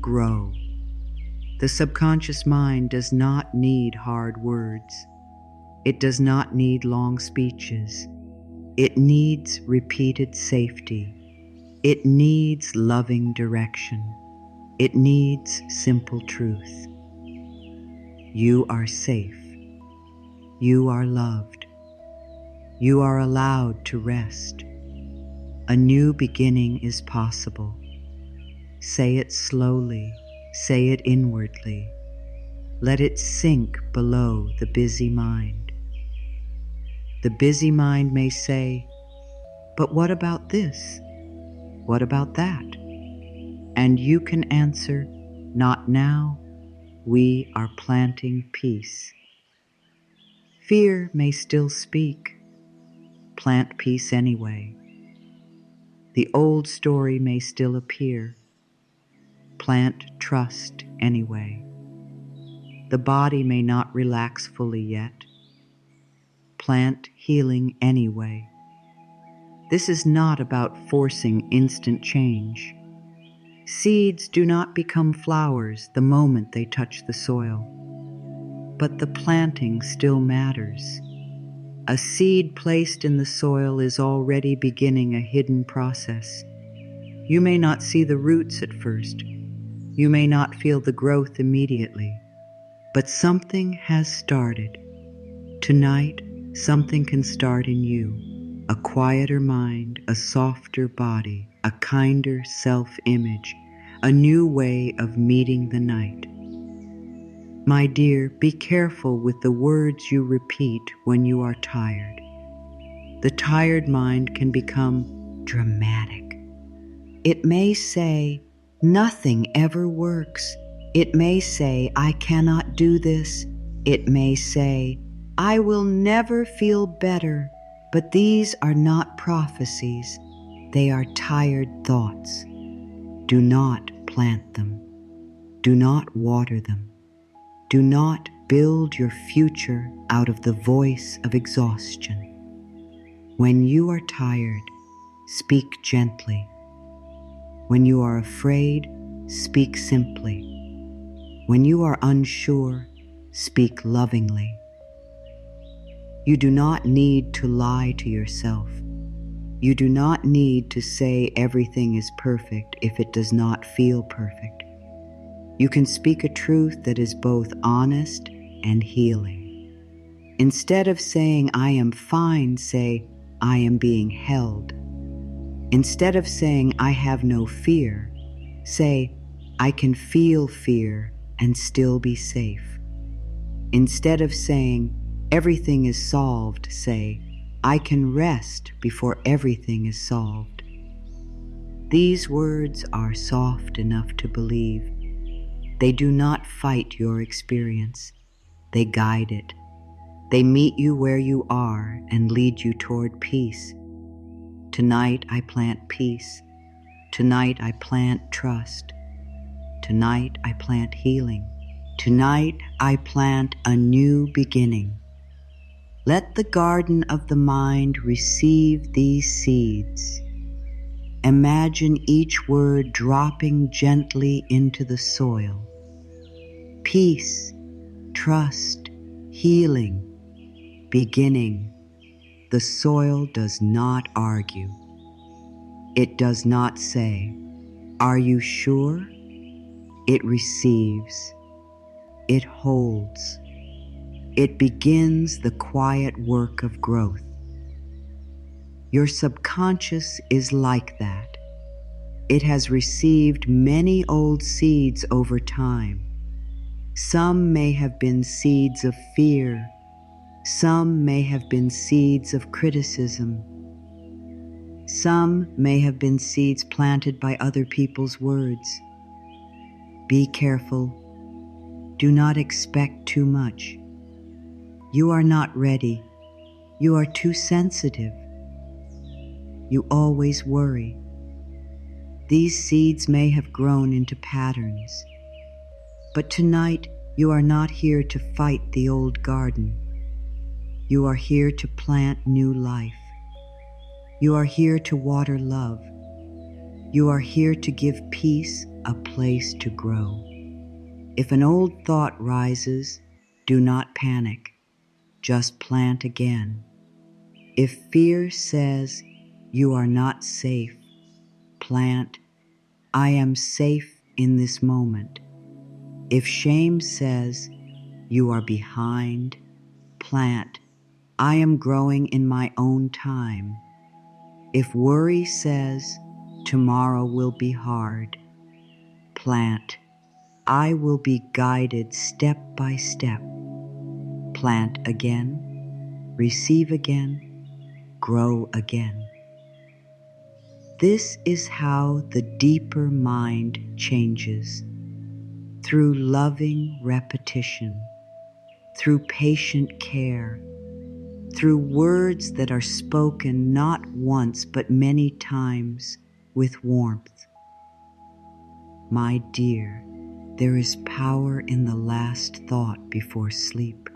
grow. The subconscious mind does not need hard words. It does not need long speeches. It needs repeated safety. It needs loving direction. It needs simple truth. You are safe. You are loved. You are allowed to rest. A new beginning is possible. Say it slowly. Say it inwardly. Let it sink below the busy mind. The busy mind may say, but what about this? What about that? And you can answer, not now. We are planting peace. Fear may still speak. Plant peace anyway. The old story may still appear. Plant trust anyway. The body may not relax fully yet. Plant healing anyway. This is not about forcing instant change. Seeds do not become flowers the moment they touch the soil. But the planting still matters. A seed placed in the soil is already beginning a hidden process. You may not see the roots at first. You may not feel the growth immediately. But something has started. Tonight, something can start in you. A quieter mind, a softer body, a kinder self-image, a new way of meeting the night. My dear, be careful with the words you repeat when you are tired. The tired mind can become dramatic. It may say, "Nothing ever works." It may say, "I cannot do this." It may say, "I will never feel better." But these are not prophecies. They are tired thoughts. Do not plant them. Do not water them. Do not build your future out of the voice of exhaustion. When you are tired, speak gently. When you are afraid, speak simply. When you are unsure, speak lovingly. You do not need to lie to yourself. You do not need to say everything is perfect if it does not feel perfect. You can speak a truth that is both honest and healing. Instead of saying, "I am fine," say, "I am being held." Instead of saying, "I have no fear," say, "I can feel fear and still be safe." Instead of saying, "Everything is solved," say, "I can rest before everything is solved." These words are soft enough to believe. They do not fight your experience. They guide it. They meet you where you are and lead you toward peace. Tonight I plant peace. Tonight I plant trust. Tonight I plant healing. Tonight I plant a new beginning. Let the garden of the mind receive these seeds. Imagine each word dropping gently into the soil. Peace, trust, healing, beginning. The soil does not argue. It does not say, "Are you sure?" It receives. It holds. It begins the quiet work of growth. Your subconscious is like that. It has received many old seeds over time. Some may have been seeds of fear. Some may have been seeds of criticism. Some may have been seeds planted by other people's words. Be careful. Do not expect too much. You are not ready. You are too sensitive. You always worry. These seeds may have grown into patterns. But tonight, you are not here to fight the old garden. You are here to plant new life. You are here to water love. You are here to give peace a place to grow. If an old thought rises, do not panic. Just plant again. If fear says you are not safe, plant, "I am safe in this moment." If shame says you are behind, plant, "I am growing in my own time." If worry says tomorrow will be hard, plant, "I will be guided step by step." Plant again, receive again, grow again. This is how the deeper mind changes. Through loving repetition, through patient care, through words that are spoken not once but many times with warmth. My dear, There is power in the last thought before sleep.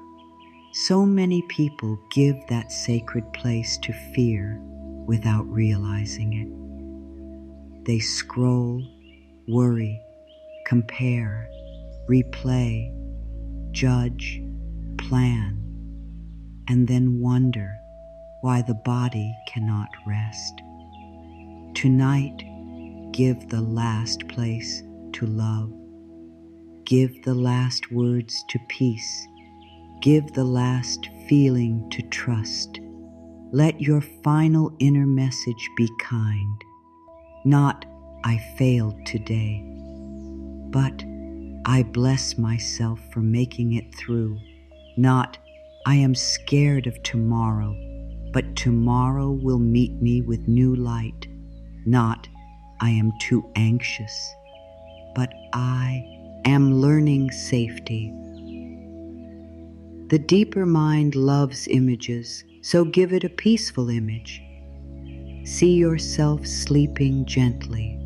So many people give that sacred place to fear without realizing it. They scroll, worry, compare, replay, judge, plan, and then wonder why the body cannot rest. Tonight, give the last place to love. Give the last words to peace. Give the last feeling to trust. Let your final inner message be kind. Not, I failed today, but I bless myself for making it through. Not, I am scared of tomorrow, but tomorrow will meet me with new light. Not, I am too anxious, but I am learning safety. The deeper mind loves images, so give it a peaceful image. See yourself sleeping gently.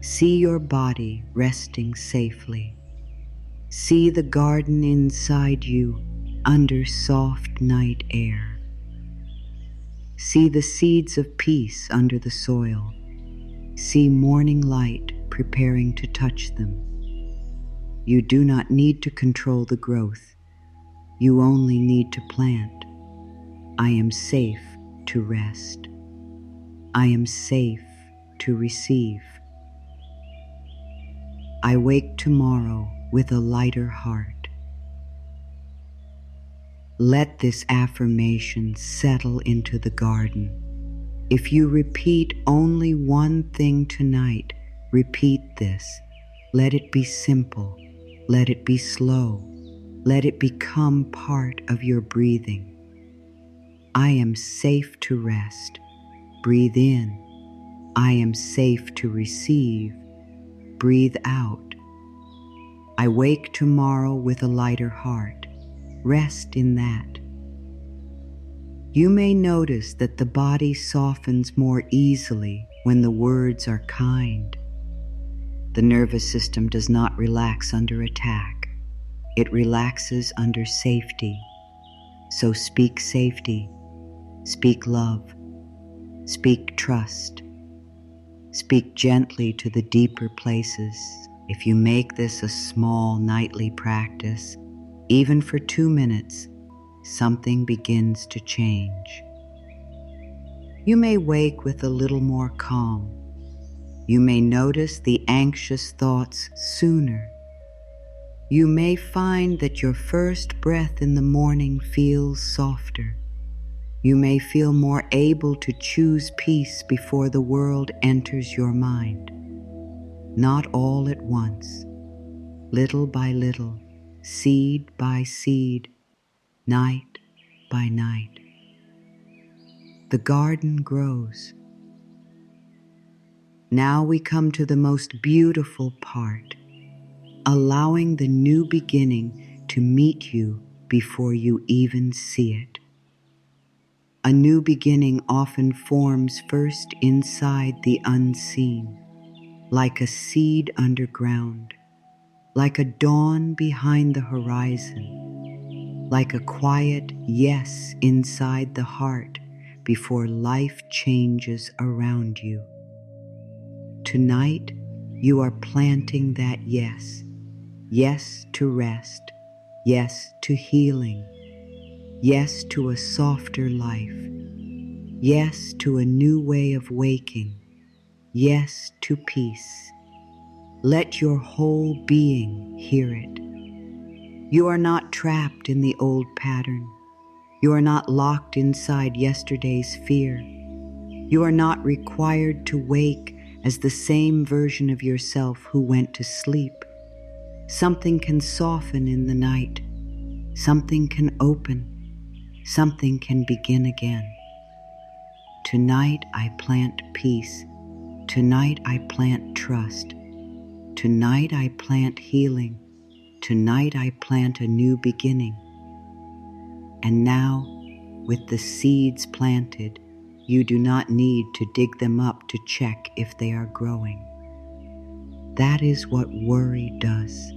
See your body resting safely. See the garden inside you under soft night air. See the seeds of peace under the soil. See morning light preparing to touch them. You do not need to control the growth. You only need to plant. I am safe to rest. I am safe to receive. I wake tomorrow with a lighter heart. Let this affirmation settle into the garden. If you repeat only one thing tonight, repeat this. Let it be simple. Let it be slow. Let it become part of your breathing. I am safe to rest. Breathe in. I am safe to receive. Breathe out. I wake tomorrow with a lighter heart. Rest in that. You may notice that the body softens more easily when the words are kind. The nervous system does not relax under attack. It relaxes under safety. So speak safety. Speak love. Speak trust. Speak gently to the deeper places. If you make this a small nightly practice, even for 2 minutes, something begins to change. You may wake with a little more calm. You may notice the anxious thoughts sooner. You may find that your first breath in the morning feels softer. You may feel more able to choose peace before the world enters your mind. Not all at once, little by little, seed by seed, night by night. The garden grows. Now we come to the most beautiful part, allowing the new beginning to meet you before you even see it. A new beginning often forms first inside the unseen, like a seed underground, like a dawn behind the horizon, like a quiet yes inside the heart before life changes around you. Tonight, you are planting that yes. Yes to rest. Yes to healing. Yes to a softer life. Yes to a new way of waking. Yes to peace. Let your whole being hear it. You are not trapped in the old pattern. You are not locked inside yesterday's fear. You are not required to wake as the same version of yourself who went to sleep. Something can soften in the night. Something can open. Something can begin again. Tonight I plant peace. Tonight I plant trust. Tonight I plant healing. Tonight I plant a new beginning. And now, with the seeds planted, you do not need to dig them up to check if they are growing. That is what worry does.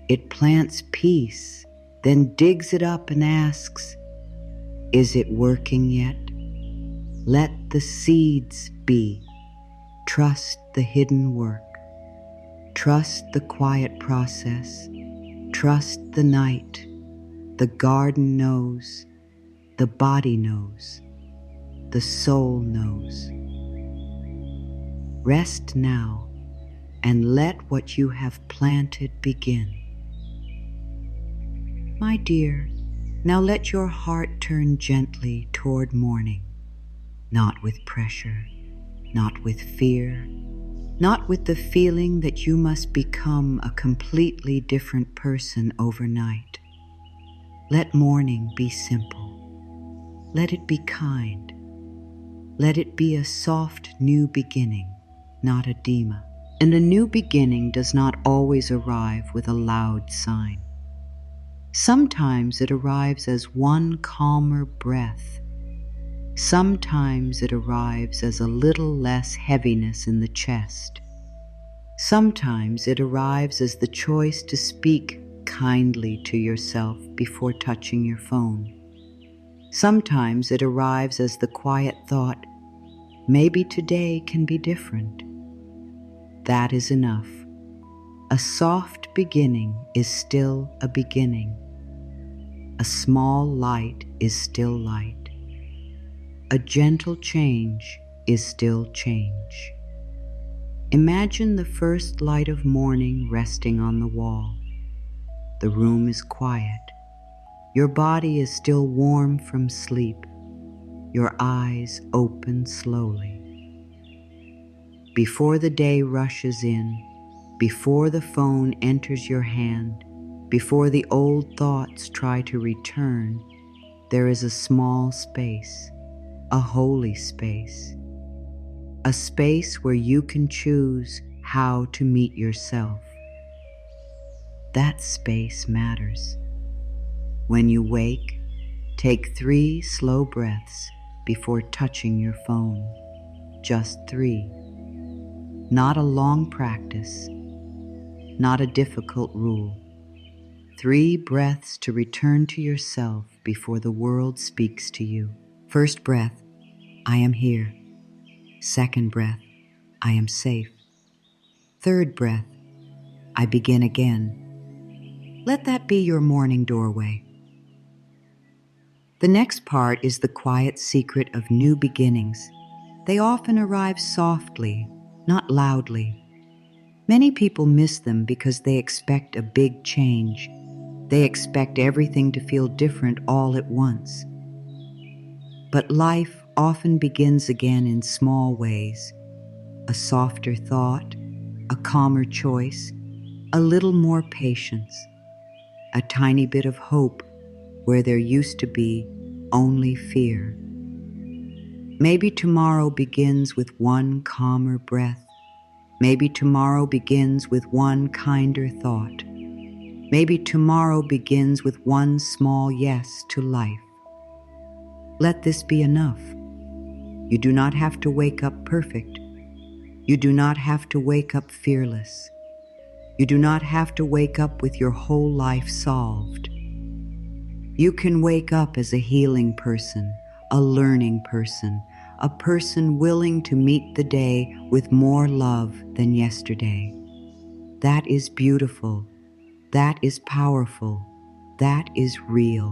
It plants peace, then digs it up and asks, is it working yet? Let the seeds be. Trust the hidden work. Trust the quiet process. Trust the night. The garden knows. The body knows. The soul knows. Rest now and let what you have planted begin. My dear, now let your heart turn gently toward morning, not with pressure, not with fear, not with the feeling that you must become a completely different person overnight. Let morning be simple. Let it be kind. Let it be a soft new beginning, not a dema. And a new beginning does not always arrive with a loud sign. Sometimes it arrives as one calmer breath. Sometimes it arrives as a little less heaviness in the chest. Sometimes it arrives as the choice to speak kindly to yourself before touching your phone. Sometimes it arrives as the quiet thought, maybe today can be different. That is enough. A soft beginning is still a beginning. A small light is still light. A gentle change is still change. Imagine the first light of morning resting on the wall. The room is quiet. Your body is still warm from sleep. Your eyes open slowly. Before the day rushes in, before the phone enters your hand, before the old thoughts try to return, there is a small space, a holy space, a space where you can choose how to meet yourself. That space matters. When you wake, take 3 slow breaths before touching your phone. Just 3. Not a long practice, not a difficult rule. 3 breaths to return to yourself before the world speaks to you. First breath, I am here. Second breath, I am safe. Third breath, I begin again. Let that be your morning doorway. The next part is the quiet secret of new beginnings. They often arrive softly, not loudly. Many people miss them because they expect a big change. They expect everything to feel different all at once. But life often begins again in small ways. A softer thought, a calmer choice, a little more patience, a tiny bit of hope where there used to be only fear. Maybe tomorrow begins with one calmer breath. Maybe tomorrow begins with one kinder thought. Maybe tomorrow begins with one small yes to life. Let this be enough. You do not have to wake up perfect. You do not have to wake up fearless. You do not have to wake up with your whole life solved. You can wake up as a healing person, a learning person, a person willing to meet the day with more love than yesterday. That is beautiful. That is powerful. That is real.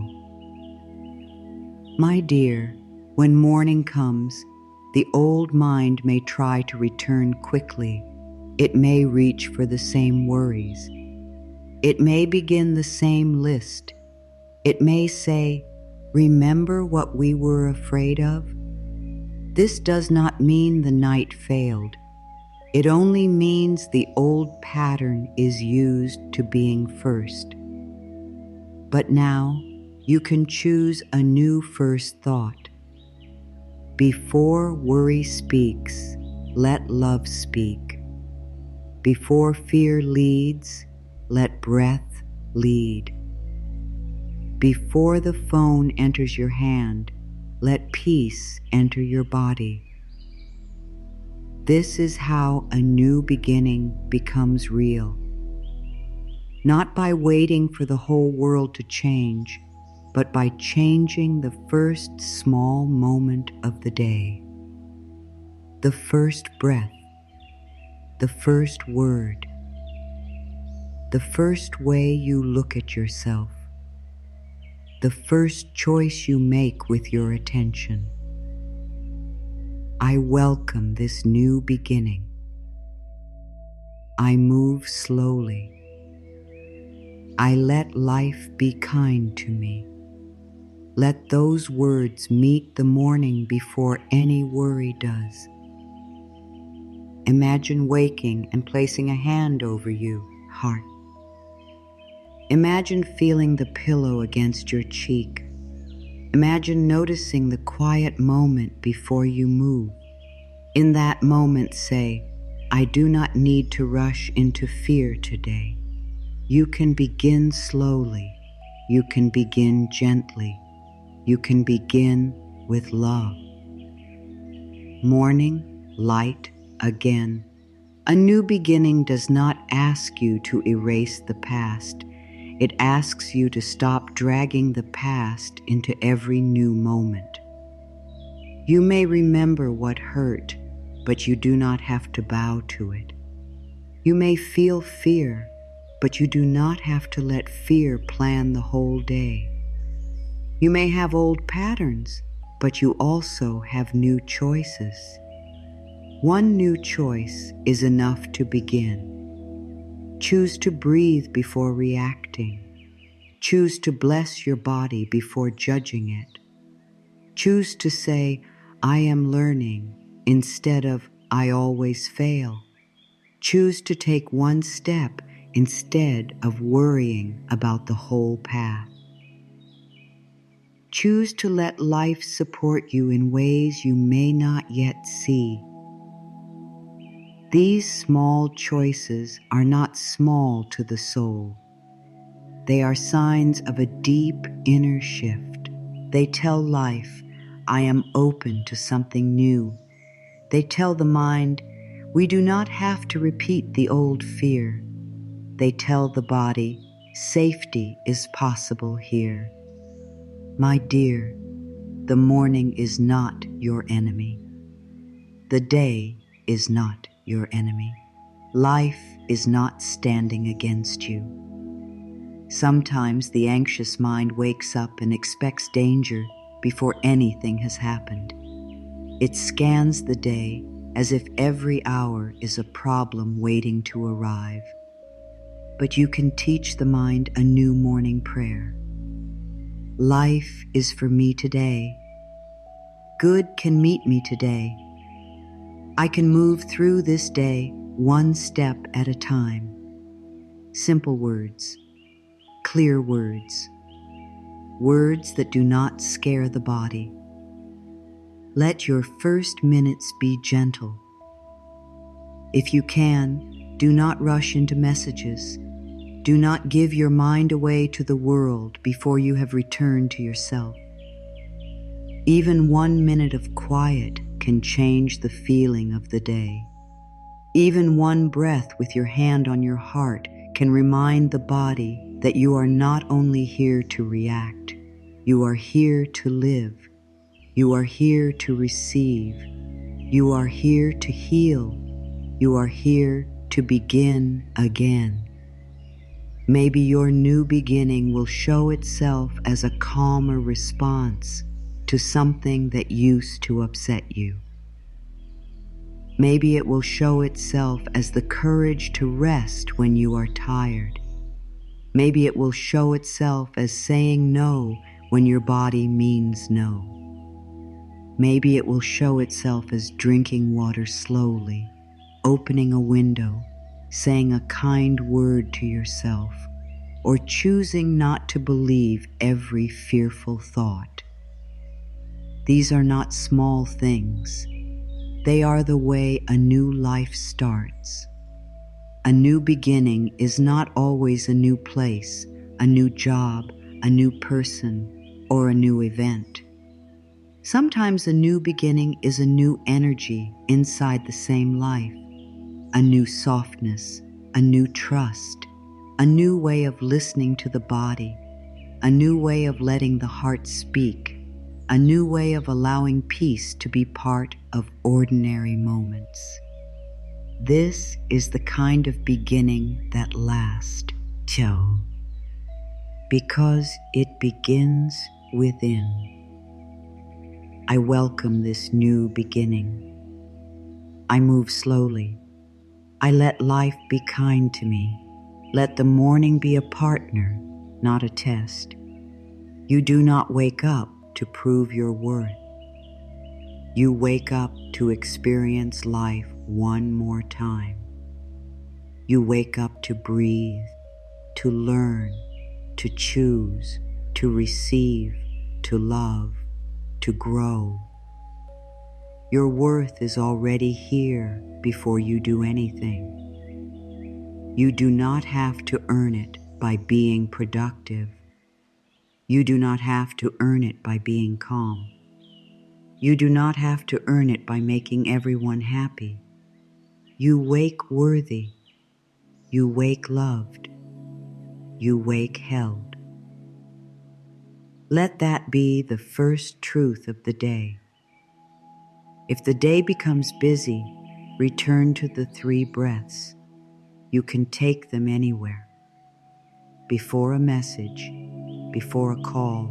My dear, when morning comes, the old mind may try to return quickly. It may reach for the same worries. It may begin the same list. It may say, remember what we were afraid of? This does not mean the night failed. It only means the old pattern is used to being first. But now you can choose a new first thought. Before worry speaks, let love speak. Before fear leads, let breath lead. Before the phone enters your hand, let peace enter your body. This is how a new beginning becomes real. Not by waiting for the whole world to change, but by changing the first small moment of the day. The first breath, the first word, the first way you look at yourself, the first choice you make with your attention. I welcome this new beginning. I move slowly. I let life be kind to me. Let those words meet the morning before any worry does. Imagine waking and placing a hand over you, heart. Imagine feeling the pillow against your cheek. Imagine noticing the quiet moment before you move. In that moment, say, I do not need to rush into fear today. You can begin slowly. You can begin gently. You can begin with love. Morning, light, again. A new beginning does not ask you to erase the past. It asks you to stop dragging the past into every new moment. You may remember what hurt, but you do not have to bow to it. You may feel fear, but you do not have to let fear plan the whole day. You may have old patterns, but you also have new choices. One new choice is enough to begin. Choose to breathe before reacting. Choose to bless your body before judging it. Choose to say, I am learning, instead of, I always fail. Choose to take one step instead of worrying about the whole path. Choose to let life support you in ways you may not yet see. These small choices are not small to the soul. They are signs of a deep inner shift. They tell life, I am open to something new. They tell the mind, we do not have to repeat the old fear. They tell the body, safety is possible here. My dear, the morning is not your enemy. The day is not your enemy. Life is not standing against you. Sometimes the anxious mind wakes up and expects danger before anything has happened. It scans the day as if every hour is a problem waiting to arrive. But you can teach the mind a new morning prayer. Life is for me today. Good can meet me today. I can move through this day one step at a time. Simple words, clear words, words that do not scare the body. Let your first minutes be gentle. If you can, do not rush into messages. Do not give your mind away to the world before you have returned to yourself. Even 1 minute of quiet can change the feeling of the day. Even one breath with your hand on your heart can remind the body that you are not only here to react, you are here to live. You are here to receive. You are here to heal. You are here to begin again. Maybe your new beginning will show itself as a calmer response to something that used to upset you. Maybe it will show itself as the courage to rest when you are tired. Maybe it will show itself as saying no when your body means no. Maybe it will show itself as drinking water slowly, opening a window, saying a kind word to yourself, or choosing not to believe every fearful thought. These are not small things. They are the way a new life starts. A new beginning is not always a new place, a new job, a new person, or a new event. Sometimes a new beginning is a new energy inside the same life, a new softness, a new trust, a new way of listening to the body, a new way of letting the heart speak, a new way of allowing peace to be part of ordinary moments. This is the kind of beginning that lasts, because it begins within. I welcome this new beginning. I move slowly. I let life be kind to me. Let the morning be a partner, not a test. You do not wake up to prove your worth. You wake up to experience life one more time. You wake up to breathe, to learn, to choose, to receive, to love, to grow. Your worth is already here before you do anything. You do not have to earn it by being productive. You do not have to earn it by being calm. You do not have to earn it by making everyone happy. You wake worthy. You wake loved. You wake held. Let that be the first truth of the day. If the day becomes busy, return to the 3 breaths. You can take them anywhere. Before a message, before a call,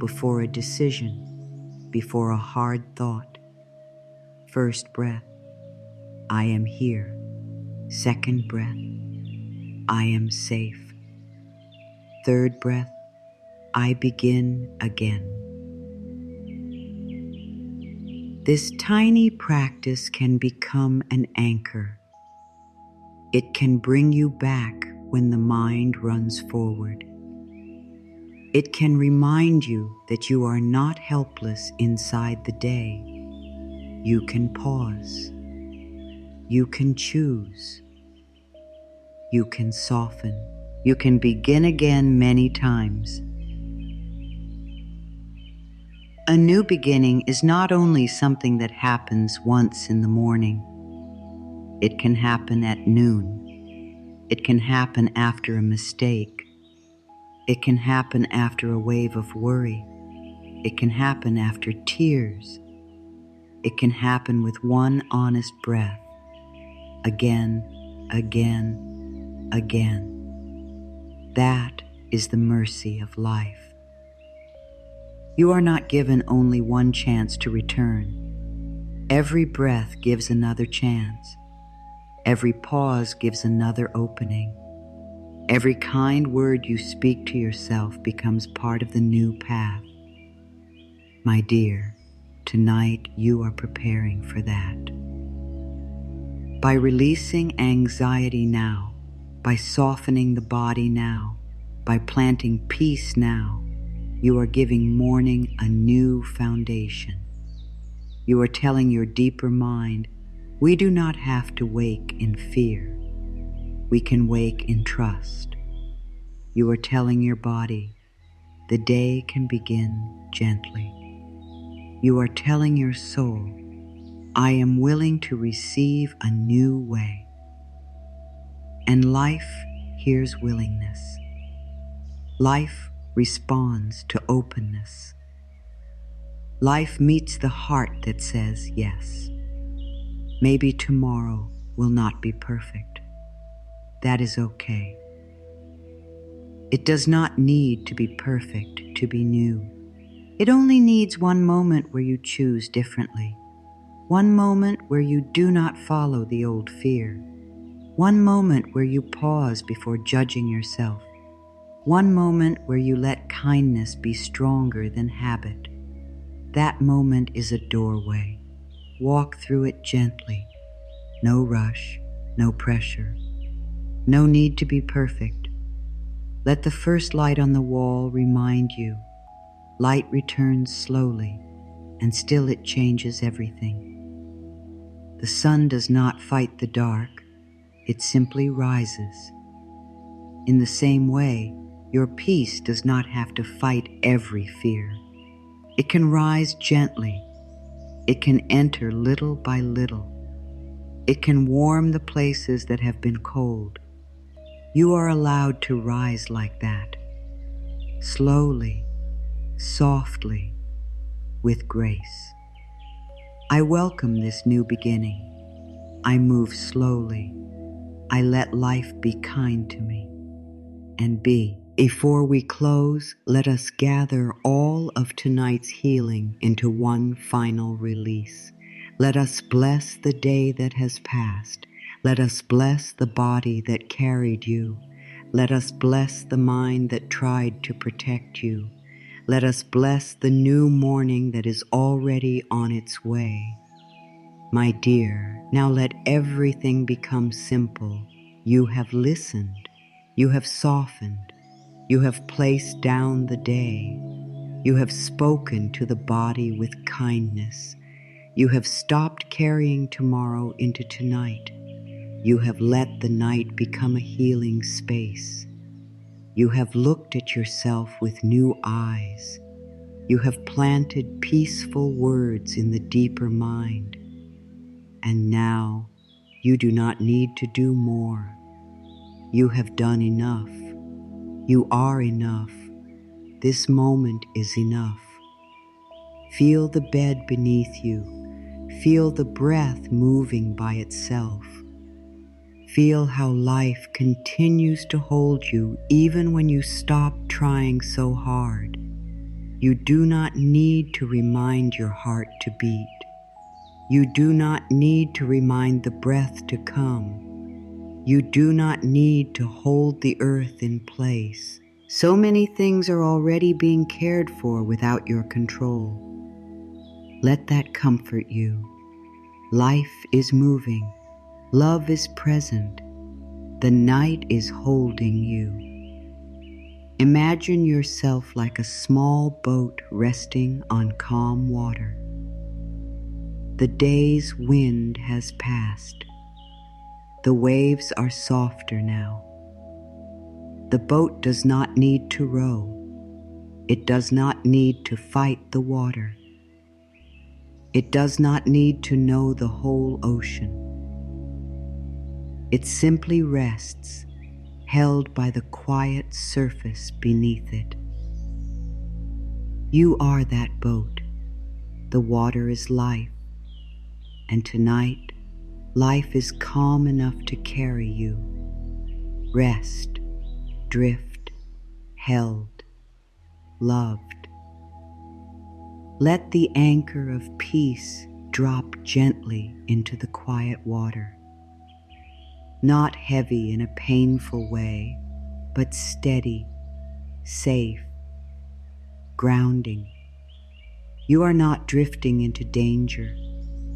before a decision, before a hard thought. First breath, I am here. Second breath, I am safe. Third breath, I begin again. This tiny practice can become an anchor. It can bring you back when the mind runs forward. It can remind you that you are not helpless inside the day. You can pause. You can choose. You can soften. You can begin again many times. A new beginning is not only something that happens once in the morning. It can happen at noon. It can happen after a mistake. It can happen after a wave of worry. It can happen after tears. It can happen with one honest breath. Again, again, again. That is the mercy of life. You are not given only one chance to return. Every breath gives another chance. Every pause gives another opening. Every kind word you speak to yourself becomes part of the new path. My dear, tonight you are preparing for that. By releasing anxiety now, by softening the body now, by planting peace now, you are giving morning a new foundation. You are telling your deeper mind, we do not have to wake in fear. We can wake in trust. You are telling your body, the day can begin gently. You are telling your soul, I am willing to receive a new way. And life hears willingness. Life responds to openness. Life meets the heart that says yes. Maybe tomorrow will not be perfect. That is okay. It does not need to be perfect to be new. It only needs one moment where you choose differently. One moment where you do not follow the old fear. One moment where you pause before judging yourself. One moment where you let kindness be stronger than habit. That moment is a doorway. Walk through it gently. No rush, no pressure. No need to be perfect. Let the first light on the wall remind you. Light returns slowly, and still it changes everything. The sun does not fight the dark. It simply rises. In the same way, your peace does not have to fight every fear. It can rise gently. It can enter little by little. It can warm the places that have been cold. You are allowed to rise like that, slowly, softly, with grace. I welcome this new beginning. I move slowly. I let life be kind to me and be. Before we close, let us gather all of tonight's healing into one final release. Let us bless the day that has passed. Let us bless the body that carried you. Let us bless the mind that tried to protect you. Let us bless the new morning that is already on its way. My dear, now let everything become simple. You have listened. You have softened. You have placed down the day. You have spoken to the body with kindness. You have stopped carrying tomorrow into tonight. You have let the night become a healing space. You have looked at yourself with new eyes. You have planted peaceful words in the deeper mind. And now you do not need to do more. You have done enough. You are enough. This moment is enough. Feel the bed beneath you. Feel the breath moving by itself. Feel how life continues to hold you even when you stop trying so hard. You do not need to remind your heart to beat. You do not need to remind the breath to come. You do not need to hold the earth in place. So many things are already being cared for without your control. Let that comfort you. Life is moving. Love is present. The night is holding you. Imagine yourself like a small boat resting on calm water. The day's wind has passed. The waves are softer now. The boat does not need to row. It does not need to fight the water. It does not need to know the whole ocean. It simply rests, held by the quiet surface beneath it. You are that boat. The water is life. And tonight, life is calm enough to carry you. Rest, drift, held, loved. Let the anchor of peace drop gently into the quiet water. Not heavy in a painful way, but steady, safe, grounding. You are not drifting into danger.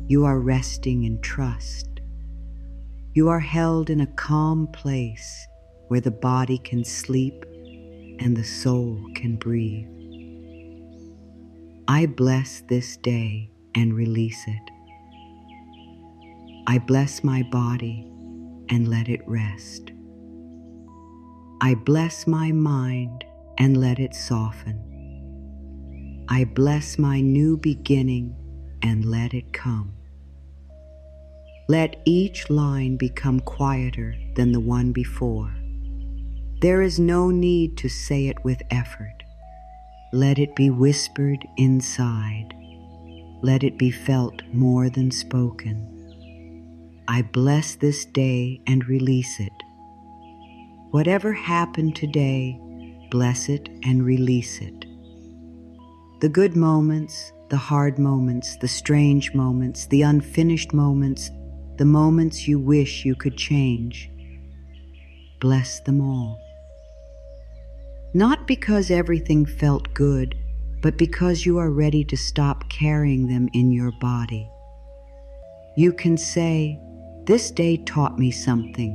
You are resting in trust. You are held in a calm place where the body can sleep and the soul can breathe. I bless this day and release it. I bless my body and let it rest. I bless my mind and let it soften. I bless my new beginning and let it come. Let each line become quieter than the one before. There is no need to say it with effort. Let it be whispered inside. Let it be felt more than spoken. I bless this day and release it. Whatever happened today, bless it and release it. The good moments, the hard moments, the strange moments, the unfinished moments, the moments you wish you could change. Bless them all. Not because everything felt good, but because you are ready to stop carrying them in your body. You can say, "This day taught me something,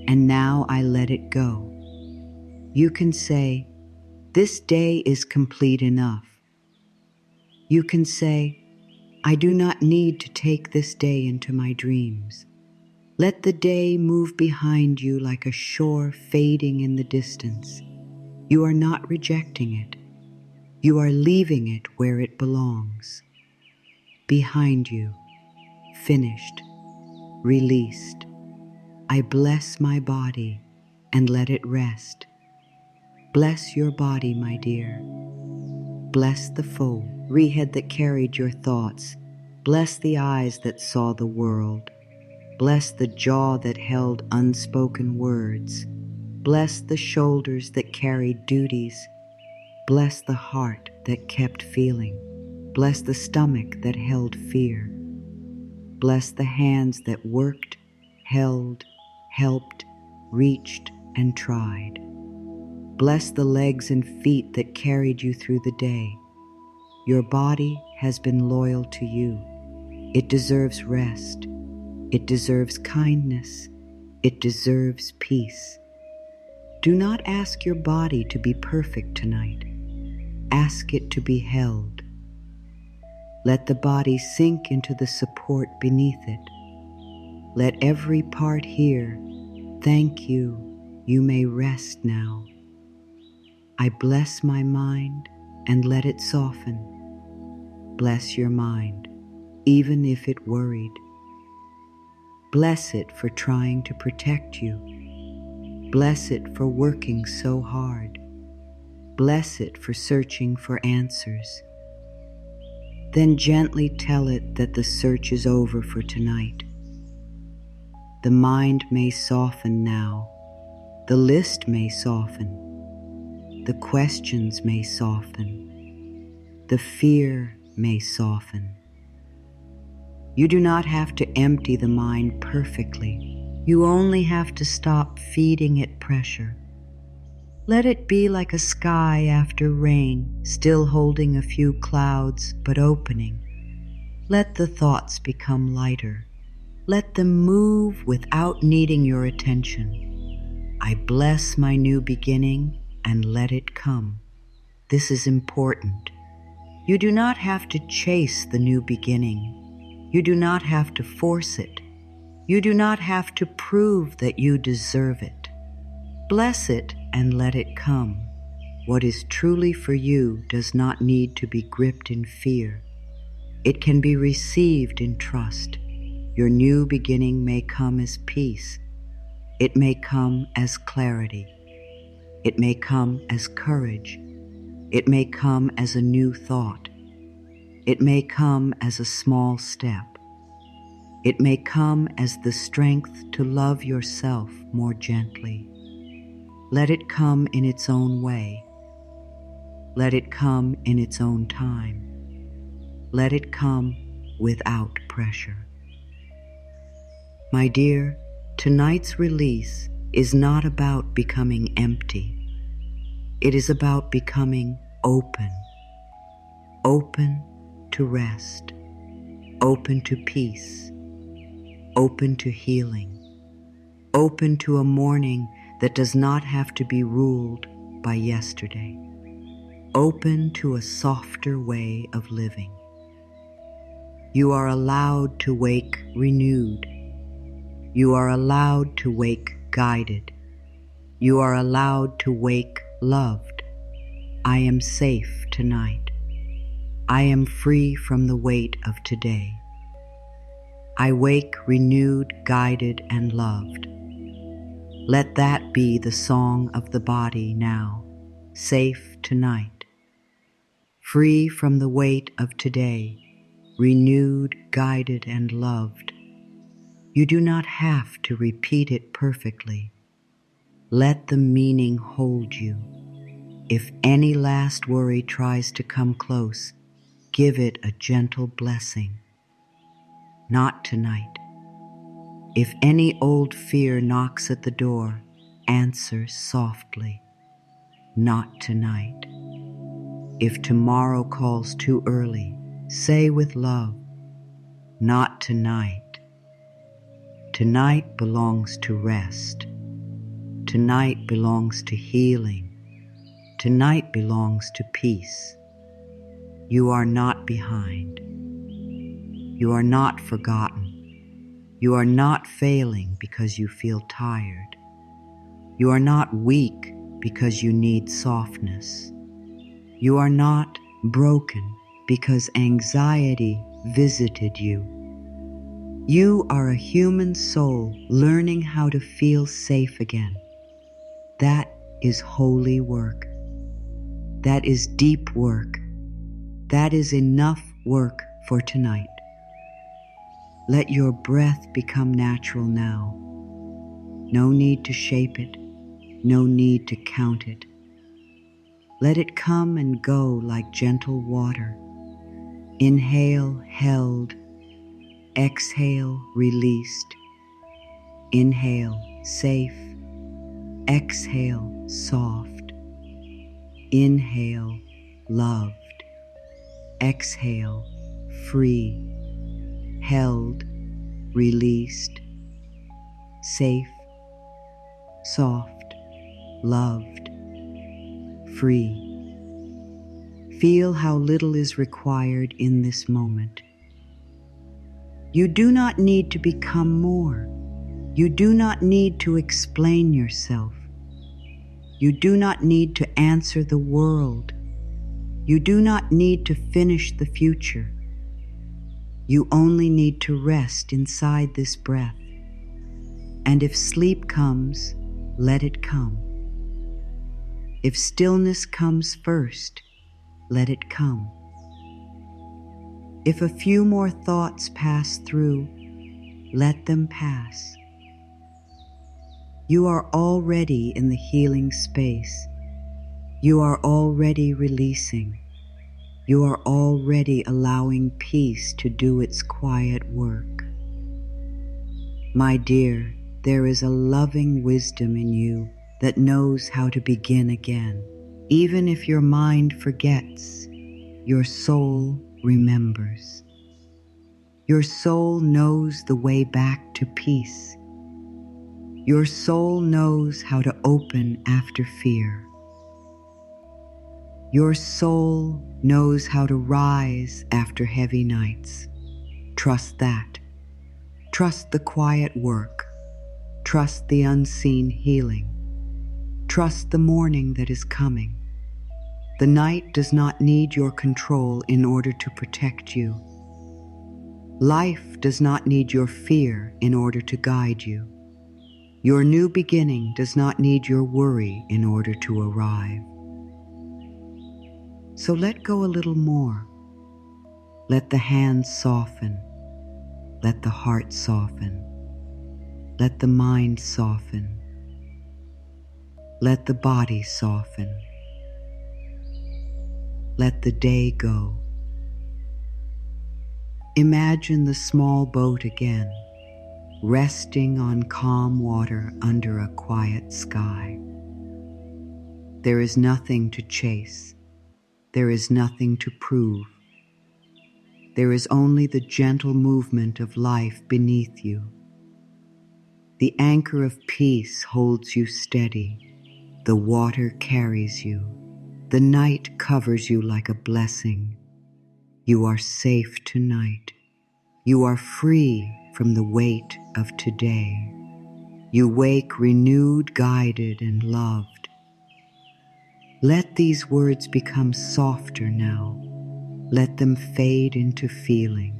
and now I let it go." You can say, "This day is complete enough." You can say, "I do not need to take this day into my dreams." Let the day move behind you like a shore fading in the distance. You are not rejecting it. You are leaving it where it belongs. Behind you, finished, released. I bless my body and let it rest. Bless your body, my dear. Bless the forehead that carried your thoughts. Bless the eyes that saw the world. Bless the jaw that held unspoken words. Bless the shoulders that carried duties. Bless the heart that kept feeling. Bless the stomach that held fear. Bless the hands that worked, held, helped, reached, and tried. Bless the legs and feet that carried you through the day. Your body has been loyal to you. It deserves rest. It deserves kindness. It deserves peace. Do not ask your body to be perfect tonight. Ask it to be held. Let the body sink into the support beneath it. Let every part hear, "Thank you, you may rest now." I bless my mind and let it soften. Bless your mind, even if it worried. Bless it for trying to protect you. Bless it for working so hard. Bless it for searching for answers. Then gently tell it that the search is over for tonight. The mind may soften now. The list may soften. The questions may soften. The fear may soften. You do not have to empty the mind perfectly. You only have to stop feeding it pressure. Let it be like a sky after rain, still holding a few clouds, but opening. Let the thoughts become lighter. Let them move without needing your attention. I bless my new beginning and let it come. This is important. You do not have to chase the new beginning. You do not have to force it. You do not have to prove that you deserve it. Bless it and let it come. What is truly for you does not need to be gripped in fear. It can be received in trust. Your new beginning may come as peace. It may come as clarity. It may come as courage. It may come as a new thought. It may come as a small step. It may come as the strength to love yourself more gently. Let it come in its own way. Let it come in its own time. Let it come without pressure. My dear, tonight's release is not about becoming empty. It is about becoming open. Open to rest. Open to peace. Open to healing. Open to a morning that does not have to be ruled by yesterday. Open to a softer way of living. You are allowed to wake renewed. You are allowed to wake guided. You are allowed to wake loved. I am safe tonight. I am free from the weight of today. I wake renewed, guided, and loved. Let that be the song of the body now. Safe tonight. Free from the weight of today. Renewed, guided, and loved. You do not have to repeat it perfectly. Let the meaning hold you. If any last worry tries to come close, give it a gentle blessing. Not tonight. If any old fear knocks at the door, answer softly. Not tonight. If tomorrow calls too early, say with love, not tonight. Tonight belongs to rest. Tonight belongs to healing. Tonight belongs to peace. You are not behind. You are not forgotten. You are not failing because you feel tired. You are not weak because you need softness. You are not broken because anxiety visited you. You are a human soul learning how to feel safe again. That is holy work. That is deep work. That is enough work for tonight. Let your breath become natural now. No need to shape it. No need to count it. Let it come and go like gentle water. Inhale, held. Exhale, released. Inhale, safe. Exhale, soft. Inhale, loved. Exhale, free. Held, released. Safe, soft, loved, free. Feel how little is required in this moment. You do not need to become more. You do not need to explain yourself. You do not need to answer the world. You do not need to finish the future. You only need to rest inside this breath. And if sleep comes, let it come. If stillness comes first, let it come. If a few more thoughts pass through, let them pass. You are already in the healing space. You are already releasing. You are already allowing peace to do its quiet work. My dear, there is a loving wisdom in you that knows how to begin again. Even if your mind forgets, your soul remembers. Your soul knows the way back to peace. Your soul knows how to open after fear. Your soul knows how to rise after heavy nights. Trust that. Trust the quiet work. Trust the unseen healing. Trust the morning that is coming. The night does not need your control in order to protect you. Life does not need your fear in order to guide you. Your new beginning does not need your worry in order to arrive. So let go a little more. Let the hands soften. Let the heart soften. Let the mind soften. Let the body soften. Let the day go. Imagine the small boat again, resting on calm water under a quiet sky. There is nothing to chase. There is nothing to prove. There is only the gentle movement of life beneath you. The anchor of peace holds you steady. The water carries you. The night covers you like a blessing. You are safe tonight. You are free from the weight of today. You wake renewed, guided, and loved. Let these words become softer now. Let them fade into feeling.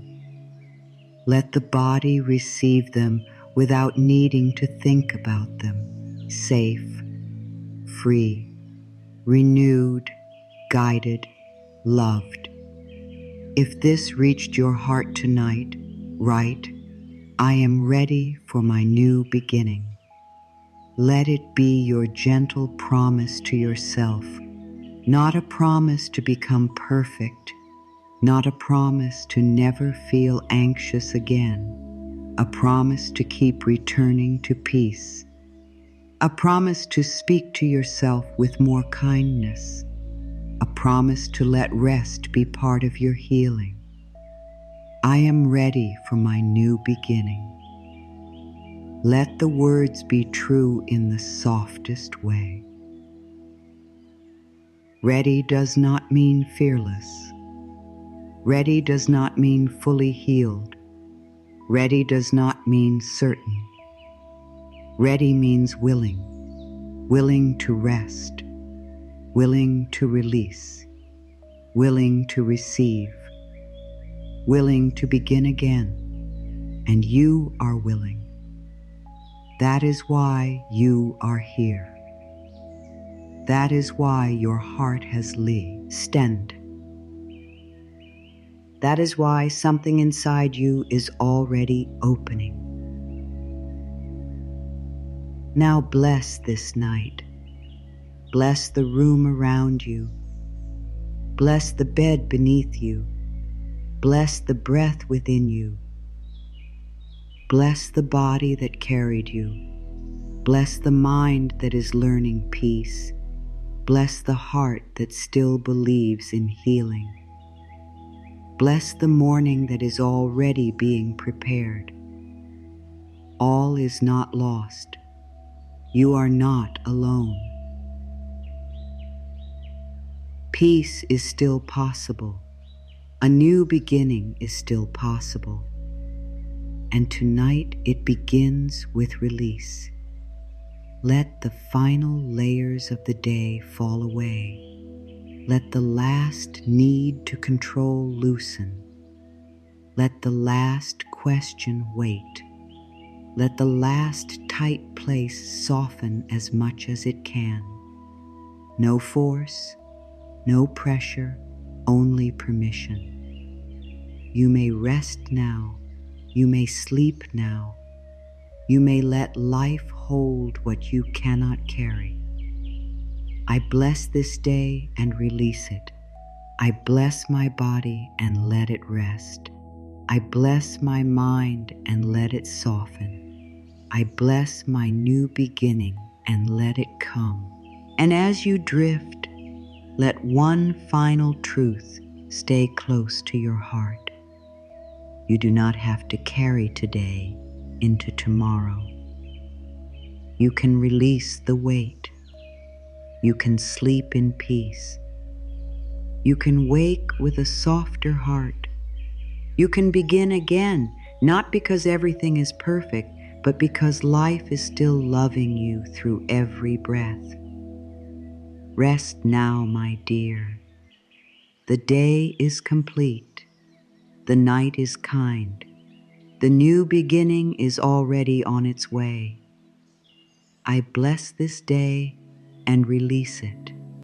Let the body receive them without needing to think about them. Safe, free, renewed, guided, loved. If this reached your heart tonight, write, I am ready for my new beginning. Let it be your gentle promise to yourself, not a promise to become perfect, not a promise to never feel anxious again, a promise to keep returning to peace, a promise to speak to yourself with more kindness, a promise to let rest be part of your healing. I am ready for my new beginning. Let the words be true in the softest way. Ready does not mean fearless. Ready does not mean fully healed. Ready does not mean certain. Ready means willing, willing to rest, willing to release. willing to receive, willing to begin again, and you are willing. That is why you are here. That is why your heart has stand. That is why something inside you is already opening. Now bless this night. Bless the room around you. Bless the bed beneath you. Bless the breath within you. Bless the body that carried you. Bless the mind that is learning peace. Bless the heart that still believes in healing. Bless the morning that is already being prepared. All is not lost. You are not alone. Peace is still possible. A new beginning is still possible. And tonight it begins with release. Let the final layers of the day fall away. Let the last need to control loosen. Let the last question wait. Let the last tight place soften as much as it can. No force, no pressure, only permission. You may rest now. You may sleep now. You may let life hold what you cannot carry. I bless this day and release it. I bless my body and let it rest. I bless my mind and let it soften. I bless my new beginning and let it come. And as you drift, let one final truth stay close to your heart. You do not have to carry today into tomorrow. You can release the weight. You can sleep in peace. You can wake with a softer heart. You can begin again, not because everything is perfect, but because life is still loving you through every breath. Rest now, my dear. The day is complete. The night is kind. The new beginning is already on its way. I bless this day and release it.